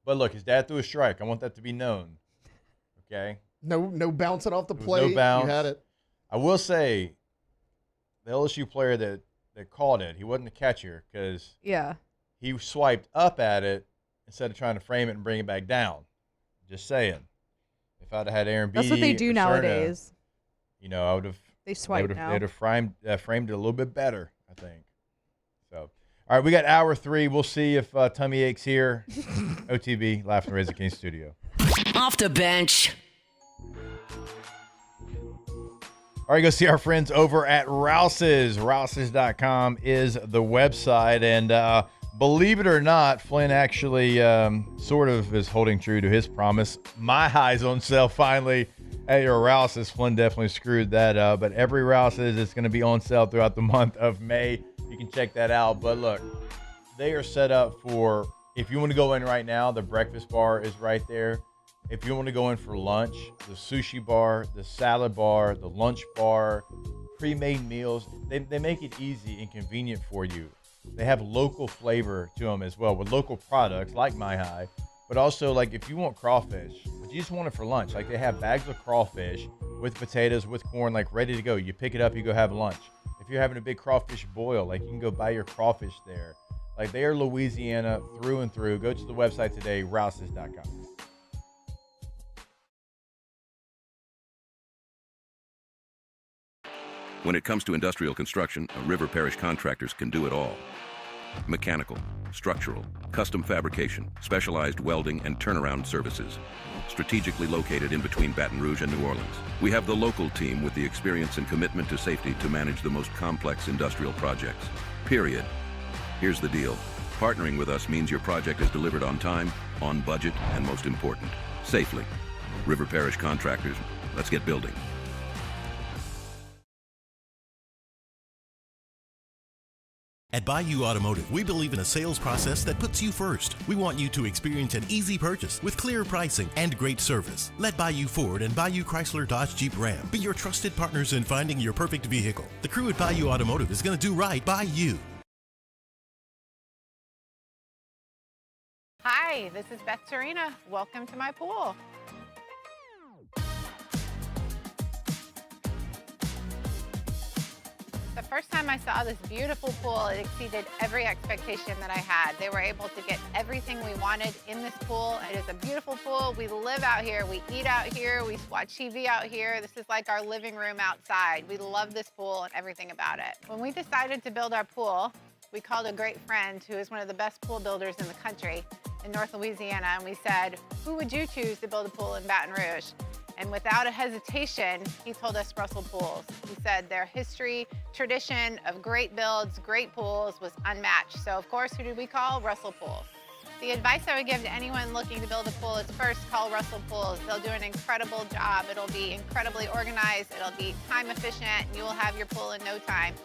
But look, his dad threw a strike. I want that to be known. Okay? No bouncing off the plate. No bounce. You had it. I will say, the LSU player that called it, he wasn't the catcher because he swiped up at it instead of trying to frame it and bring it back down. Just saying. If I'd have had Aaron B. That's what they do nowadays. I would have. They swipe now. They'd have framed it a little bit better, I think. So, all right, we got hour 3. We'll see if tummy aches here. OTB, live from the Raising Cane's studio. Off the bench. All right, go see our friends over at Rouse's. Rouses.com is the website. And believe it or not, Flynn actually sort of is holding true to his promise. My high's on sale finally at your Rouse's. Flynn definitely screwed that up. But every Rouse's is going to be on sale throughout the month of May. You can check that out. But look, they are set up for, if you want to go in right now, the breakfast bar is right there. If you want to go in for lunch, the sushi bar, the salad bar, the lunch bar, pre-made meals, they make it easy and convenient for you. They have local flavor to them as well with local products like My High, but also like if you want crawfish, but you just want it for lunch, like they have bags of crawfish with potatoes, with corn, like ready to go. You pick it up, you go have lunch. If you're having a big crawfish boil, like you can go buy your crawfish there. Like they are Louisiana through and through. Go to the website today, rouses.com. When it comes to industrial construction, River Parish Contractors can do it all. Mechanical, structural, custom fabrication, specialized welding, and turnaround services. Strategically located in between Baton Rouge and New Orleans, we have the local team with the experience and commitment to safety to manage the most complex industrial projects. Period. Here's the deal. Partnering with us means your project is delivered on time, on budget, and most important, safely. River Parish Contractors, let's get building. At Bayou Automotive, we believe in a sales process that puts you first. We want you to experience an easy purchase with clear pricing and great service. Let Bayou Ford and Bayou Chrysler Dodge Jeep Ram be your trusted partners in finding your perfect vehicle. The crew at Bayou Automotive is going to do right by you. Hi, this is Beth Serena. Welcome to my pool. The first time I saw this beautiful pool, it exceeded every expectation that I had. They were able to get everything we wanted in this pool. It is a beautiful pool. We live out here, we eat out here, we watch TV out here. This is like our living room outside. We love this pool and everything about it. When we decided to build our pool, we called a great friend who is one of the best pool builders in the country in North Louisiana, and we said, who would you choose to build a pool in Baton Rouge? And without a hesitation, he told us Russell Pools. He said their history, tradition of great builds, great pools was unmatched. So of course, who did we call? Russell Pools. The advice I would give to anyone looking to build a pool is first call Russell Pools. They'll do an incredible job. It'll be incredibly organized. It'll be time efficient, and you will have your pool in no time.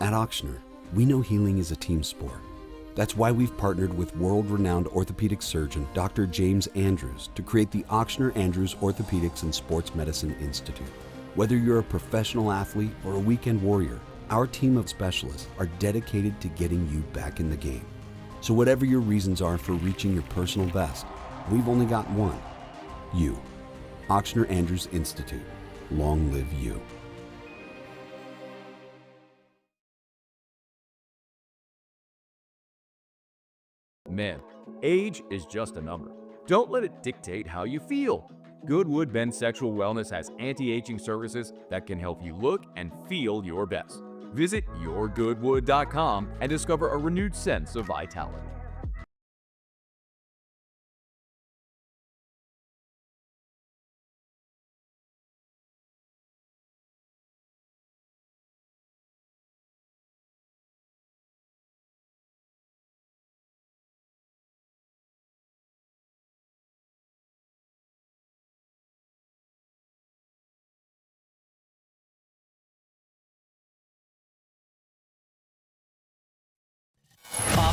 At Ochsner, we know healing is a team sport. That's why we've partnered with world-renowned orthopedic surgeon Dr. James Andrews to create the Ochsner Andrews Orthopedics and Sports Medicine Institute. Whether you're a professional athlete or a weekend warrior, our team of specialists are dedicated to getting you back in the game. So whatever your reasons are for reaching your personal best, we've only got one: you. Ochsner Andrews Institute. Long live you. Men, age is just a number. Don't let it dictate how you feel. Goodwood Men's Sexual Wellness has anti-aging services that can help you look and feel your best. Visit yourgoodwood.com and discover a renewed sense of vitality.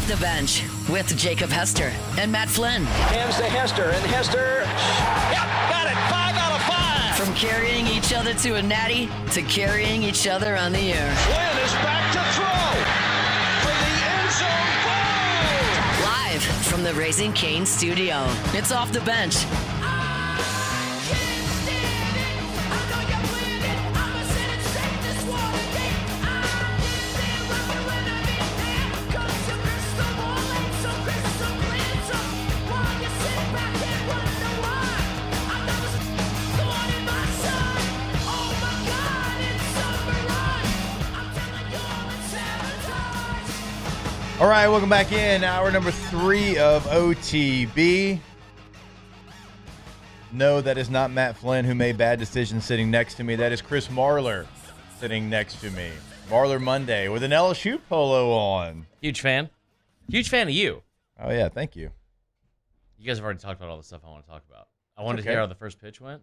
the bench with Jacob Hester and Matt Flynn. Hands to Hester, and Hester, yep, got it, 5 out of 5. From carrying each other to a natty to carrying each other on the air. Flynn is back to throw for the end zone goal. Live from the Raising Cane's studio, it's Off the Bench. All right, welcome back in. Hour number 3 of OTB. No, that is not Matt Flynn, who made bad decisions sitting next to me. That is Chris Marler sitting next to me. Marler Monday with an LSU polo on. Huge fan. Huge fan of you. Oh, yeah, thank you. You guys have already talked about all the stuff I want to talk about. I wanted to hear how the first pitch went.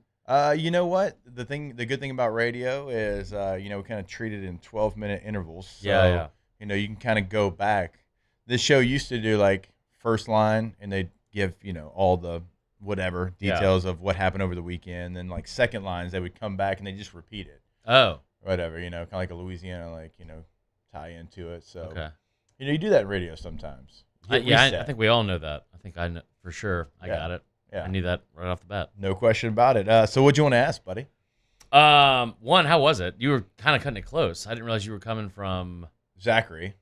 You know what? The good thing about radio is, we kind of treat it in 12-minute intervals. So, Yeah. You can kind of go back. This show used to do like first line, and they'd give, all the whatever details of what happened over the weekend. Then like second lines, they would come back and they just repeat it. Oh. Whatever, kind of like a Louisiana, tie into it. So, okay. You do that in radio sometimes. I think we all know that. I think I know for sure. I got it. Yeah. I knew that right off the bat. No question about it. So what'd you want to ask, buddy? One, how was it? You were kind of cutting it close. I didn't realize you were coming from Zachary,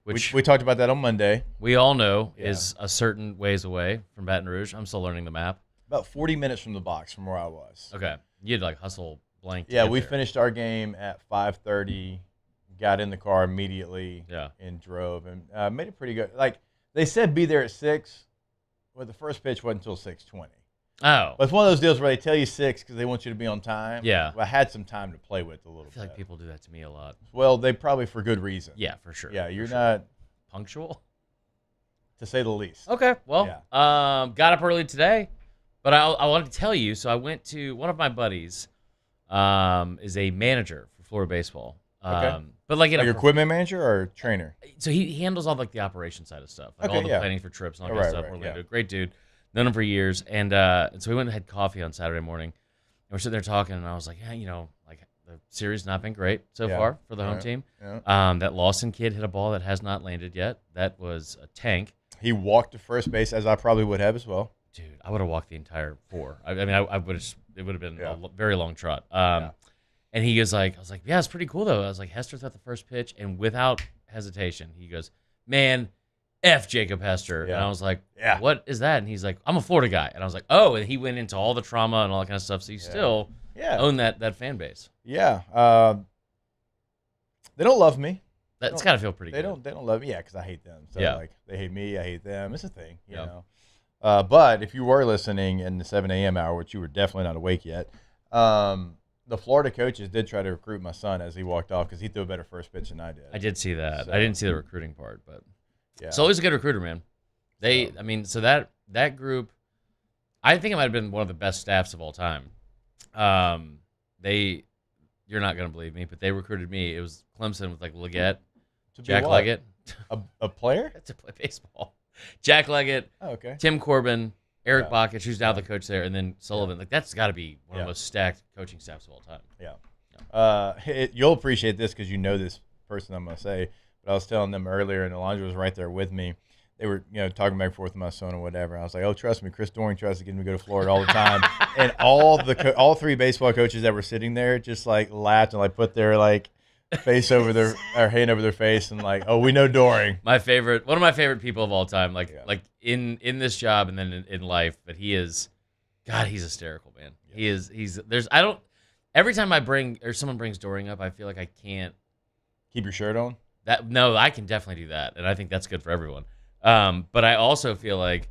which we talked about that on Monday. We all know is a certain ways away from Baton Rouge. I'm still learning the map. About 40 minutes from the box from where I was. Okay. You'd hustle blank. Yeah, we finished our game at 5:30, got in the car immediately and drove and made it pretty good. Like they said be there at 6, but the first pitch wasn't until 6:20. Oh. But it's one of those deals where they tell you 6 because they want you to be on time. Yeah. Well, I had some time to play with a little bit. I feel like people do that to me a lot. Well, they probably for good reason. Yeah, for sure. Yeah, you're not punctual, to say the least. Okay, well, got up early today, but I wanted to tell you. So I went to one of my buddies, is a manager for Florida baseball. Okay. But like equipment manager or trainer? So he handles all the operation side of stuff, all the planning for trips and all that stuff. Orlando, great dude, known him for years, and so we went and had coffee on Saturday morning, and we're sitting there talking, and I was like, the series not been great so far for the home team. Yeah. That Lawson kid hit a ball that has not landed yet. That was a tank. He walked to first base, as I probably would have as well. Dude, I would have walked the entire 4. I would have. It would have been a very long trot. And he was like, I was like, yeah, it's pretty cool though. I was like, Hester threw the first pitch, and without hesitation, he goes, man, F Jacob Hester. And I was like, what is that? And he's like, I'm a Florida guy. And I was like, oh, and he went into all the trauma and all that kind of stuff. So you still own that fan base. Yeah. They don't love me. That's got to feel pretty good. They don't love me. Yeah, because I hate them. So like they hate me, I hate them. It's a thing, you know. But if you were listening in the 7 a.m. hour, which you were definitely not awake yet, the Florida coaches did try to recruit my son as he walked off because he threw a better first pitch than I did. I did see that. So, I didn't see the recruiting part, but it's always a good recruiter, man. So that group, I think it might have been one of the best staffs of all time. You're not going to believe me, but they recruited me. It was Clemson with Leggett, Jack Leggett. A player? To play baseball. Jack Leggett, Tim Corbin, Eric Bakich, who's now the coach there, and then Sullivan. That's got to be one of the most stacked coaching staffs of all time. Yeah. You'll appreciate this because you know this person I'm going to say, but I was telling them earlier, and Alondra was right there with me. They were, talking back and forth with my son or whatever. I was like, "Oh, trust me, Chris Doring tries to get me to go to Florida all the time." And all 3 baseball coaches that were sitting there just laughed and put their face over their or hand over their face and "Oh, we know Doring." One of my favorite people of all time, in this job and then in life. But he's hysterical, man. Yeah. Every time someone brings Doring up, I feel like I can't keep your shirt on. I can definitely do that, and I think that's good for everyone. But I also feel like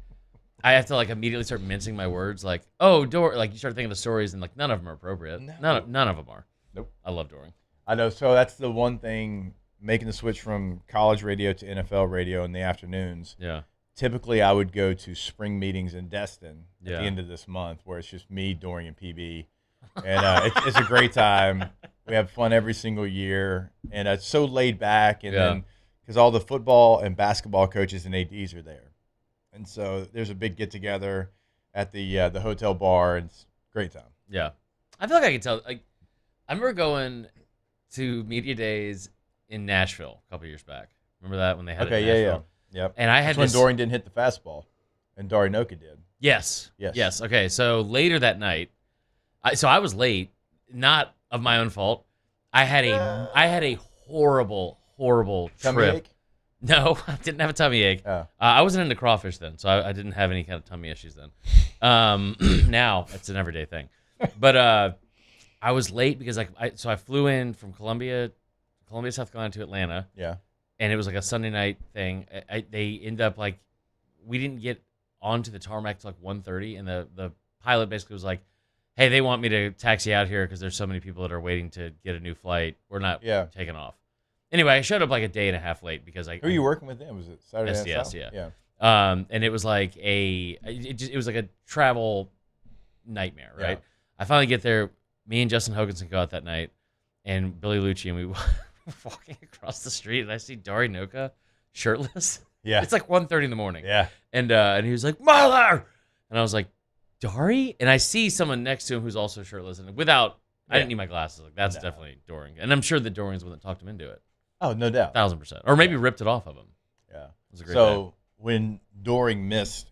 I have to immediately start mincing my words, you start thinking of the stories and none of them are appropriate. No. None of them are. Nope. I love Doring. I know. So that's the one thing, making the switch from college radio to NFL radio in the afternoons. Yeah. Typically, I would go to spring meetings in Destin at the end of this month, where it's just me, Doring, and PB, and it's a great time. We have fun every single year, and it's so laid back, and then. because all the football and basketball coaches and ADs are there. And so there's a big get-together at the hotel bar, and it's a great time. Yeah. I feel like I can tell. Like, I remember going to media days in Nashville a couple years back. Remember that when they had it in Nashville? Yep. And I had That's when Dorian didn't hit the fastball, and Darinoka did. Yes. Okay. So later that night, I was late, not of my own fault. I had a horrible Tummy trip. ache? No, I didn't have a tummy ache. Oh. I wasn't into crawfish then, so I didn't have any kind of tummy issues then. Now it's an everyday thing. But I was late because I flew in from Columbia, South Carolina to Atlanta. Yeah. And it was like a Sunday night thing. They end up we didn't get onto the tarmac till 1:30, and the pilot basically was like, "Hey, they want me to taxi out here because there's so many people that are waiting to get a new flight. We're not taking off." Anyway, I showed up like a day and a half late because Who are you working with then? Was it Saturday Night SDS, South? yeah. Yeah. And it was like it was like a travel nightmare, right? Yeah. I finally get there. Me and Justin Hoganson go out that night, and Billy Lucci, and we were walking across the street, and I see Darinoka shirtless. Yeah. It's like 1:30 in the morning. Yeah. And he was like, "Marlar!" And I was like, "Dari?" And I see someone next to him who's also shirtless, and I didn't need my glasses. Like, that's definitely Doring. And I'm sure that Doring's the one that talked him into it. Oh, no doubt. 1,000%. Or maybe ripped it off of him. Yeah. It was a great day. When Doring missed,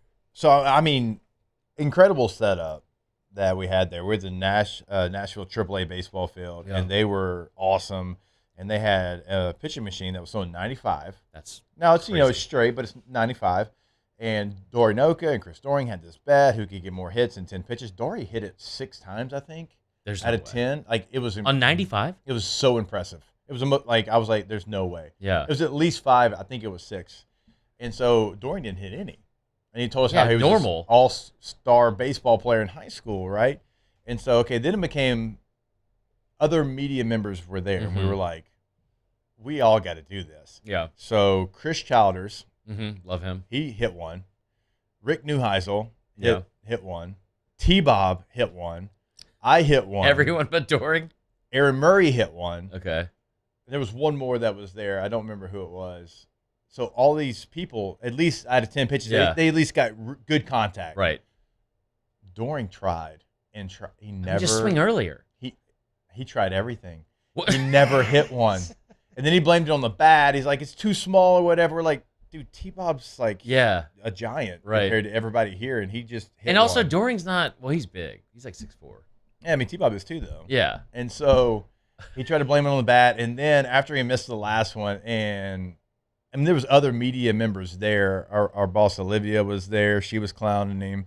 incredible setup that we had there. We're at the Nashville AAA baseball field, and they were awesome. And they had a pitching machine that was throwing 95. That's now it's crazy. It's straight, but it's 95. And Darinoka and Chris Doring had this bat who could get more hits in 10 pitches. Dory hit it 6 times, I think. There's out no of way. 10. Like, it was On 95? It was so impressive. It was I was like, there's no way. Yeah. It was at least 5. I think it was 6. And so Doring didn't hit any. And he told us how he was normal. an all-star baseball player in high school, right? And so, then it became other media members were there, and we were like, we all got to do this. Yeah. So Chris Childers, love him. He hit one. Rick Neuheisel hit one. T-Bob hit one. I hit one. Everyone but Doring? Aaron Murray hit one. Okay. And there was one more that was there. I don't remember who it was. So all these people, at least out of 10 pitches, they at least got good contact. Right. Doring tried and he never. Just swing earlier. He tried everything. He never hit one. And then he blamed it on the bat. He's like, it's too small or whatever. We're like, dude, T-Bob's like a giant compared to everybody here, and he just hit And also, one. Doring's not, he's big. He's like 6'4". Yeah, I mean, T-Bob is too, though. Yeah. And so he tried to blame it on the bat, and then after he missed the last one, and there was other media members there. Our boss, Olivia, was there. She was clowning him.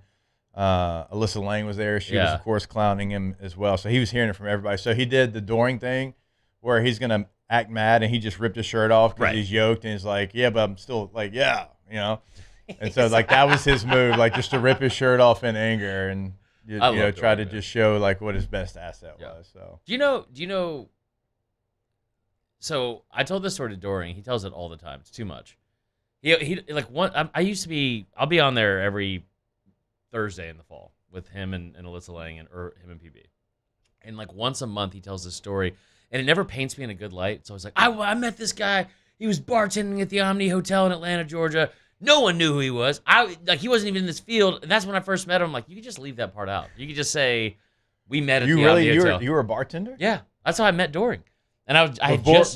Alyssa Lang was there. She was, of course, clowning him as well. So he was hearing it from everybody. So he did the Doring thing where he's going to act mad, and he just ripped his shirt off because he's yoked, and he's like, yeah, but I'm still like, yeah, you know. And so like that was his move, like just to rip his shirt off in anger and you know try to just show like what his best asset was. So do you know? So I told this story to Doring. He tells it all the time. It's too much. He like one. I used to be. I'll be on there every Thursday in the fall with him and Alyssa Lang or him and PB. And like once a month he tells this story. And it never paints me in a good light. So I was like, I met this guy. He was bartending at the Omni Hotel in Atlanta, Georgia. No one knew who he was. He wasn't even in this field. And that's when I first met him. I'm like, you could just leave that part out. You could just say, we met at the Omni Hotel. You were a bartender? Yeah. That's how I met Doring. And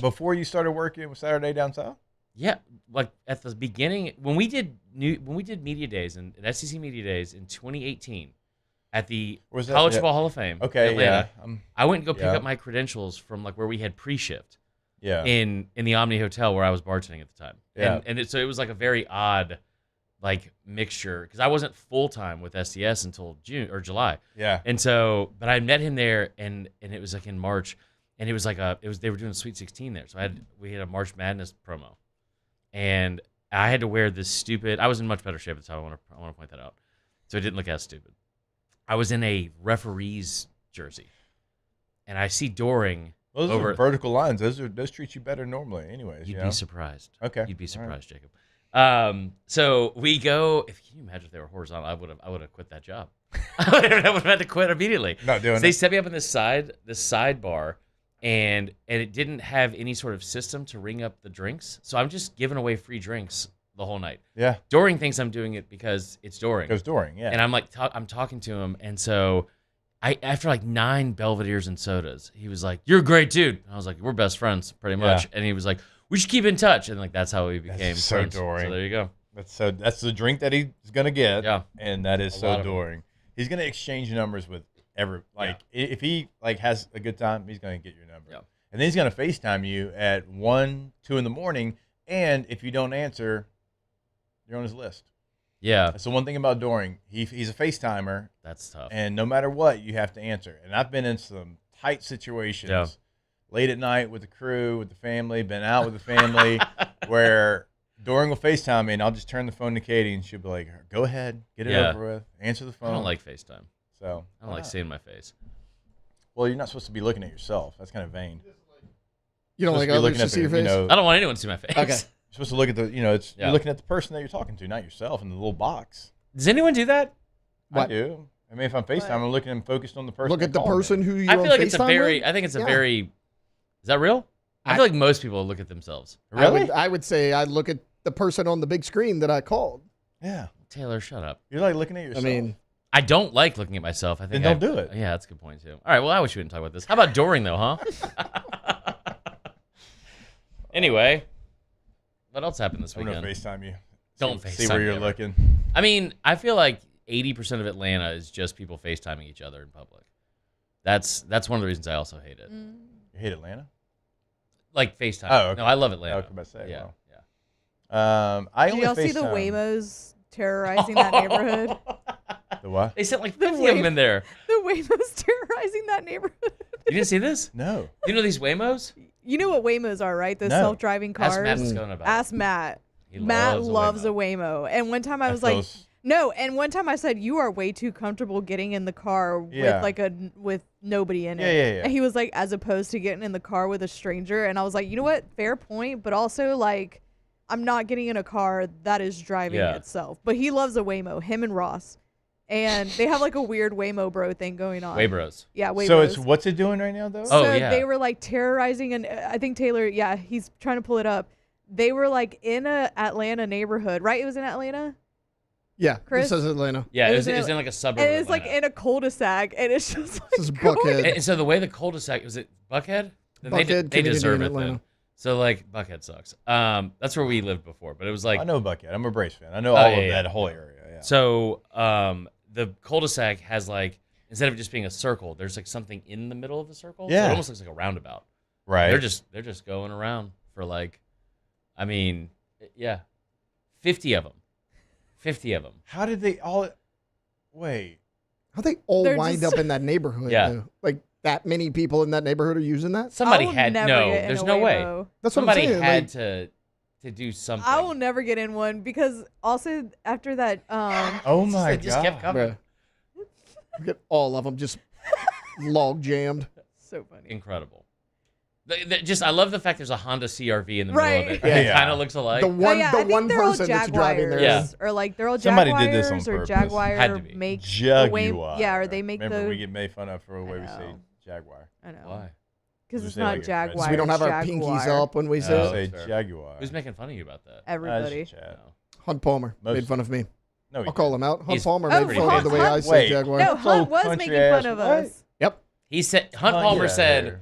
before you started working with Saturday Down South? Yeah. Like at the beginning, when we did media days and SEC media days in 2018, at the College Football Hall of Fame, Atlanta, I went and go pick up my credentials from like where we had pre-shift, in the Omni Hotel where I was bartending at the time, and so it was like a very odd, like mixture because I wasn't full time with SDS until June or July, and so but I met him there and it was like in March, and it was like they were doing a Sweet 16 there, so we had a March Madness promo, and I had to wear this stupid. I was in much better shape at the time. I want to point that out, so it didn't look as stupid. I was in a referee's jersey, and I see Doring those are vertical lines. Those treat you better normally, anyways. You'd be surprised. Okay, you'd be surprised, Jacob. So we go. Can you imagine if they were horizontal? I would have quit that job. I would have had to quit immediately. Not doing it. They set me up in this sidebar, and it didn't have any sort of system to ring up the drinks. So I'm just giving away free drinks the whole night. Yeah. Doring thinks I'm doing it because it's Doring. Because Doring, yeah. And I'm like, I'm talking to him, and so after like 9 Belvederes and sodas, he was like, "You're a great dude." And I was like, "We're best friends, pretty much." And he was like, "We should keep in touch," and like that's how we became so friends. Doring. So there you go. That's the drink that he's gonna get. Yeah. And that is A so lot of them. Doring. He's gonna exchange numbers with if he like has a good time, he's gonna get your number. Yeah. And then he's gonna FaceTime you at 1, 2 in the morning, and if you don't answer, you're on his list. Yeah. That's the one thing about Doring. He's a FaceTimer. That's tough. And no matter what, you have to answer. And I've been in some tight situations, late at night with the crew, with the family, been out with the family, where Doring will FaceTime me, and I'll just turn the phone to Katie, and she'll be like, "Go ahead, get it over with, answer the phone." I don't like FaceTime. So I don't like seeing my face. Well, you're not supposed to be looking at yourself. That's kind of vain. You don't like others to see your face? I don't want anyone to see my face. Okay. You're supposed to look at you're looking at the person that you're talking to, not yourself in the little box. Does anyone do that? I do. I mean, if I'm FaceTime, I'm looking and focused on the person. Look at that the called me. person who you I feel like FaceTime it's a very. with? I think it's a Yeah. very. Is that real? I feel like most people look at themselves. I would say I look at the person on the big screen that I called. Yeah. Taylor, shut up. You're like looking at yourself. I mean, I don't like looking at myself. I think Then don't do it. Yeah, that's a good point too. All right, well, I wish we didn't talk about this. How about Doring though, huh? Anyway, what else happened this I'm weekend? gonna FaceTime you. Don't See FaceTime where me you're ever. looking. I mean, I feel like 80% of Atlanta is just people FaceTiming each other in public. That's one of the reasons I also hate it. You hate Atlanta? Like FaceTime. Oh, okay. No, I love Atlanta. I was about to say, yeah, wow. yeah. I Did only y'all see the FaceTime- Waymos terrorizing that neighborhood? The what? They sent like 50 of them in there. The Waymos terrorizing that neighborhood. You didn't see this? No. You know these Waymos? You know what Waymos are, right? Those No. self-driving cars. Ask Matt Moscona about it. Ask Matt. He Matt loves a loves a Waymo. And one time I was feel like, s- no. And one time I said, you are way too comfortable getting in the car Yeah. with nobody in it. Yeah. And he was like, as opposed to getting in the car with a stranger. And I was like, you know what? Fair point. But also like, I'm not getting in a car that is driving itself. But he loves a Waymo. Him and Ross. And they have like a weird Waymo bro thing going on. Waybros. Yeah, Waybros. So it's what's it doing right now though? So they were like terrorizing, and I think Taylor, he's trying to pull it up. They were like in a Atlanta neighborhood, right? It was in Atlanta. Yeah, Chris? this is Atlanta. Yeah, it was in like a suburb. And of it's like Atlanta. in a cul-de-sac, and it's just like This is Buckhead. And so the way the cul-de-sac was it Buckhead? Then they Buckhead, they deserve Kennedy, it Atlanta. then. So like Buckhead sucks. That's where we lived before, but it was like I know Buckhead. I'm a Braves fan. I know all of that whole area. Yeah. So the cul-de-sac has like instead of just being a circle, there's like something in the middle of the circle. So Yeah. it almost looks like a roundabout. Right. They're just going around for like, I mean, yeah, 50 of them. 50 of them. How did they all? Wait. How they all They're wind just- up in that neighborhood? Yeah. though? Like that many people in that neighborhood are using that? Somebody I will had never no. get in There's a no way. Waymo. That's what I'm Somebody saying, had like- to do something. I will never get in one because also after that, Oh my It just kept god. coming. Bruh. Get all of them just log jammed. so funny. Incredible. Just I love the fact there's a Honda CRV in the Right. middle of it. It Yeah. kind of looks alike. The one, I the think one they're all person that's driving there. Yeah. Jaguars, or like they're all Somebody Jaguars, did this on or purpose. Jaguar Had to be. make the Jaguar. yeah, or they make Remember, the. we get made fun of for the way we I say know. Jaguar. I know. Why? Because Just it's say not like your friends. Jaguar. We don't have it's our pinkies Jaguar. up when we No. say Oh, Say fair. Jaguar. Who's making fun of you about that? Everybody. Chad. Hunt Palmer Most- made fun of me. No, he I'll call didn't. him out. Hunt He's Palmer Oh, made fun of the way I say Wait. Jaguar. No, Hunt was country making fun ass. of What? us. Yep. He said Hunt Hunt, Palmer yeah, said there.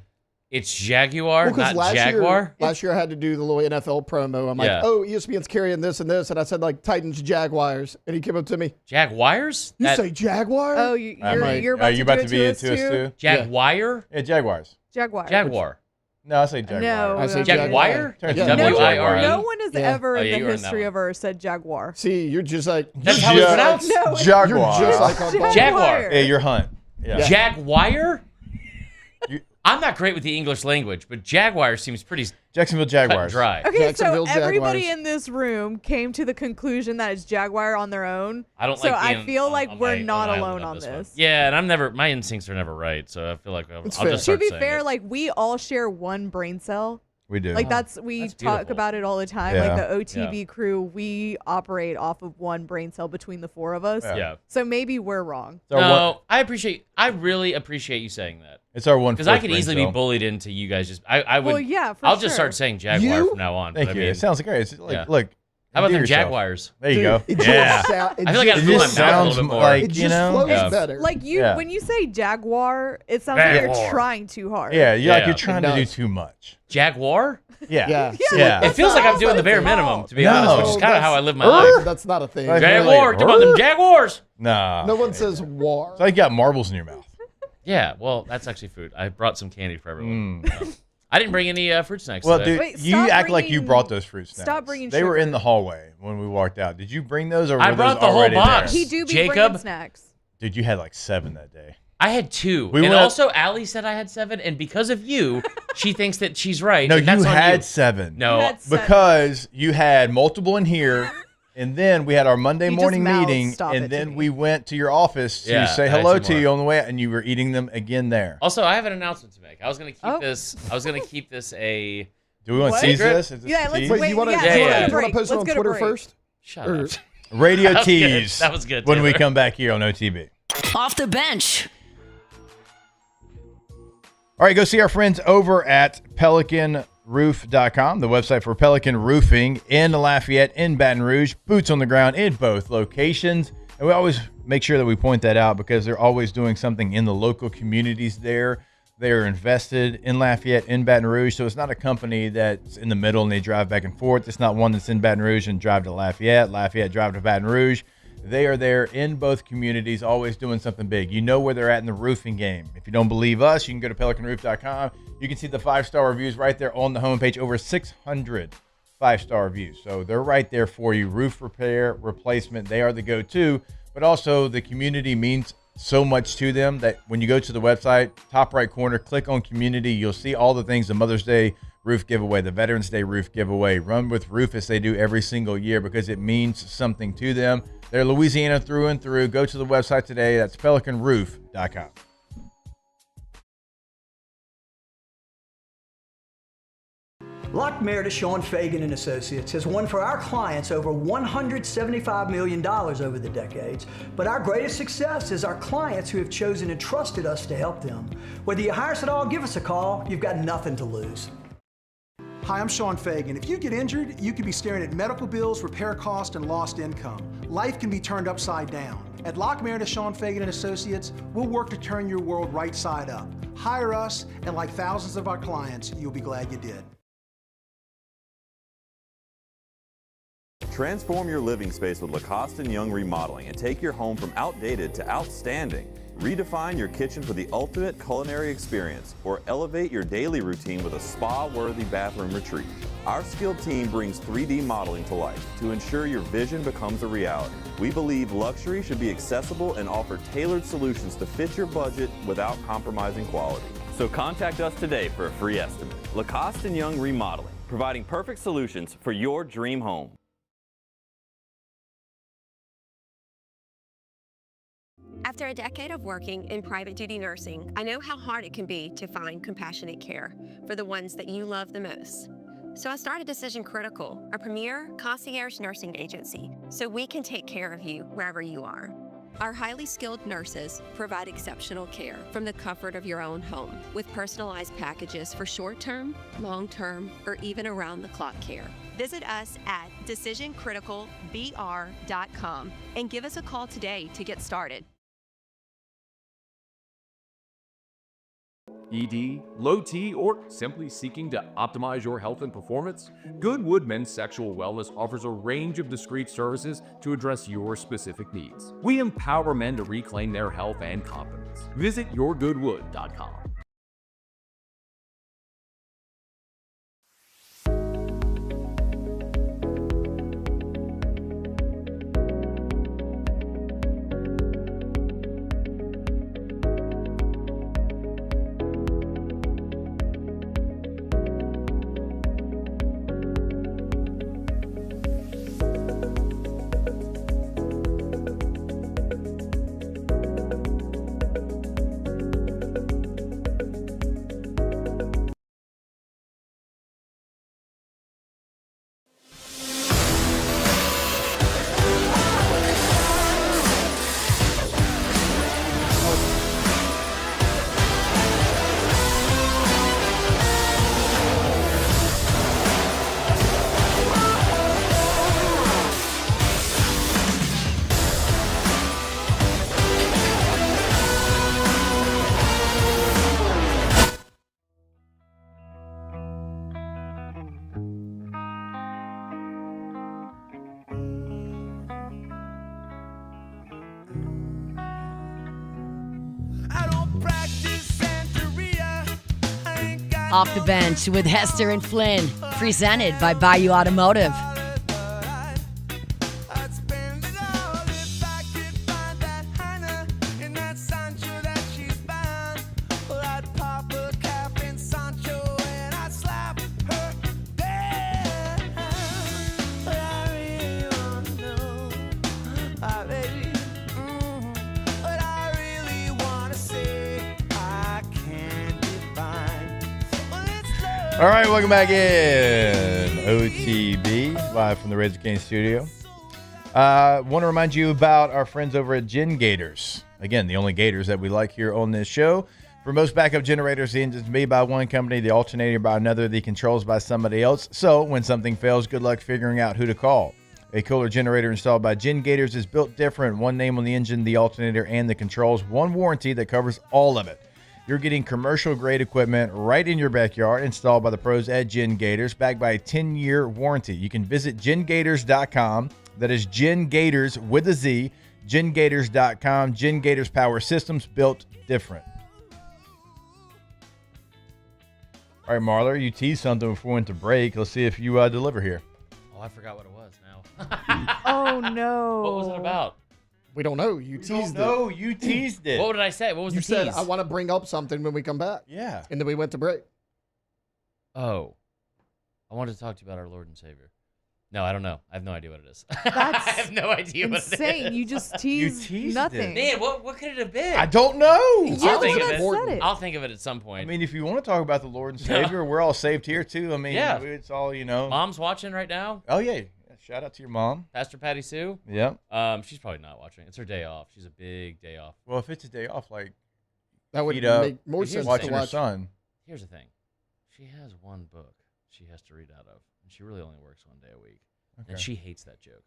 it's Jaguar, Well, 'cause not Jaguar. Last year I had to do the little NFL promo. I'm like, Yeah. oh, ESPN's carrying this and this, and I said like Titans, Jaguars, and he came up to me. Jaguars? You That- say Jaguar? Oh, you're about to do be it it to us too? Jaguar? Yeah, Jaguars. Jaguar. Jaguar. No, I say Jaguar. No. I say Jaguar? Turns Yeah. out No, W-I-R-E? no one has Yeah. ever Oh, in yeah, you the were in that history one. of Earth said Jaguar. See, you're just like That's how it's pronounced? No, Jaguar. You're just like Hunt Palmer. Jaguar. Yeah, you're Hunt. Yeah. Jaguar? You- I'm not great with the English language, but Jaguar seems pretty Jacksonville cut Jaguars. dry. Okay, so Jacksonville everybody Jaguars. in this room came to the conclusion that it's Jaguar on their own. I don't so like I being feel on- like on we're my not own alone island on one. this. Yeah, and my instincts are never right, so I feel like I'll It's just fair. start To be saying fair, it. like we all share one brain cell. We do. Like we that's talk beautiful. about it all the time. Yeah. Like the OTB crew, we operate off of one brain cell between the four of us. Yeah. Yeah. So maybe we're wrong. So No, I really appreciate you saying that. It's our one. Because I could easily be bullied into you guys just. I would. Well, yeah, for I'll sure. just start saying Jaguar from now on. Thank but you. I mean, It sounds great. It's like, yeah. look. How about them endear yourself. Jaguars? There you go. It Yeah. just sound- it I feel like I just- feel my just mouth a sounds little bit more. like, It you just know? flows Yeah. better. Like you, Yeah. when you say Jaguar, it sounds like Jaguar. you're trying too hard. Yeah, you're like Yeah. you're trying It to do does. too much. Jaguar? Yeah. Yeah. Yeah. It feels like I'm doing the bare minimum, to be honest, which is kind of how I live my life. That's not a thing. Like, Jaguar, come on, them Jaguars. Nah. No one says war. It's like you got marbles in your mouth. Yeah, well, that's actually food. I brought some candy for everyone. I didn't bring any fruit snacks Well, today. dude, Wait, you stop act like you bringing- brought those fruit snacks. stop bringing They were sugar. in the hallway when we walked out. Did you bring those, or I were brought those the whole already box. there? He do be Jacob? bringing snacks. Dude, you had like 7 that day. I had 2. We and went- also, Allie said I had 7, and because of you, she thinks that she's right. No, and that's you on had you. 7. No. You had 7. Because you had multiple in here, and then we had our Monday You morning just mouthed, meeting, "Stop and it," to then me. we went to your office to Yeah, say I had hello some to more. you on the way out, and you were eating them again there. Also, I have an announcement to make. I was gonna keep Oh. this. I was gonna keep this a. Do we want to What? tease Secret? this? Is this Yeah, a let's tease? wait. Wait, you want to yeah, yeah, let's yeah. go to post break. it on Let's go to Twitter break. first? Shut Or- up. Radio That was good. tease. That was good, When we Taylor. come back here on OTB. Off the bench. All right, go see our friends over at PelicanRoof.com, the website for Pelican Roofing in Lafayette, in Baton Rouge, boots on the ground in both locations. And we always make sure that we point that out because they're always doing something in the local communities there. They are invested in Lafayette, in Baton Rouge. So it's not a company that's in the middle and they drive back and forth. It's not one that's in Baton Rouge and drive to Lafayette, drive to Baton Rouge. They are there in both communities, always doing something big. You know where they're at in the roofing game. If you don't believe us, you can go to PelicanRoof.com. You can see the 5-star reviews right there on the homepage. Over 600 5-star reviews. So they're right there for you. Roof repair, replacement, they are the go-to. But also the community means so much to them that when you go to the website, top right corner, click on community. You'll see all the things, the Mother's Day roof giveaway, the Veterans Day roof giveaway, Run with Rufus they do every single year because it means something to them. They're Louisiana through and through. Go to the website today. That's PelicanRoof.com. Lockmeyer to Sean Fagan and Associates has won for our clients over $175 million over the decades. But our greatest success is our clients who have chosen and trusted us to help them. Whether you hire us at all, give us a call. You've got nothing to lose. Hi, I'm Sean Fagan. If you get injured, you could be staring at medical bills, repair costs, and lost income. Life can be turned upside down. At Lockmeyer to Sean Fagan and Associates, we'll work to turn your world right side up. Hire us, and like thousands of our clients, you'll be glad you did. Transform your living space with Lacoste & Young Remodeling and take your home from outdated to outstanding. Redefine your kitchen for the ultimate culinary experience or elevate your daily routine with a spa-worthy bathroom retreat. Our skilled team brings 3D modeling to life to ensure your vision becomes a reality. We believe luxury should be accessible and offer tailored solutions to fit your budget without compromising quality. So contact us today for a free estimate. Lacoste & Young Remodeling, providing perfect solutions for your dream home. After a decade of working in private duty nursing, I know how hard it can be to find compassionate care for the ones that you love the most. So I started Decision Critical, a premier concierge nursing agency, so we can take care of you wherever you are. Our highly skilled nurses provide exceptional care from the comfort of your own home with personalized packages for short-term, long-term, or even around-the-clock care. Visit us at decisioncriticalbr.com and give us a call today to get started. ED, low T, or simply seeking to optimize your health and performance? Goodwood Men's Sexual Wellness offers a range of discreet services to address your specific needs. We empower men to reclaim their health and confidence. Visit yourgoodwood.com. Off the Bench with Hester and Flynn, presented by Bayou Automotive. All right, welcome back in. OTB, live from the Razor Cane studio. Want to remind you about our friends over at Gen Gators. Again, the only Gators that we like here on this show. For most backup generators, the engine's made by one company, the alternator by another, the controls by somebody else. So when something fails, good luck figuring out who to call. A Kohler generator installed by Gen Gators is built different. One name on the engine, the alternator, and the controls. One warranty that covers all of it. You're getting commercial-grade equipment right in your backyard, installed by the pros at Gen Gators, backed by a 10-year warranty. You can visit gengators.com. That is Gen Gators with a Z. gengators.com. Gen Gators Power Systems, built different. All right, Marler, you teased something before we went to break. Let's see if you deliver here. Oh, I forgot what it was now. Oh, no. What was it about? We don't know. You teased it. No, you teased it. What did I say? What was You the said, tease? I want to bring up something when we come back. Yeah. And then we went to break. Oh. I wanted to talk to you about our Lord and Savior. No, I don't know. I have no idea what it is. That's I have no idea what it is. insane. You just teased, nothing. Man, what could it have been? I don't know. You're I'll the think one of that it. said it. I'll think of it at some point. I mean, if you want to talk about the Lord and Savior, we're all saved here, too. I mean, Yeah. it's all, you know. Mom's watching right now. Oh, yeah. Shout out to your mom. Pastor Patty Sue. Yep. She's probably not watching. It's her day off. She's a big day off. Well, if it's a day off, like, that would feet up, make more sense watching to her watch. son. Here's the thing. She has one book she has to read out of, and she really only works one day a week. And she hates that joke.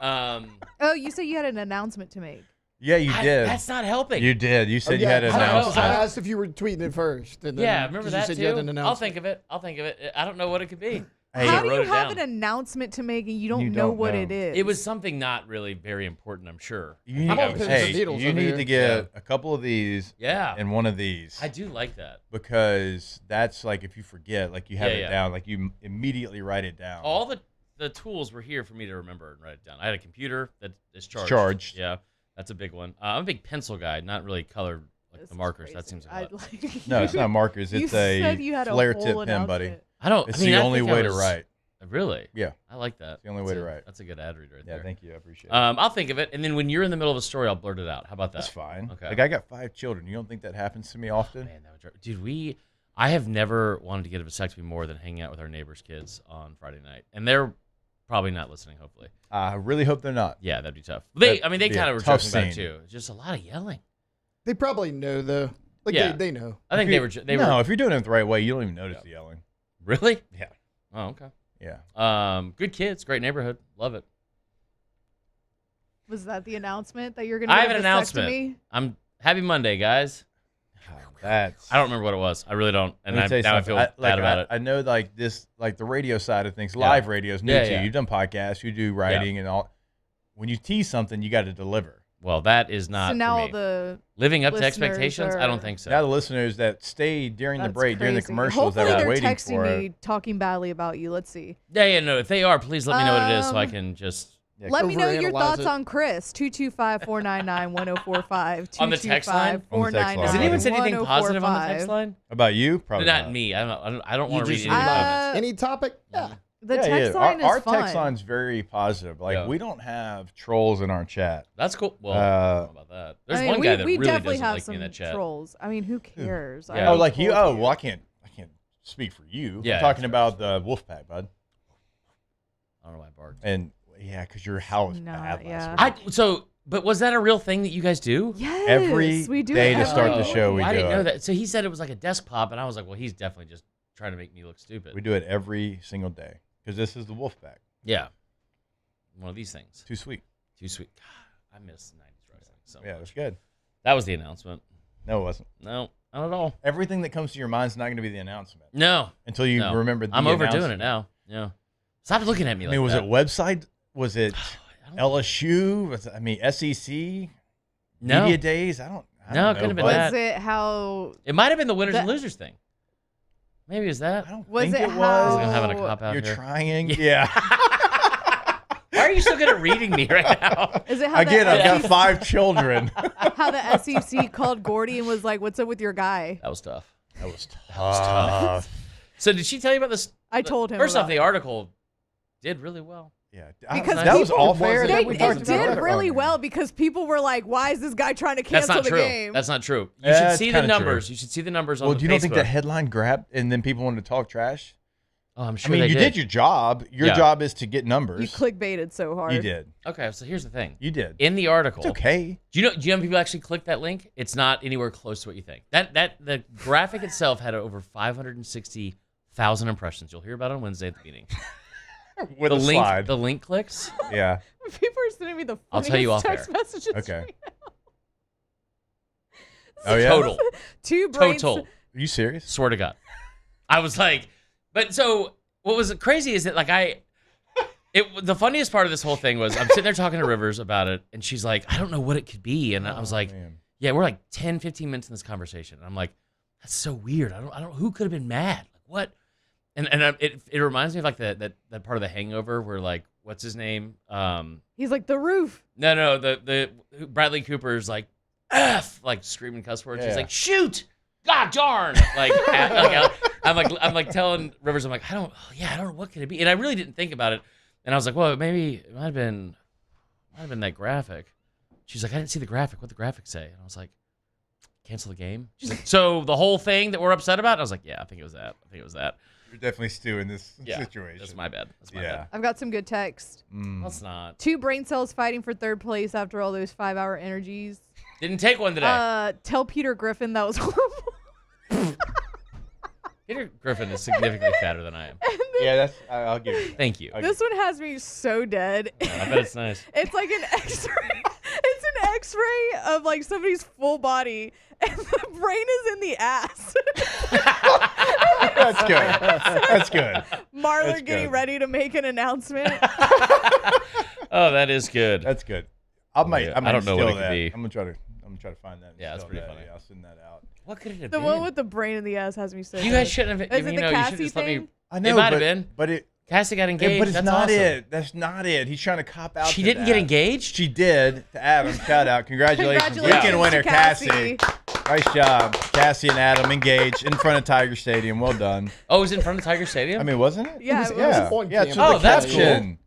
Oh, you said you had an announcement to make. Yeah, you did. That's not helping. You did. You said you had an I announcement. asked if you were tweeting it first. And then, Yeah, remember 'cause that you said too? You had an I'll think announcement. of it. I don't know what it could be. How do wrote you it have down. an announcement to make and you don't You know don't what know. it is? It was something not really very important, I'm sure. You I need, think I was- you need to get a couple of these Yeah. and one of these. I do like that. Because that's like if you forget, like you have Yeah, it yeah. down, like you immediately write it down. All the tools were here for me to remember and write it down. I had a computer that is charged. charged. Yeah, that's a big one. I'm a big pencil guy, not really color like the markers. That seems a lot. No, it's not markers. You It's said a you had a flare whole tip pen, buddy. announcement. I don't. It's I mean, the I only think I way to was- write. Really? Yeah. I like that. It's the only way to write. That's a good ad read right Yeah, there. thank you. I appreciate it. I'll think of it, and then when you're in the middle of a story, I'll blurt it out. How about that? That's fine. Okay. Like I got 5 children. You don't think that happens to me often? Man, that would drive, dude. I have never wanted to get a vasectomy more than hanging out with our neighbors' kids on Friday night, and they're probably not listening. Hopefully, I really hope they're not. yeah, that'd be tough. That'd They be kind a of were tough joking about it scene. too. Just a lot of yelling. They probably know, though. Like, Yeah. they know. I think If they you- were. They no, were if you're doing it the right way, you don't even notice the yelling. really. Yeah. Oh, okay. Yeah. Good kids, great neighborhood, love it. Was that the announcement that you're going to I get have an a announcement. vasectomy? I'm happy Monday, guys. That's. I don't remember what it was. I really don't, and Let me tell you now I something. feel bad about it. I know, like this, like the radio side of things, live radio is new Yeah, to you. yeah. You've done podcasts, you do writing, and all. When you tease something, you got to deliver. Well, that is not So now for all me. the Living up to listeners expectations. I are- don't think so. Now the listeners that stay during the That's break, during the crazy. commercials Hopefully that are they're waiting texting for me talking badly about you. Let's see. Yeah, no. If they are, please let me know what it is so I Um, can just. Let me know your overanalyze thoughts it. on Chris. 225-499-1045. On the text line? On the text line. Has anyone said anything positive on the text 225-499-1045. line? About you, probably not me. I don't want to read just any read comments. Any topic? Yeah. The Yeah, text yeah. line is Our fun. text line's very positive. Like Yeah. we don't have trolls in our chat. That's cool. Well, I don't know about that. There's one guy that we really definitely doesn't have like some me in that chat. trolls. I mean, who cares? I Yeah. Oh, already like you? told Oh, well, I can't speak for you. Yeah, I'm talking about the Wolfpack, bud. I don't know why I barked. And yeah, because your house No, bad yeah. last week. But was that a real thing that you guys do? Yes, Every we do day it to start the every- show, we I do didn't know it. that. So he said it was like a desk pop, and I was like, well, he's definitely just trying to make me look stupid. We do it every single day because this is the Wolfpack. Yeah. One of these things. Too sweet. Too sweet. God, I miss 90s wrestling so Yeah, much. that's good. That was the announcement. No, it wasn't. No, not at all. Everything that comes to your mind is not going to be the announcement. No. Until you No. remember the I'm overdoing announcement. it now. Yeah. Stop looking at me I like mean, was that. it website? Was it LSU? SEC? No. Media days? I don't No, know, it couldn't have been bud. that. Was it how? It might have been the winners That- and losers thing. Maybe it's that. I don't Was think it it was. how- I'm having a cop out You're here. trying. Yeah. Why are you so good at reading me right now? Is it how Again, the I've got SEC 5 children. how the SEC called Gordy and was like, "What's up with your guy?" That was tough. That was tough. So did she tell you about this? I told him. First off, about the article did really well. Yeah. Because that was people- all fair. They, that we talked it about did really well because people were like, "Why is this guy trying to That's cancel not the true. game?" That's not true. You That's should see the kinda numbers. true. You should see the numbers on Well, the do you don't think Facebook. that headline grabbed and then people wanted to talk trash? Oh, I'm I sure mean, they you did your job. Your Yeah. job is to get You numbers. clickbaited so hard. You did. Okay, so here's the thing. You did. In the article. It's okay. Do you know how many people actually clicked that link? It's not anywhere close to what you think. The graphic itself had over 560,000 impressions. You'll hear about it on Wednesday at the meeting. With the a link, slide. the link clicks. Yeah. People are sending me the I'll funniest tell you off text air. messages. Okay. right now. Oh yeah. Total. Two brains. Total. Are you serious? Swear to God. I was like, but so what was crazy is that the funniest part of this whole thing was I'm sitting there talking to Rivers about it, and she's like, I don't know what it could be. And I was like, man. yeah, we're like 10, 15 minutes in this conversation. And I'm like, that's so weird. I don't who could have been mad? Like what? And it reminds me of like that part of The Hangover where like, what's his name? He's like the roof. No, the Bradley Cooper's like F, like screaming cuss words. He's Yeah. like, shoot, God darn. Like, I'm like telling Rivers, I'm like, I don't know what could it be, and I really didn't think about it, and I was like, well, maybe it might have been that graphic. She's like, I didn't see the graphic. What'd the graphic say? And I was like, cancel the game. She's like, so the whole thing that we're upset about? And I was like, yeah, I think it was that. You're definitely stewing this Yeah, situation. that's my bad. Yeah. I've got some good text. No, it's not. 2 brain cells fighting for third place after all those 5-hour energies. Didn't take one today. Tell Peter Griffin that was horrible. Peter Griffin is significantly fatter than I am. Yeah, that's. I'll give you. Thank you. This one has me so dead. I bet it's nice. It's like an X-ray. It's an X-ray of like somebody's full body, and the brain is in the ass. That's good. That's good. Marler That's getting good. ready to make an announcement. Oh, that is good. That's good. I might don't know what it steal could that. be. I'm gonna try to find that. and Yeah, that's steal pretty that. funny. Yeah, I'll send that out. What could it have The been? one with the brain in the ass has me so You dead. guys shouldn't have. Is it the you should Cassie just let me. thing? I know, it might have but- been. but it. Cassie got engaged. But it's That's not awesome. it. That's not it. He's trying to cop out. She to didn't that. get engaged. She did. To Adam, shout out. Congratulations. Congratulations Weekend winner, to Cassie. Nice job. Cassie and Adam engaged in front of Tiger Stadium. Well done. Oh, it was in front of Tiger Stadium. I mean, wasn't it? Yeah, it was. Yeah. on Yeah. campus. So Oh, that's caption.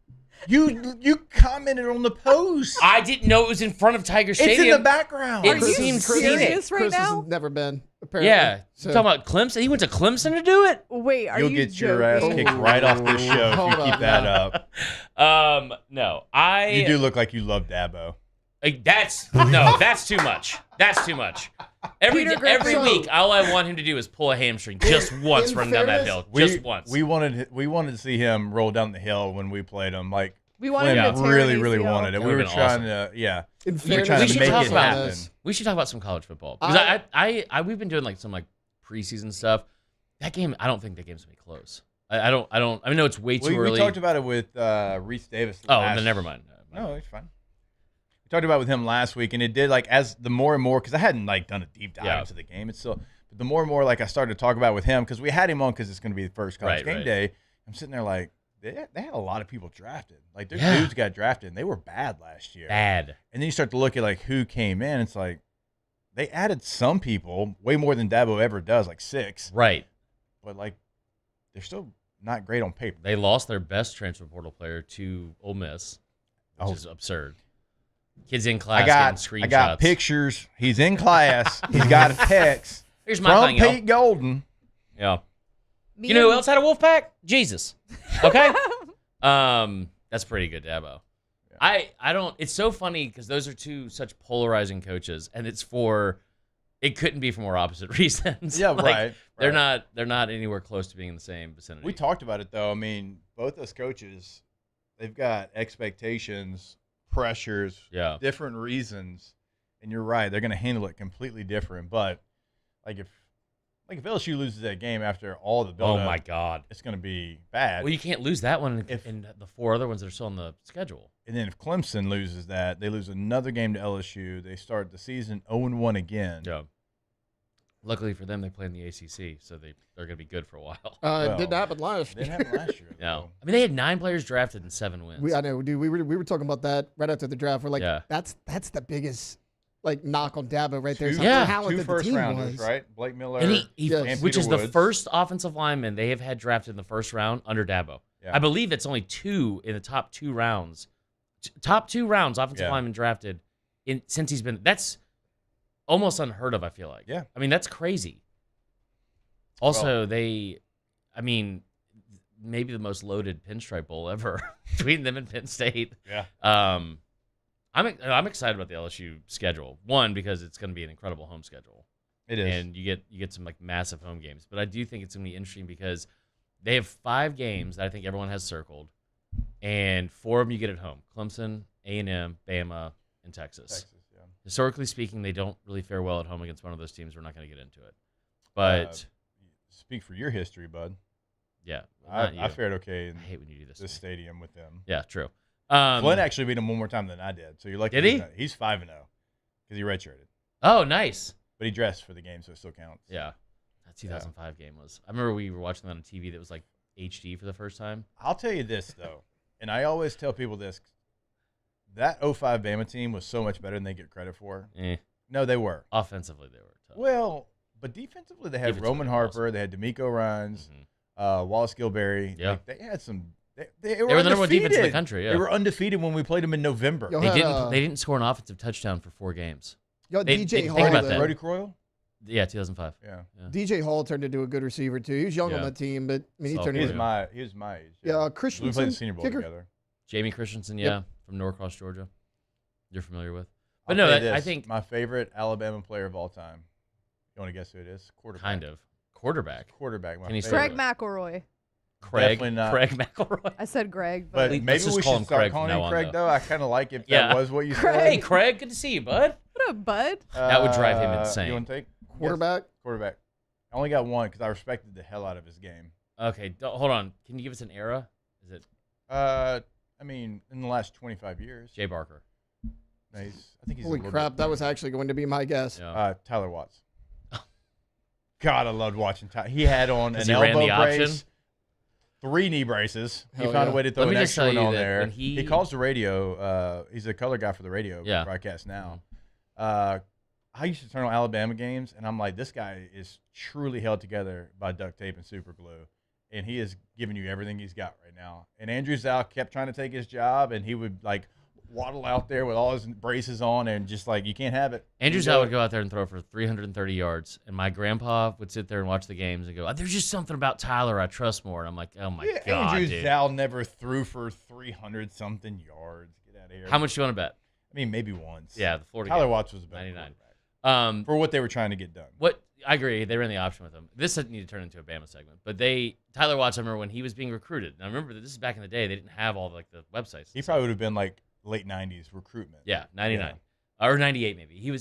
You commented on the post. I didn't know it was in front of Tiger Stadium. It's in the background. It Are you seemed serious scenic. right Chris now? has never been. Apparently. Yeah. So, You talking about Clemson? He went to Clemson to do it? Wait, are You'll you get joking? your ass kicked right off this show if Hold you keep on that now. up. No. You do look like you love Dabo. That's too much. That's too much. Every Peter Griffin. week, all I want him to do is pull a hamstring just once, in running down that fairness, hill, just once. We wanted to see him roll down the hill when we played him. Like We wanted Flynn him to tear really, an really ACL. wanted it. That We were would've been trying awesome. to, yeah. In We were fairness, trying we to should make talk it about happen. this. We should talk about some college football because we've been doing like some like preseason stuff. That game, I don't think that game's gonna be close. I know it's way too We early. talked about it with Reese Davis. Oh, last- then never mind. No, it's fine. We talked about it with him last week, and it did like as the more and more because I hadn't like done a deep dive into the game. It's still, but the more and more like I started to talk about it with him because we had him on because it's going to be the first college game day. I'm sitting there like they had a lot of people drafted. Like their dudes got drafted, and they were bad last year. Bad. And then you start to look at like who came in. It's like they added some people way more than Dabo ever does, like 6. Right. But like they're still not great on paper. They lost their best transfer portal player to Ole Miss, which is absurd. Kids in class getting screenshots. I got pictures. He's in class. He's got a text Here's my from thing, y'all. Pete Golden. Yeah. You know who else had a wolf pack? Jesus. Okay. That's pretty good, Dabo. I don't. It's so funny because those are two such polarizing coaches, and it couldn't be for more opposite reasons. Yeah, Like, right. They're not anywhere close to being in the same vicinity. We talked about it though. I mean, both those coaches, they've got expectations, pressures, different reasons, and you're right. They're going to handle it completely different. But like if LSU loses that game after all the build-up, Oh my God, it's going to be bad. Well, you can't lose that one in the 4 other ones that are still on the schedule. And then if Clemson loses that, they lose another game to LSU. They start the season 0-1 again. Yeah. Luckily for them, they play in the ACC, so they're going to be good for a while. It didn't happen last year. Didn't happen last year. No. I mean, they had 9 players drafted and 7 wins. I know, dude. We were talking about that right after the draft. We're like, that's the biggest knock on Dabo right there. How two talented the first team rounders, was. right? Blake Miller, and which Peter is Woods. the first offensive lineman they have had drafted in the first round under Dabo. Yeah. I believe it's only 2 in the top 2 rounds. Top 2 rounds offensive lineman drafted since he's been. That's almost unheard of, I feel like. Yeah. I mean, that's crazy. Also, maybe the most loaded pinstripe bowl ever between them and Penn State. Yeah. I'm excited about the LSU schedule. One, because it's going to be an incredible home schedule. It is. And you get some massive home games. But I do think it's going to be interesting because they have 5 games that I think everyone has circled, and 4 of them you get at home: Clemson, A&M, Bama, and Texas. Yeah. Historically speaking, they don't really fare well at home against one of those teams. We're not going to get into it. But speak for your history, bud. Yeah, I fared okay in I hate when you do this stadium with them. Yeah, true. Flynn actually beat him one more time than I did, so you're lucky. Did he? He's 5-0 because he redshirted. Oh, nice. But he dressed for the game, so it still counts. Yeah, that 2005 game was. I remember we were watching that on TV. That was like HD for the first time. I'll tell you this though, and I always tell people this: that 05 Bama team was so much better than they get credit for. No, they were. Offensively, they were tough. Well, but defensively, they had Roman Harper, they had D'Amico Ryans, Wallace Gilberry. Yeah, they had some. They were the number 1 defense in the country. Yeah, they were undefeated when we played them in November. They didn't score an offensive touchdown for 4 games. DJ Hall. Think about that. Brody Croyle? Yeah, 2005. Yeah. DJ Hall turned into a good receiver too. He was young on that team, but he turned into he was my age. Yeah, Christensen. We played the Senior Bowl together. Jamie Christensen, from Norcross, Georgia. You're familiar with. But I I think my favorite Alabama player of all time. You want to guess who it is? Quarterback. Kind of. Quarterback. Quarterback. Greg McElroy. Craig McElroy. I said Greg, but maybe we should start calling him Craig, though. I kind of like if that was what you said. Hey, Craig, good to see you, bud. What up, bud? That would drive him insane. You want to take quarterback? Yes. Quarterback. I only got one because I respected the hell out of his game. Okay, hold on. Can you give us an era? Is it? I mean, in the last 25 years. Jay Barker. I think he's. Holy crap! That was actually going to be my guess. Tyler Watts. God, I loved watching Tyler. He had on an elbow brace, 3 knee braces. He found a way to throw an extra one on there. He calls the radio. He's a color guy for the radio broadcast now. I used to turn on Alabama games, and I'm like, this guy is truly held together by duct tape and super glue, and he is giving you everything he's got right now. And Andrew Zal kept trying to take his job, and he would waddle out there with all his braces on and just you can't have it. Andrew Zal would go out there and throw for 330 yards, and my grandpa would sit there and watch the games and go, there's just something about Tyler I trust more. And I'm like, oh my God, Andrew dude. Zal never threw for 300-something yards. Get out of here. How much do you want to bet? I mean, maybe once. Yeah, the Florida Tyler game. Watts was a better 99. for what they were trying to get done. I agree. They ran the option with him. This doesn't need to turn into a Bama segment, but Tyler Watts, I remember when he was being recruited. And I remember that this is back in the day. They didn't have all the websites. He probably would have been late 90s recruitment. Yeah, 99 or 98 maybe. He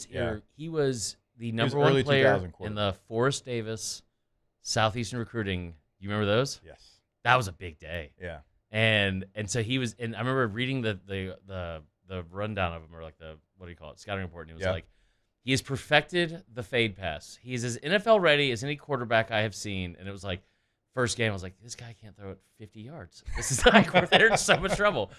was the number 1 player in the Forrest Davis Southeastern recruiting. You remember those? Yes. That was a big day. Yeah. And so he was, and I remember reading the rundown of him, or what do you call it, scouting report, and he was he has perfected the fade pass. He is as NFL ready as any quarterback I have seen. And it was first game, I was like, this guy can't throw it 50 yards. This is they're in so much trouble.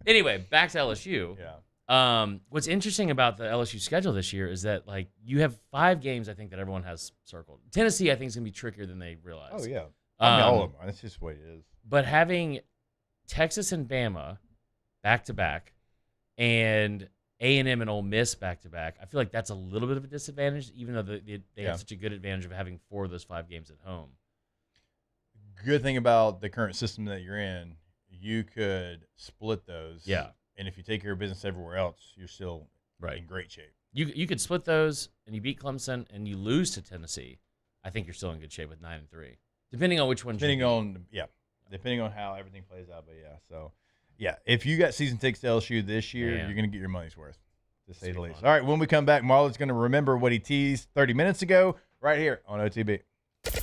Anyway, back to LSU. Yeah. What's interesting about the LSU schedule this year is that you have 5 games I think that everyone has circled. Tennessee I think is gonna be trickier than they realize. Oh yeah. I mean, all of them. That's just what it is. But having Texas and Bama back to back, and A&M and Ole Miss back to back, I feel like that's a little bit of a disadvantage, even though they have such a good advantage of having 4 of those 5 games at home. Good thing about the current system that you're in, you could split those. Yeah. And if you take care of business everywhere else, you're still in great shape. You could split those, and you beat Clemson, and you lose to Tennessee. I think you're still in good shape with 9-3, depending on which one. Depending on how everything plays out. But if you got season tickets to LSU this year, you're going to get your money's worth, to say the least. All right, when we come back, Marlon's going to remember what he teased 30 minutes ago right here on OTB.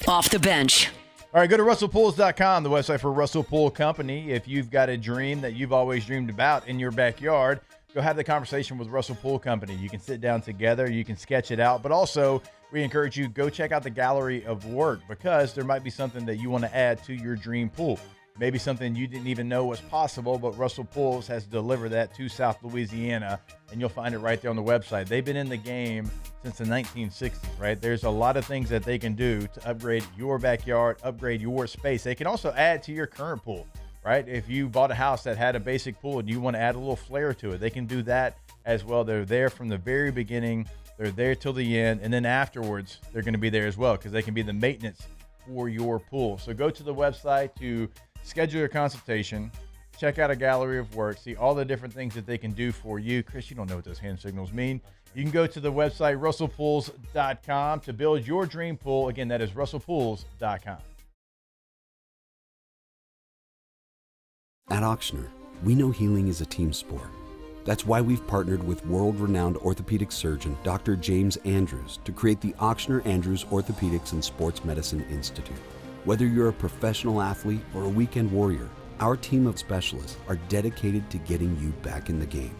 Off the bench. All right, go to RussellPools.com, the website for Russell Pool Company. If you've got a dream that you've always dreamed about in your backyard, go have the conversation with Russell Pool Company. You can sit down together, you can sketch it out, but also we encourage you, go check out the gallery of work, because there might be something that you want to add to your dream pool. Maybe something you didn't even know was possible, but Russell Pools has delivered that to South Louisiana, and you'll find it right there on the website. They've been in the game since the 1960s, right? There's a lot of things that they can do to upgrade your backyard, upgrade your space. They can also add to your current pool, right? If you bought a house that had a basic pool and you want to add a little flair to it, they can do that as well. They're there from the very beginning. They're there till the end, and then afterwards, they're going to be there as well, because they can be the maintenance for your pool. So go to the website to schedule your consultation, check out a gallery of work, see all the different things that they can do for you. Chris, you don't know what those hand signals mean. You can go to the website, russellpools.com, to build your dream pool. Again, that is russellpools.com. At Auctioner, we know healing is a team sport. That's why we've partnered with world-renowned orthopedic surgeon Dr. James Andrews to create the Auctioner Andrews Orthopedics and Sports Medicine Institute. Whether you're a professional athlete or a weekend warrior, our team of specialists are dedicated to getting you back in the game.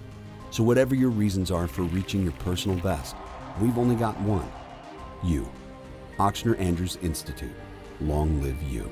So whatever your reasons are for reaching your personal best, we've only got one: you. Auctioner Andrews Institute. Long live you.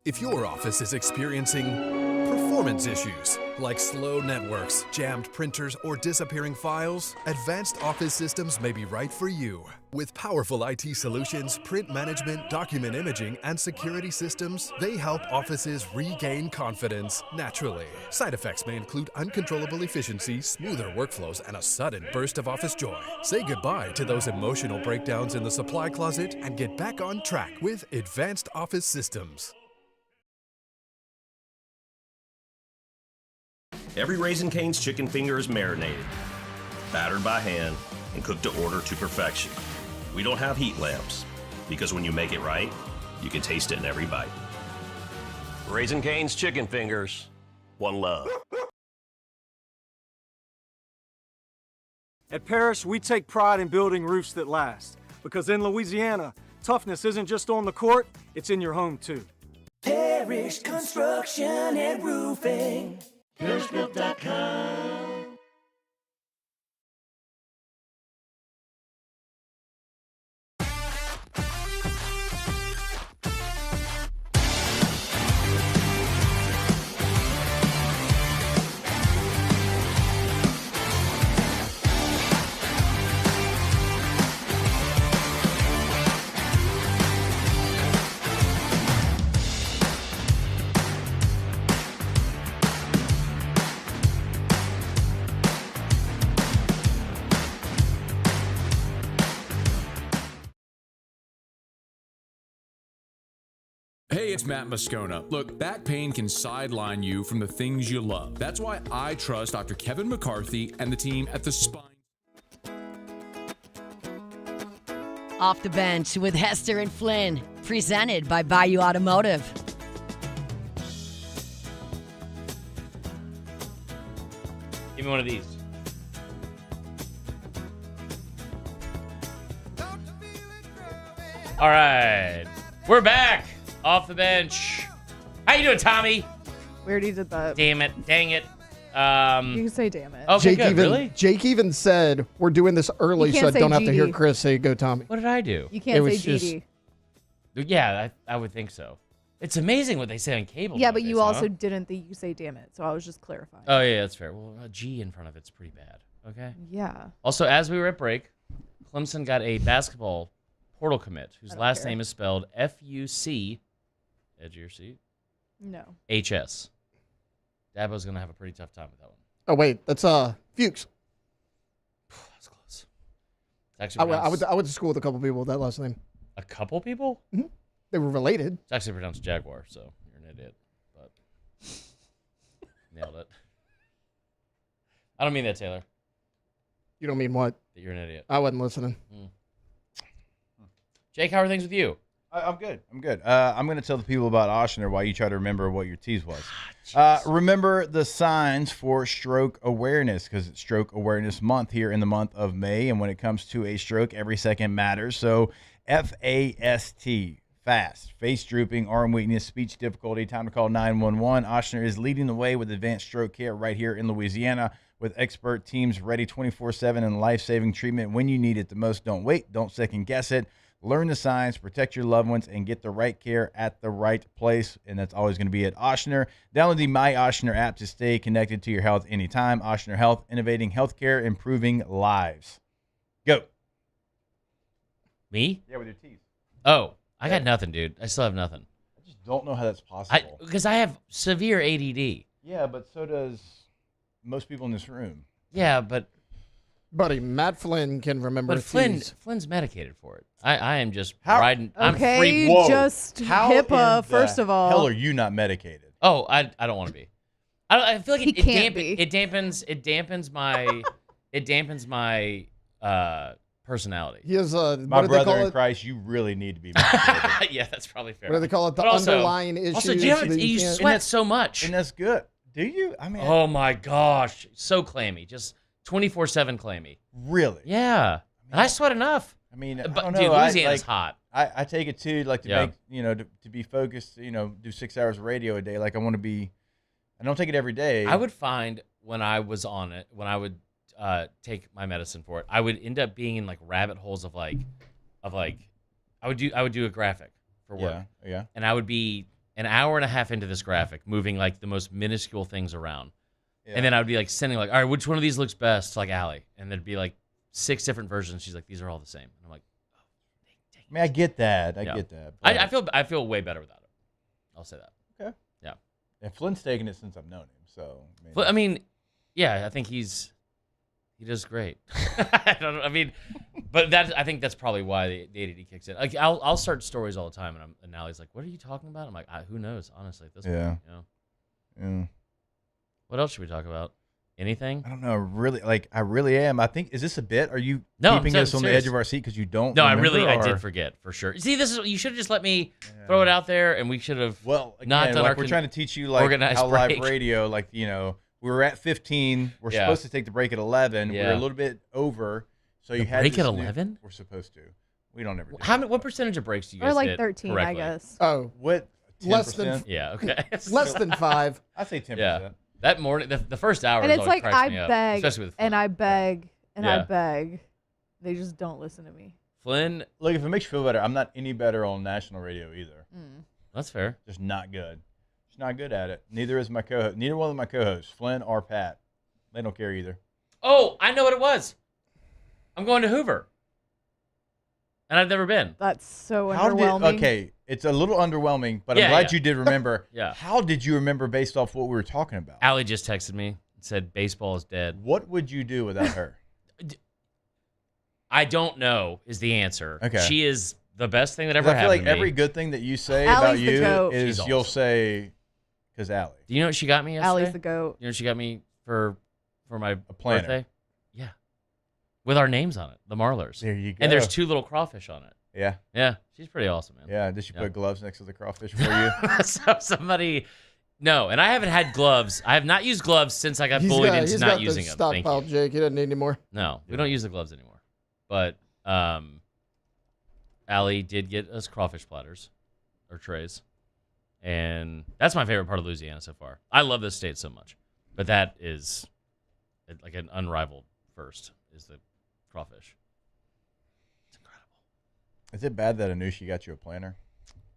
If your office is experiencing performance issues like slow networks, jammed printers, or disappearing files, Advanced Office Systems may be right for you. With powerful IT solutions, print management, document imaging, and security systems, they help offices regain confidence naturally. Side effects may include uncontrollable efficiency, smoother workflows, and a sudden burst of office joy. Say goodbye to those emotional breakdowns in the supply closet and get back on track with Advanced Office Systems. Every Raising Cane's chicken finger is marinated, battered by hand, and cooked to order to perfection. We don't have heat lamps, because when you make it right, you can taste it in every bite. Raising Cane's chicken fingers, one love. At Parrish, we take pride in building roofs that last, because in Louisiana, toughness isn't just on the court, it's in your home too. Parrish Construction and Roofing. ParrishBuilt.com. Hey, it's Matt Moscona. Look, back pain can sideline you from the things you love. That's why I trust Dr. Kevin McCarthy and the team at the Spine. Off the Bench with Hester and Flynn, presented by Bayou Automotive. Give me one of these. All right, we're back. Off the bench. How you doing, Tommy? We already did that. Damn it. Dang it. You can say damn it. Okay, good. Really? Jake even said we're doing this early so I don't have to hear Chris say go Tommy. What did I do? You can't say GD. Yeah, I would think so. It's amazing what they say on cable. Yeah, but you nowadays, also didn't think you say damn it, so I was just clarifying. Oh, yeah, that's fair. Well, a G in front of it's pretty bad. Okay? Yeah. Also, as we were at break, Clemson got a basketball portal commit whose last name is spelled F-U-C. Edge of your seat? No. H-S. Dabo's going to have a pretty tough time with that one. Oh, wait. That's Fuchs. That's close. It's actually I went to school with a couple people with that last name. A couple people? Mm-hmm. They were related. It's actually pronounced Jaguar, so you're an idiot. But nailed it. I don't mean that, Taylor. You don't mean what? That you're an idiot. I wasn't listening. Jake, how are things with you? I'm good. I'm good. I'm going to tell the people about Oshner while you try to remember what your tease was. Remember the signs for stroke awareness, because it's Stroke Awareness Month here in the month of May. And when it comes to a stroke, every second matters. So FAST, fast, face drooping, arm weakness, speech difficulty, time to call 911. Oshner is leading the way with advanced stroke care right here in Louisiana, with expert teams ready 24/7 and life-saving treatment when you need it the most. Don't wait. Don't second guess it. Learn the signs, protect your loved ones, and get the right care at the right place. And that's always going to be at Oshner. Download the My Oshner app to stay connected to your health anytime. Oshner Health, innovating healthcare, improving lives. Go. Me? Yeah, with your teeth. Oh, I got nothing, dude. I still have nothing. I just don't know how that's possible. Because I have severe ADD. Yeah, but so does most people in this room. Yeah, but... Buddy, Matt Flynn can remember Flynn's medicated for it. I am just riding. I'm Okay, free. Whoa. just How HIPAA, in the first of all. hell are you not medicated? Oh, I don't want to be. I feel like He can't be. it dampens my personality. He has My what do they brother call in it? Christ, you really need to be medicated. Yeah, that's probably fair. What do they call it? The But also- underlying issues. Also, do you, that you can't- sweat so much. And that's good. Do you? I mean, Oh my gosh, so clammy, just 24/7 clammy. really? Yeah, and I sweat enough. I mean, I But don't know. dude, I, Louisiana's like, hot. I take it too, like to Yeah. make, to be focused, do 6 hours of radio a day. Like I want to be, I don't take it every day. I would find when I was on it, when I would take my medicine for it, I would end up being in like rabbit holes of like, I would do a graphic for work. Yeah. And I would be an hour and a half into this graphic, moving like the most minuscule things around. Yeah. And then I would be like sending like, all right, which one of these looks best to like Allie? And there'd be like 6 different versions. She's like, these are all the same. And I'm like, I mean, I get that. I Yeah. get that. I feel way better without it. I'll say that. Okay. Yeah. And Flynn's taken it since I've known him. So I mean, yeah, I think he does great. But I think that's probably why the ADD kicks in. Like I'll start stories all the time, and Nallie's like, "What are you talking about?" I'm like, "Who knows?" Honestly, at this point, Yeah. What else should we talk about? Anything? I don't know. Really, I really am. I think, is this a bit? Are you No, keeping I'm us on the serious. edge of our seat because you don't? No, remember, I or- did forget for sure. See, you should have just let me throw it out there, and we should have not Again, done like our we're trying to teach you like organized how break. live radio, like we were at 15. We're Yeah. supposed to take the break at 11. We're Yeah. a little bit over, so The you had break this at new- 11? We're supposed to. We don't ever. Do What percentage of breaks do you Or guys like hit 13, I correctly? guess. Oh, what? Less than 10%? Yeah. Okay. less than 5. I say 10%. Yeah. That morning, the first hour, And is it's always like cracks I me up, beg especially with and I beg and I Yeah. beg. They just don't listen to me. Flynn. Look, if it makes you feel better, I'm not any better on national radio either. That's fair. Just not good. Just not good at it. Neither is my co-host. Neither one of my co-hosts, Flynn or Pat. They don't care either. Oh, I know what it was. I'm going to Hoover, and I've never been. That's so underwhelming. Okay, it's a little underwhelming, but Yeah, I'm glad yeah. you did remember. Yeah. How did you remember based off what we were talking about? Allie just texted me and said baseball is dead. What would you do without her? I don't know is the answer. Okay. She is the best thing that 'Cause ever I feel happened like to me. every good thing that you say Allie's about the you goat. is She's you'll awesome. say, because Allie. Do you know what she got me yesterday? Allie's the goat. You know what she got me for my planner. birthday? Yeah. With our names on it, the Marlers. There you go. And there's 2 little crawfish on it. Yeah. Yeah. She's pretty awesome, man. Yeah. Did she Yeah. put gloves next to the crawfish for you? So somebody, no, and I haven't had gloves. I have not used gloves since I got bullied into he's not got using the them. Thank stockpile, you. Jake. He doesn't need any more. No, we don't use the gloves anymore. But Allie did get us crawfish platters or trays, and that's my favorite part of Louisiana so far. I love this state so much, but that is like an unrivaled first is the crawfish. Is it bad that Anushi got you a planner?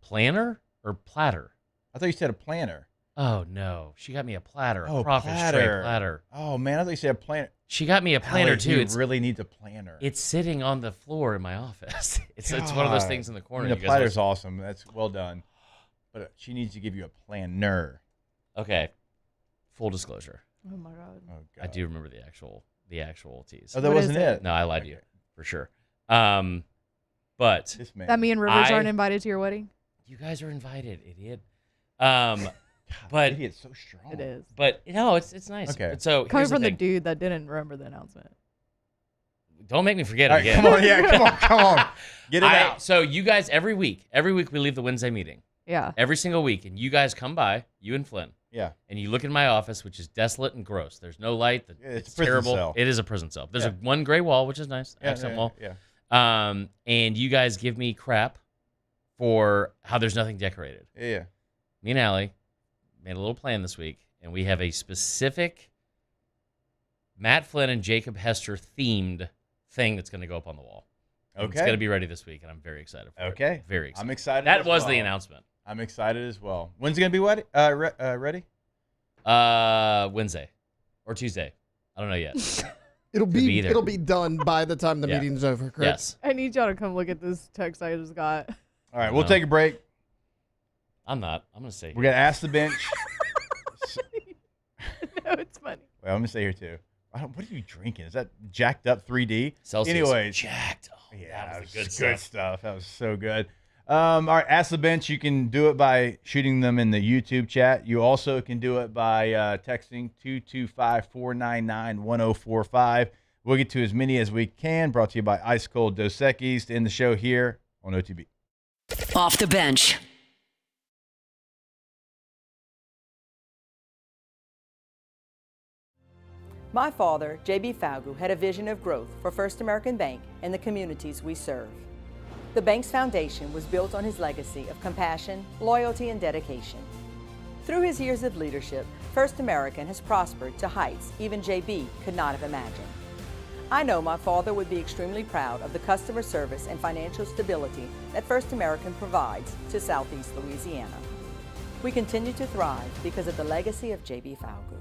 Planner or platter? I thought you said a planner. Oh no, she got me a platter, a Oh, crawfish tray platter. Oh man, I thought you said a planner. She got me a planner Allie, too. You It's really need a planner. It's sitting on the floor in my office. It's one of those God. things in the corner. I mean, you the guys platter's always- awesome. That's well done. But she needs to give you a planner. Okay. Full disclosure. Oh my god. Oh, God. I do remember the actual tease. Oh, that What wasn't is it. No, I lied to you for sure. But This man. That me and Rivers I- aren't invited to your wedding? You guys are invited, idiot. But idiot's so strong. It is. But it's nice. Okay. But so Coming here's from the thing. dude that didn't remember the announcement. Don't make me forget All it right, again. come on, yeah, come on. Get it out. So you guys every week we leave the Wednesday meeting. Yeah. Every single week, and you guys come by, you and Flynn. Yeah. And you look in my office, which is desolate and gross. There's no light. It's It's a prison terrible. cell. It is a prison cell. There's Yeah. one gray wall, which is nice, accent wall. Yeah. And you guys give me crap for how there's nothing decorated. Yeah. Me and Allie made a little plan this week, and we have a specific Matt Flynn and Jacob Hester themed thing that's going to go up on the wall. And It's Okay. going to be ready this week, and I'm very excited for it. Okay. Very excited. I'm excited. That as was well. the announcement. I'm excited as well. When's it gonna be ready? Wednesday or Tuesday. I don't know yet. It'll Could be be either. it'll be done by the time the Yeah. meeting's over, correct? Yes. I need y'all to come look at this text I just got. All right, we'll No. take a break. I'm not. I'm going to say. We're gonna ask the bench. No, it's funny. Well, I'm gonna stay here too. What are you drinking? Is that jacked up 3D? Celsius. Anyways, Jacked. Oh, yeah, that was the it good good stuff. stuff. That was so good. All right, ask the bench. You can do it by shooting them in the YouTube chat. You also can do it by texting 225-499-1045. We'll get to as many as we can. Brought to you by Ice Cold Dos Equis to end the show here on OTB. Off the bench. My father, J.B. Falgu, had a vision of growth for First American Bank and the communities we serve. The bank's foundation was built on his legacy of compassion, loyalty, and dedication. Through his years of leadership, First American has prospered to heights even J.B. could not have imagined. I know my father would be extremely proud of the customer service and financial stability that First American provides to Southeast Louisiana. We continue to thrive because of the legacy of J.B. Falgu.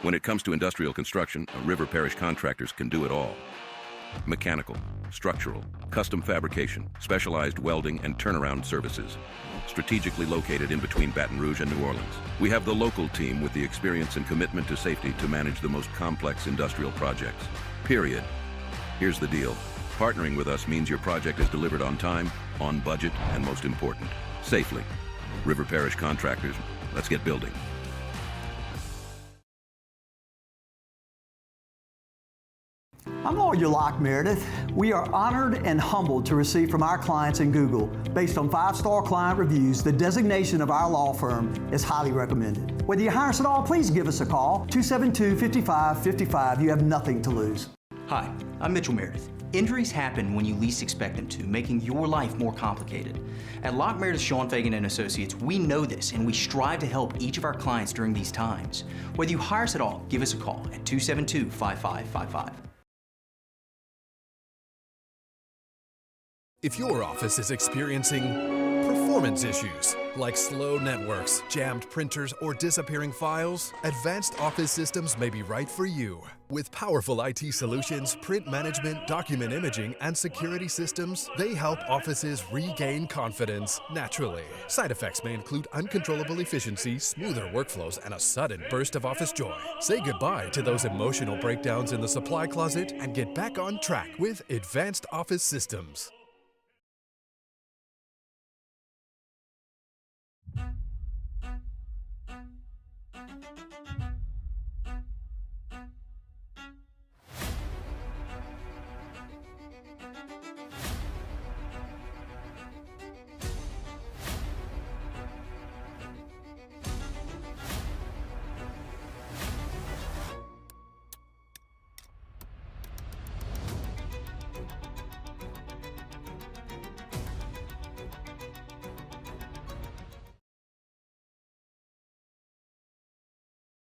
When it comes to industrial construction, River Parish Contractors can do it all. Mechanical, structural, custom fabrication, specialized welding, and turnaround services. Strategically located in between Baton Rouge and New Orleans, we have the local team with the experience and commitment to safety to manage the most complex industrial projects. Period. Here's the deal. Partnering with us means your project is delivered on time, on budget, and most important, safely. River Parish Contractors, let's get building. I'm Lawyer Locke Meredith. We are honored and humbled to receive from our clients in Google, based on 5-star client reviews, the designation of our law firm is highly recommended. Whether you hire us at all, please give us a call, 272-5555. You have nothing to lose. Hi, I'm Mitchell Meredith. Injuries happen when you least expect them to, making your life more complicated. At Locke Meredith Sean Fagan and Associates, we know this and we strive to help each of our clients during these times. Whether you hire us at all, give us a call at 272-5555. If your office is experiencing performance issues like slow networks, jammed printers, or disappearing files, Advanced Office Systems may be right for you. With powerful IT solutions, print management, document imaging, and security systems, they help offices regain confidence naturally. Side effects may include uncontrollable efficiency, smoother workflows, and a sudden burst of office joy. Say goodbye to those emotional breakdowns in the supply closet and get back on track with Advanced Office Systems.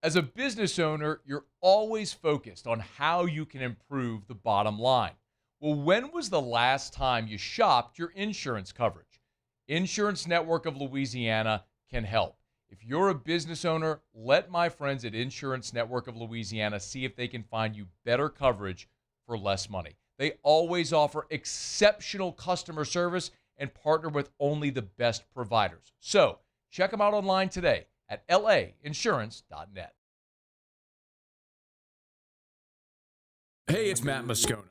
As a business owner, you're always focused on how you can improve the bottom line. Well, when was the last time you shopped your insurance coverage? Insurance Network of Louisiana can help. If you're a business owner, let my friends at Insurance Network of Louisiana see if they can find you better coverage for less money. They always offer exceptional customer service and partner with only the best providers. So, check them out online today at lainsurance.net. Hey, it's Matt Moscona.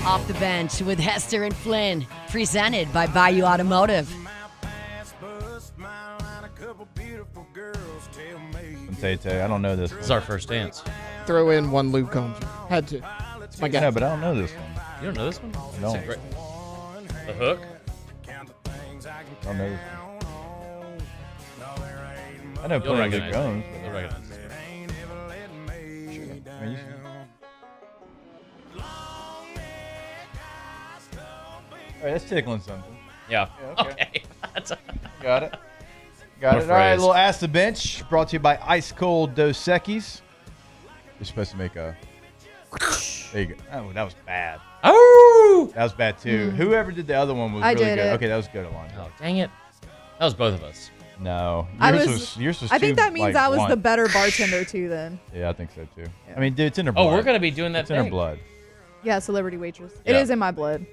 Off the bench with Hester and Flynn, presented by Bayou Automotive. Tay, I don't know this. This is our first dance. Throw in one Luke Combs. Had to. It's my guy. Yeah, but I don't know this one. You don't know this one? I don't. It's great. The hook? I don't know this one. I know You'll plenty of recognize Luke Combs. it. You'll recognize it. I mean, you- All right, that's tickling something. Yeah. Okay. Okay. Got it. Got What it. a All right, a phrase. little Ask the Bench brought to you by Ice Cold Dos Equis. You're supposed to make a. There you go. Oh, that was bad. Oh! That was bad too. Whoever did the other one was I really did good. it. Okay, that was good, Alon. Oh, dang it. That was both of us. No, I yours was I think too, that means like, I was the blunt. better bartender too. Then. Yeah, I think so too. I mean, dude, it's in her blood. Oh, we're going to be doing that It's in her thing. blood. Yeah, celebrity waitress. It Yeah. is in my blood.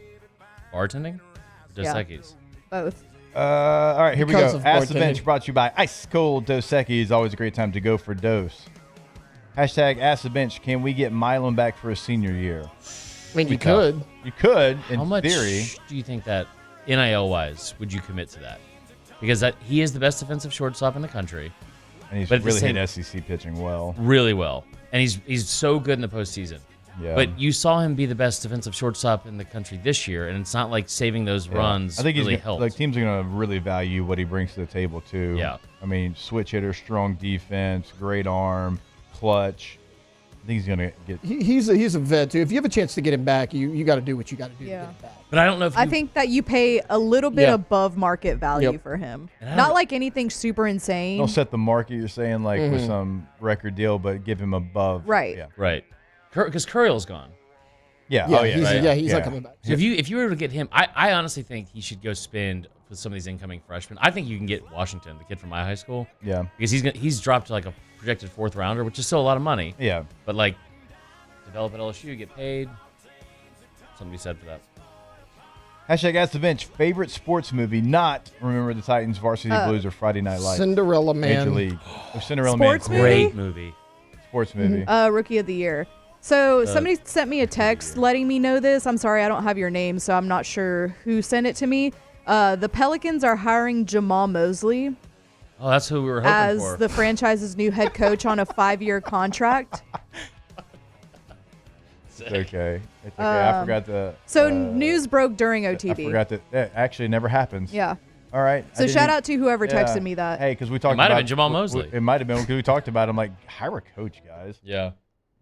Bartending? Dos Yeah. Equis? Both. All right, here Because we of go. Ask the bartending. Bench brought to you by Ice Cold Dos Equis. Always a great time to go for dose. Hashtag Ask the Bench. Can we get Milan back for a senior year? I mean, you could. You could, in How much theory. do you think that, NIL-wise, would you commit to that? Because he is the best defensive shortstop in the country. And he's but at the really same- hit SEC pitching well. Really well. And he's so good in the postseason. Yeah. But you saw him be the best defensive shortstop in the country this year, and it's not like saving those runs I think really he's helped. like teams are going to really value what he brings to the table too. Yeah. I mean, switch hitter, strong defense, great arm, clutch. I think he's going to get. He's a vet too. If you have a chance to get him back, you got to do what you got to do to get him back. But I don't know if I think that you pay a little bit Yeah. above market value Yep. for him. And I Not don't- like anything super insane. Don't set the market. You're saying like with Mhm. some record deal, but give him above. Right. Yeah. Right. Because Curiel's gone. Yeah. Yeah, Oh yeah. he's not coming back. So if you were to get him, I honestly think he should go spend with some of these incoming freshmen. I think you can get Washington, the kid from my high school. Yeah. Because he's dropped to like a projected fourth rounder, which is still a lot of money. Yeah. But like, develop at LSU, get paid. Something to be said for that. Hashtag Ask the Bench. Favorite sports movie? Not Remember the Titans, Varsity Blues, or Friday Night Lights. Cinderella Major Man. League. Oh, Cinderella Sports Man. movie? Great movie. Sports movie. Rookie of the year. So somebody sent me a text letting me know this. I'm sorry, I don't have your name, so I'm not sure who sent it to me. The Pelicans are hiring Jamal Mosley Oh, that's who we were hoping as for. the franchise's new head coach on a 5-year contract. It's okay. It's okay. I forgot the. So news broke during I OTB. forgot that actually never happens. Yeah. All right. So shout out to whoever texted me that. Hey, because we talked might about have been Jamal Mosley. It might have been because we talked about him. Like hire a coach, guys. Yeah.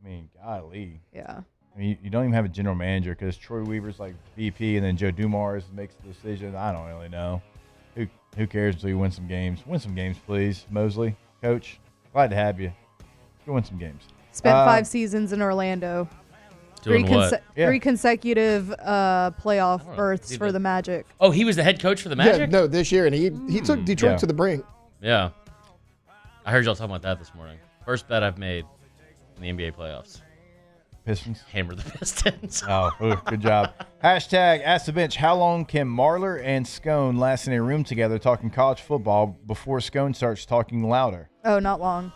I mean, golly. Yeah. I mean, you don't even have a general manager because Troy Weaver's like VP, and then Joe Dumars makes the decision. I don't really know. Who cares until you win some games? Win some games, please, Mosley, coach. Glad to have you. Go win some games. Spent 5 seasons in Orlando. Doing what? Yeah. 3 consecutive playoff berths for the Magic. Oh, he was the head coach for the Magic? Yeah, no, this year, and he took Detroit Yeah. to the brink. Yeah. I heard y'all talking about that this morning. First bet I've made in the NBA playoffs. Pistons. Hammer the Pistons. Oh, ooh, good job. Hashtag Ask the Bench. How long can Marler and Scone last in a room together talking college football before Scone starts talking louder? Oh, not long.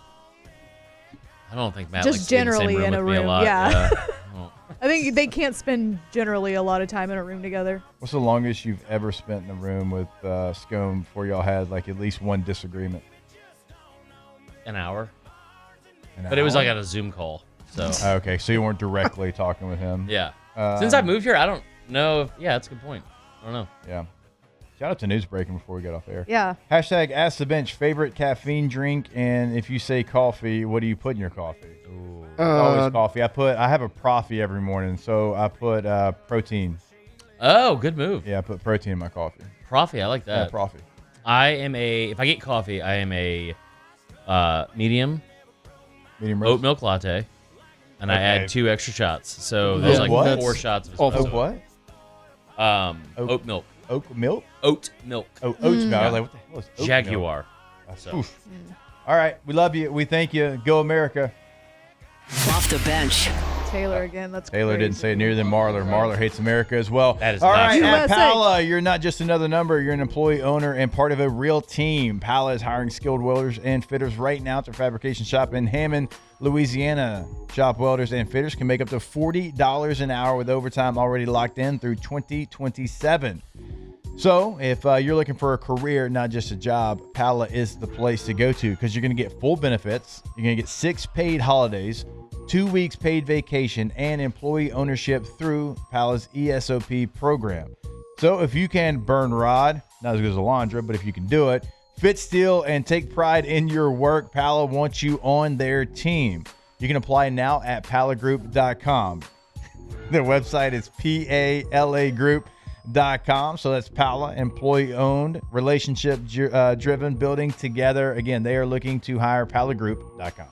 I don't think Matt Just likes to be in the same generally room in a with me room, lot. yeah. Well, I think they can't spend generally a lot of time in a room together. What's the longest you've ever spent in a room with Scone before y'all had like at least one disagreement? an hour. An But it was hour? like on a Zoom call. So Okay, so you weren't directly talking with him. yeah. Since I moved here, I don't know if that's a good point. I don't know. Yeah. Shout out to News Breaking before we get off air. Yeah. Hashtag Ask the Bench. Favorite caffeine drink, and if you say coffee, what do you put in your coffee? Ooh. Always coffee. I have a Profi every morning, so I put protein. Oh, good move. Yeah, I put protein in my coffee. Profi, I like that. Yeah, Profi. If I get coffee, I am a medium roast? oat milk latte, and I add 2 extra shots. So there's like 4 shots of espresso. Of what? Oat milk. Oat milk? Oat milk. Oh, oat milk. I was like, what the hell is oat Jaguar. milk? So. Oof. All right. We love you. We thank you. Go America. Off the bench. Taylor again. That's Taylor crazy. didn't say it near than Marler. Marler hates America as well. That is all not right. true. At Pala, you're not just another number. You're an employee, owner, and part of a real team. Pala is hiring skilled welders and fitters right now at their fabrication shop in Hammond, Louisiana. Shop welders and fitters can make up to $40 an hour with overtime already locked in through 2027. So if you're looking for a career, not just a job, Pala is the place to go to because you're going to get full benefits. You're going to get 6 paid holidays, 2 weeks paid vacation, and employee ownership through Pala's ESOP program. So if you can burn rod, not as good as Alondra, but if you can do it, fit steel, and take pride in your work, Pala wants you on their team. You can apply now at palagroup.com. Their website is palagroup.com. So that's Pala, employee-owned, relationship-driven, building together. Again, they are looking to hire palagroup.com.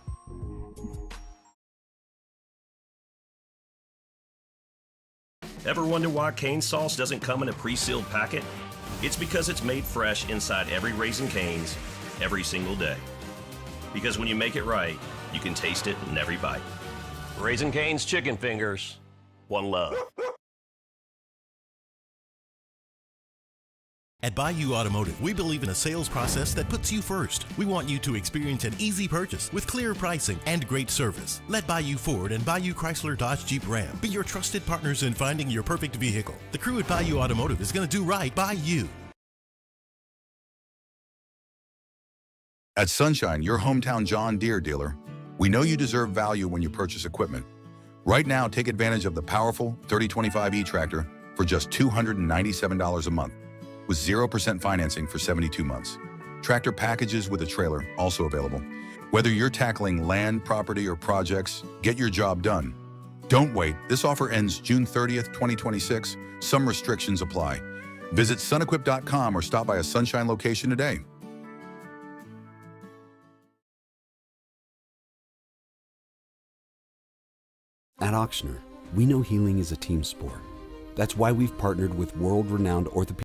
Ever wonder why cane sauce doesn't come in a pre-sealed packet? It's because it's made fresh inside every Raising Cane's every single day. Because when you make it right, you can taste it in every bite. Raising Cane's chicken fingers. One love. At Bayou Automotive, we believe in a sales process that puts you first. We want you to experience an easy purchase with clear pricing and great service. Let Bayou Ford and Bayou Chrysler Dodge Jeep Ram be your trusted partners in finding your perfect vehicle. The crew at Bayou Automotive is going to do right by you. At Sunshine, your hometown John Deere dealer, we know you deserve value when you purchase equipment. Right now, take advantage of the powerful 3025E tractor for just $297 a month. With 0% financing for 72 months. Tractor packages with a trailer also available. Whether you're tackling land, property, or projects, get your job done. Don't wait. This offer ends June 30th, 2026. Some restrictions apply. Visit sunequip.com or stop by a Sunshine location today. At Auctioner, we know healing is a team sport. That's why we've partnered with world-renowned orthopedic